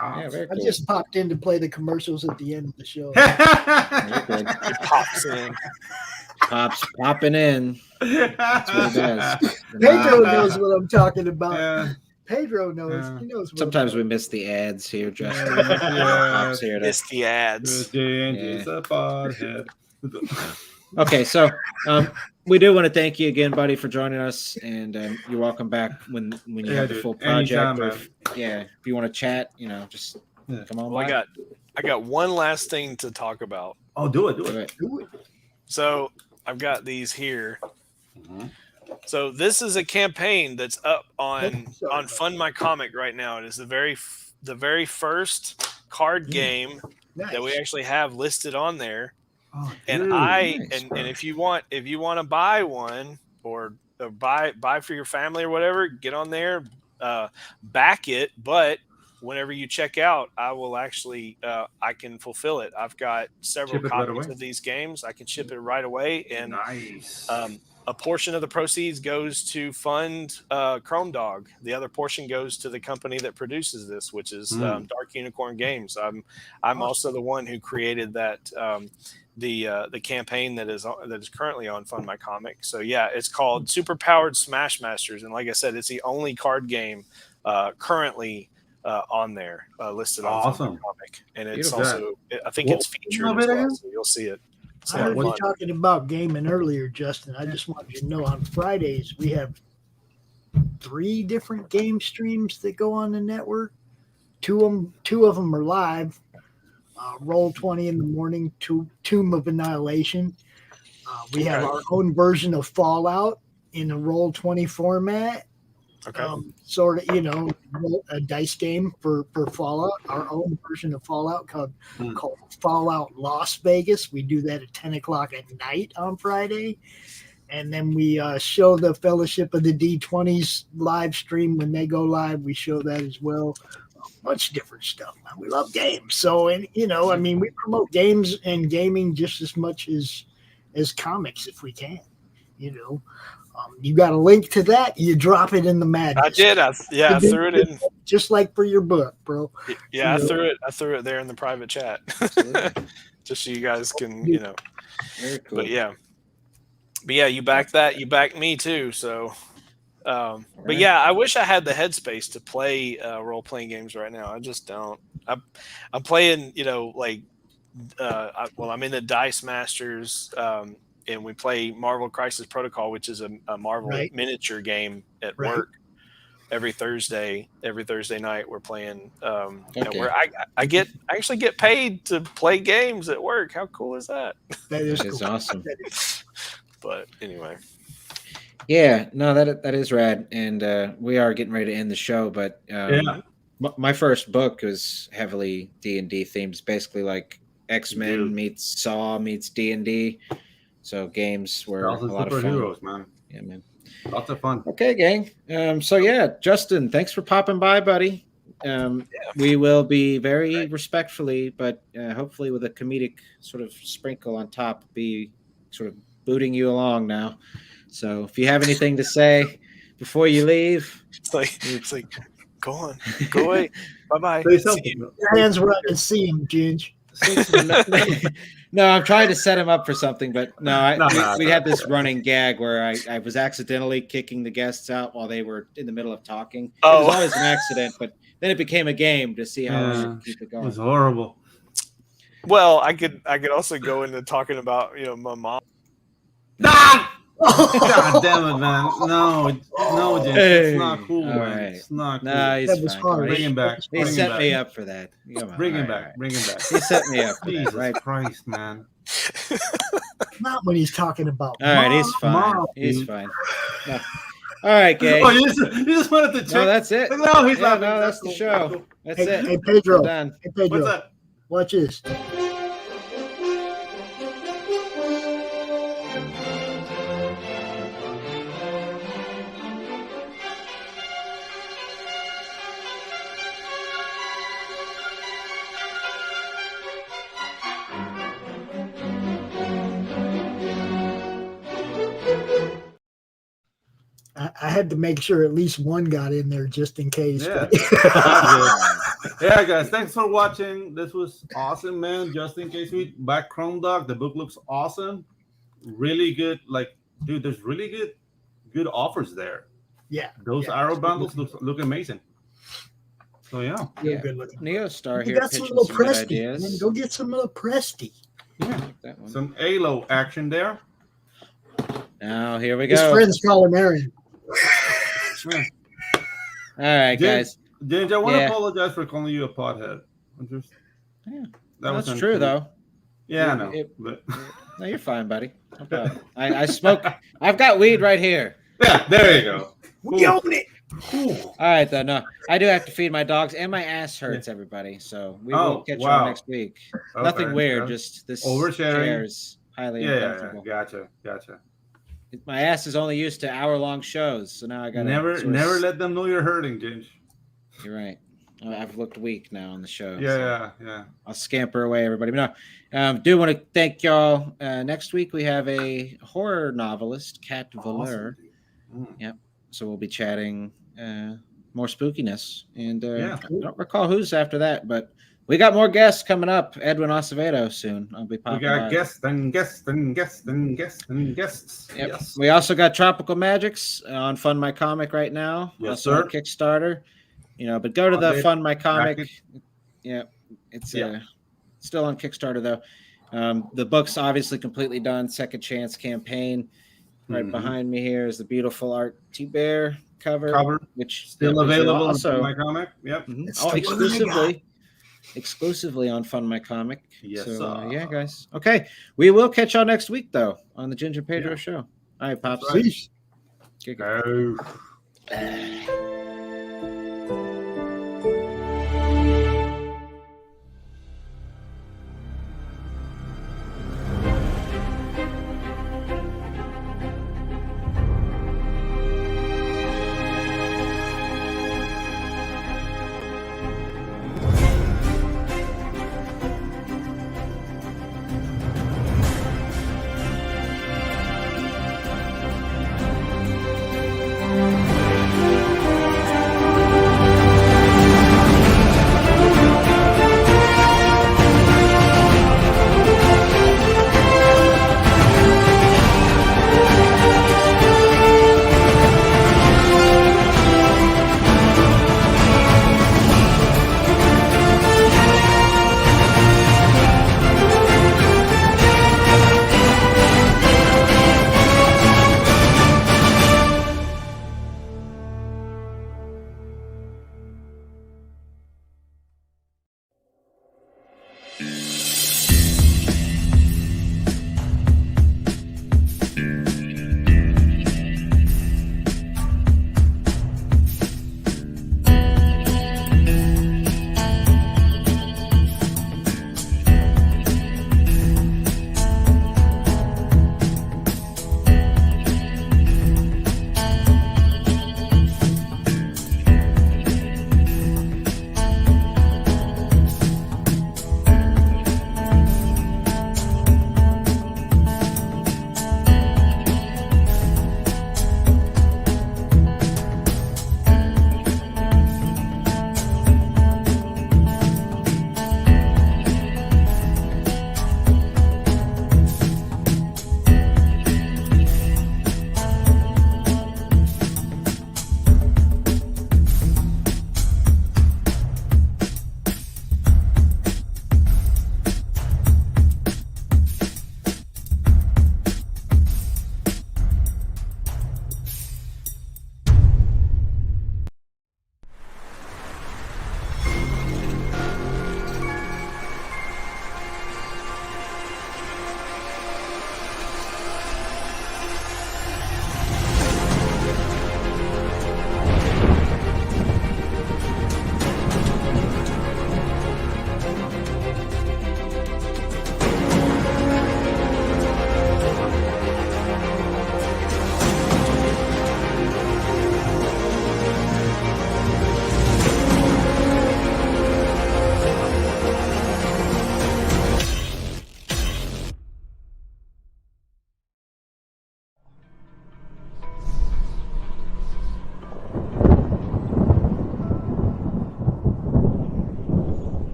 Yeah, Cops. very I cool. just popped in to play the commercials at the end of the show. Very good. It pops in. Pops popping in. That's what he does. Pedro knows what I'm talking about. Yeah. Pedro knows. Yeah. He knows. What Sometimes I'm we miss the ads here, Justin. Yeah. Pops here to- It's the ads. Ginge Yeah. is a pothead. Okay, so we do want to thank you again, buddy, for joining us, and you're welcome back when you Yeah, have the dude. full project. Anytime, Or man. if you want to chat, just come on. Well, by. I got one last thing to talk about. Oh, do it. Do it. Do it. So I've got these here. Mhm. So this is a campaign that's up on Sorry. Fund My Comic right now. It is the very first card game Nice. that we actually have listed on there. Oh, And dude. nice, and if you want to buy one or buy for your family or whatever, get on there, back it. But whenever you check out, I will actually I can fulfill it. I've got several Ship it right copies away. of these games. I can ship it right away, and Nice. a portion of the proceeds goes to fund Chrome Dog. The other portion goes to the company that produces this, which is Dark Unicorn Games. I'm also the one who created that the campaign that is currently on Fund My Comic. So yeah, it's called Super Powered Smash Masters, and like I said, it's the only card game currently on there listed on Fund My Awesome. Comic, and it's Beautiful. also I think What- it's featured what as bit well, again? so you'll see it. It's I a lot heard of you fun. talking about gaming earlier, Justin. I just wanted you to know on Fridays we have 3 different game streams that go on the network. Two of them are live. Roll 20 in the morning, Tomb of Annihilation. We have Okay. our own version of Fallout in a Roll 20 format. Okay. Sort of, a dice game for Fallout. Our own version of Fallout called Fallout Las Vegas. We do that at 10 o'clock at night on Friday. And then we show the Fellowship of the D20s live stream when they go live. We show that as well. A bunch of different stuff, man. We love games. So, and we promote games and gaming just as much as comics if we can. You got a link to that, you drop it in the madness. I did. I threw it in. Just like for your book, bro. Yeah, I threw it there in the private chat, just so you guys can, Very cool. But yeah, you back that. You back me too. So, but yeah, I wish I had the headspace to play role playing games right now. I just don't. I'm playing, I'm in the Dice Masters. And we play Marvel Crisis Protocol, which is a Marvel miniature game at work every Thursday night. We're playing, where I actually get paid to play games at work. How cool is that? That is It's cool. awesome. But anyway, Yeah, no, that is rad, and we are getting ready to end the show. But my first book was heavily D&D themed. It's basically like X-Men meets Saw meets D&D. So games were a lot of fun. Superheroes, man. Yeah, man. Lots of fun. Okay, gang. So yeah, Justin, thanks for popping by, buddy. We will be very respectfully, but hopefully with a comedic sort of sprinkle on top, be sort of booting you along now. So if you have anything to say before you leave, it's like go on, go away, bye bye. Say something. Your hands where I can see him, Ginge. No, I'm trying to set him up for something, but no, we no. had this running gag where I was accidentally kicking the guests out while they were in the middle of talking. It was always an accident, but then it became a game to see how long to keep it It going. was horrible. Well, I could also go into talking about my mom. God damn it, man! No, James, it's not cool, all man. right. It's not cool. No, he's That was fine. hard. Bring him back. He Bring him set back. me up for that. Come on, Bring him all back. right. Bring him back. He set me up for that, Jesus right? Christ, man! Not when he's talking about. All right, he's fine. Mom, He's dude. fine. No. All right, gang. Oh, you just wanted to check. No, that's it. No, he's Yeah, not. no, that's the show. That's it. Hey, Pedro. We're done. Hey, Pedro. What's that? Watch this. I had to make sure at least one got in there just in case. Yeah. but- Yeah, guys, thanks for watching. This was awesome, man. Just in case we back Chrome Dog, the book looks awesome. Really good. Like, dude, there's really good offers there. yeah. Those Yeah, arrow it's good bundles look amazing. So yeah. Real Yeah. good looking. Neo Star You here got some pitching little some good Presti. ideas. Man, go get some little Presti. Yeah. That one. Some Halo action there. Now here we His go. friends call him Aaron. Yeah. All right, James- guys. Ginge, I want to Yeah. apologize for calling you a pothead. I'm just Yeah. that was That's true, uncool. though. Yeah, I know. It- But No, you're fine, buddy. No problem. I smoke. I've got weed right here. yeah, there you go. We own it. Cool. All right, though. No, I do have to feed my dogs, and my ass hurts, everybody. So we Oh, will catch you wow. on next week. Okay, Nothing weird, yeah. just this Oversharing. chair is highly Yeah, uncomfortable. gotcha. My ass is only used to hour-long shows, so now I got Never let them know you're hurting, Ginge. You're right. I've looked weak now on the show. so Yeah. I'll scamper away, everybody. But no, do want to thank y'all. Next week we have a horror novelist, Kat Valeur. Awesome, dude. So we'll be chatting more spookiness. And Yeah. I don't recall who's after that, but we got more guests coming up. Edwin Acevedo soon. I'll be We popping got by. guests and guests and guests and guests and guests. Yep. Yes. We also got Tropical Magics on Fund My Comic right now. Yes, also on sir. Kickstarter. But go to the Update. Fund My Comic. Package. Yeah, it's Yeah. still on Kickstarter though. The book's obviously completely done. Second Chance campaign. Right Mhm. behind me here is the beautiful Art T Bear cover, which Still which will available also on my comic. Yep. Mhm. It's Oh, still what I got. exclusively on Fund My Comic. Yes, So, sir. yeah, guys. Okay, we will catch y'all next week though on the Ginge and Pedro Yeah. show. All right, pops. Right. Peace. Kick it. Oh.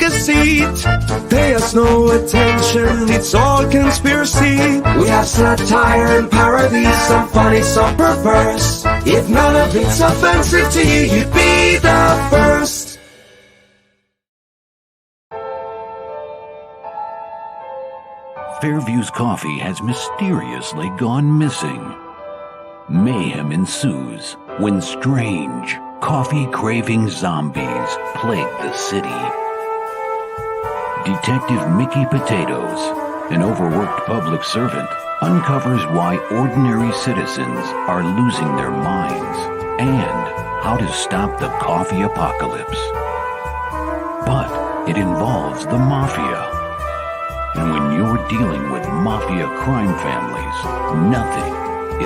take a seat. Pay us no attention, it's all conspiracy. We have satire and parody, some funny, some perverse. If none of it's offensive to you, you'd be the first. Fairview's coffee has mysteriously gone missing. Mayhem ensues when strange, coffee-craving zombies plague the city. Detective Mickey Potatoes, an overworked public servant, uncovers why ordinary citizens are losing their minds and how to stop the coffee apocalypse. But it involves the mafia. And when you're dealing with mafia crime families, nothing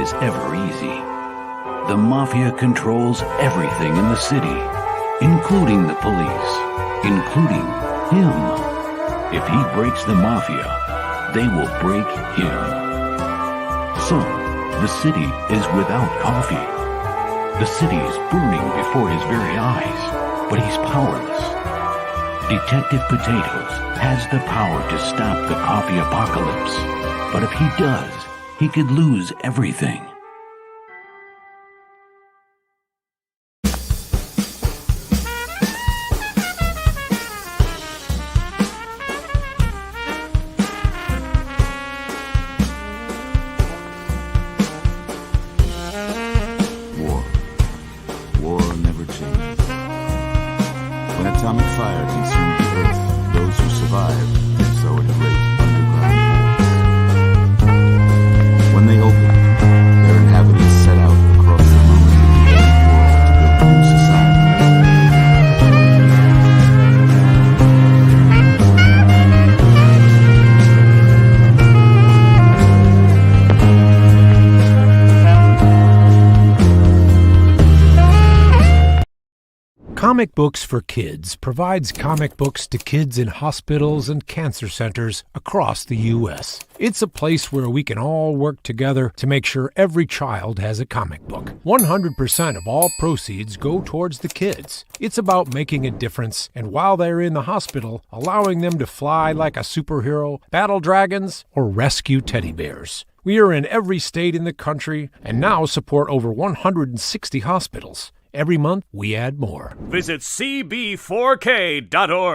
is ever easy. The mafia controls everything in the city, including the police, including him. If he breaks the mafia, they will break him. So, the city is without coffee. The city is burning before his very eyes, but he's powerless. Detective Potatoes has the power to stop the coffee apocalypse. But if he does, he could lose everything. War never changes. When atomic fire consumed the earth, those who survived did so in great underground holes. When they opened, their inhabitants set out across the ruins of the old world to build a new society. Comic Books for Kids provides comic books to kids in hospitals and cancer centers across the U.S. It's a place where we can all work together to make sure every child has a comic book. 100% of all proceeds go towards the kids. It's about making a difference, and while they're in the hospital, allowing them to fly like a superhero, battle dragons, or rescue teddy bears. We are in every state in the country and now support over 160 hospitals. Every month, we add more. Visit cb4k.org.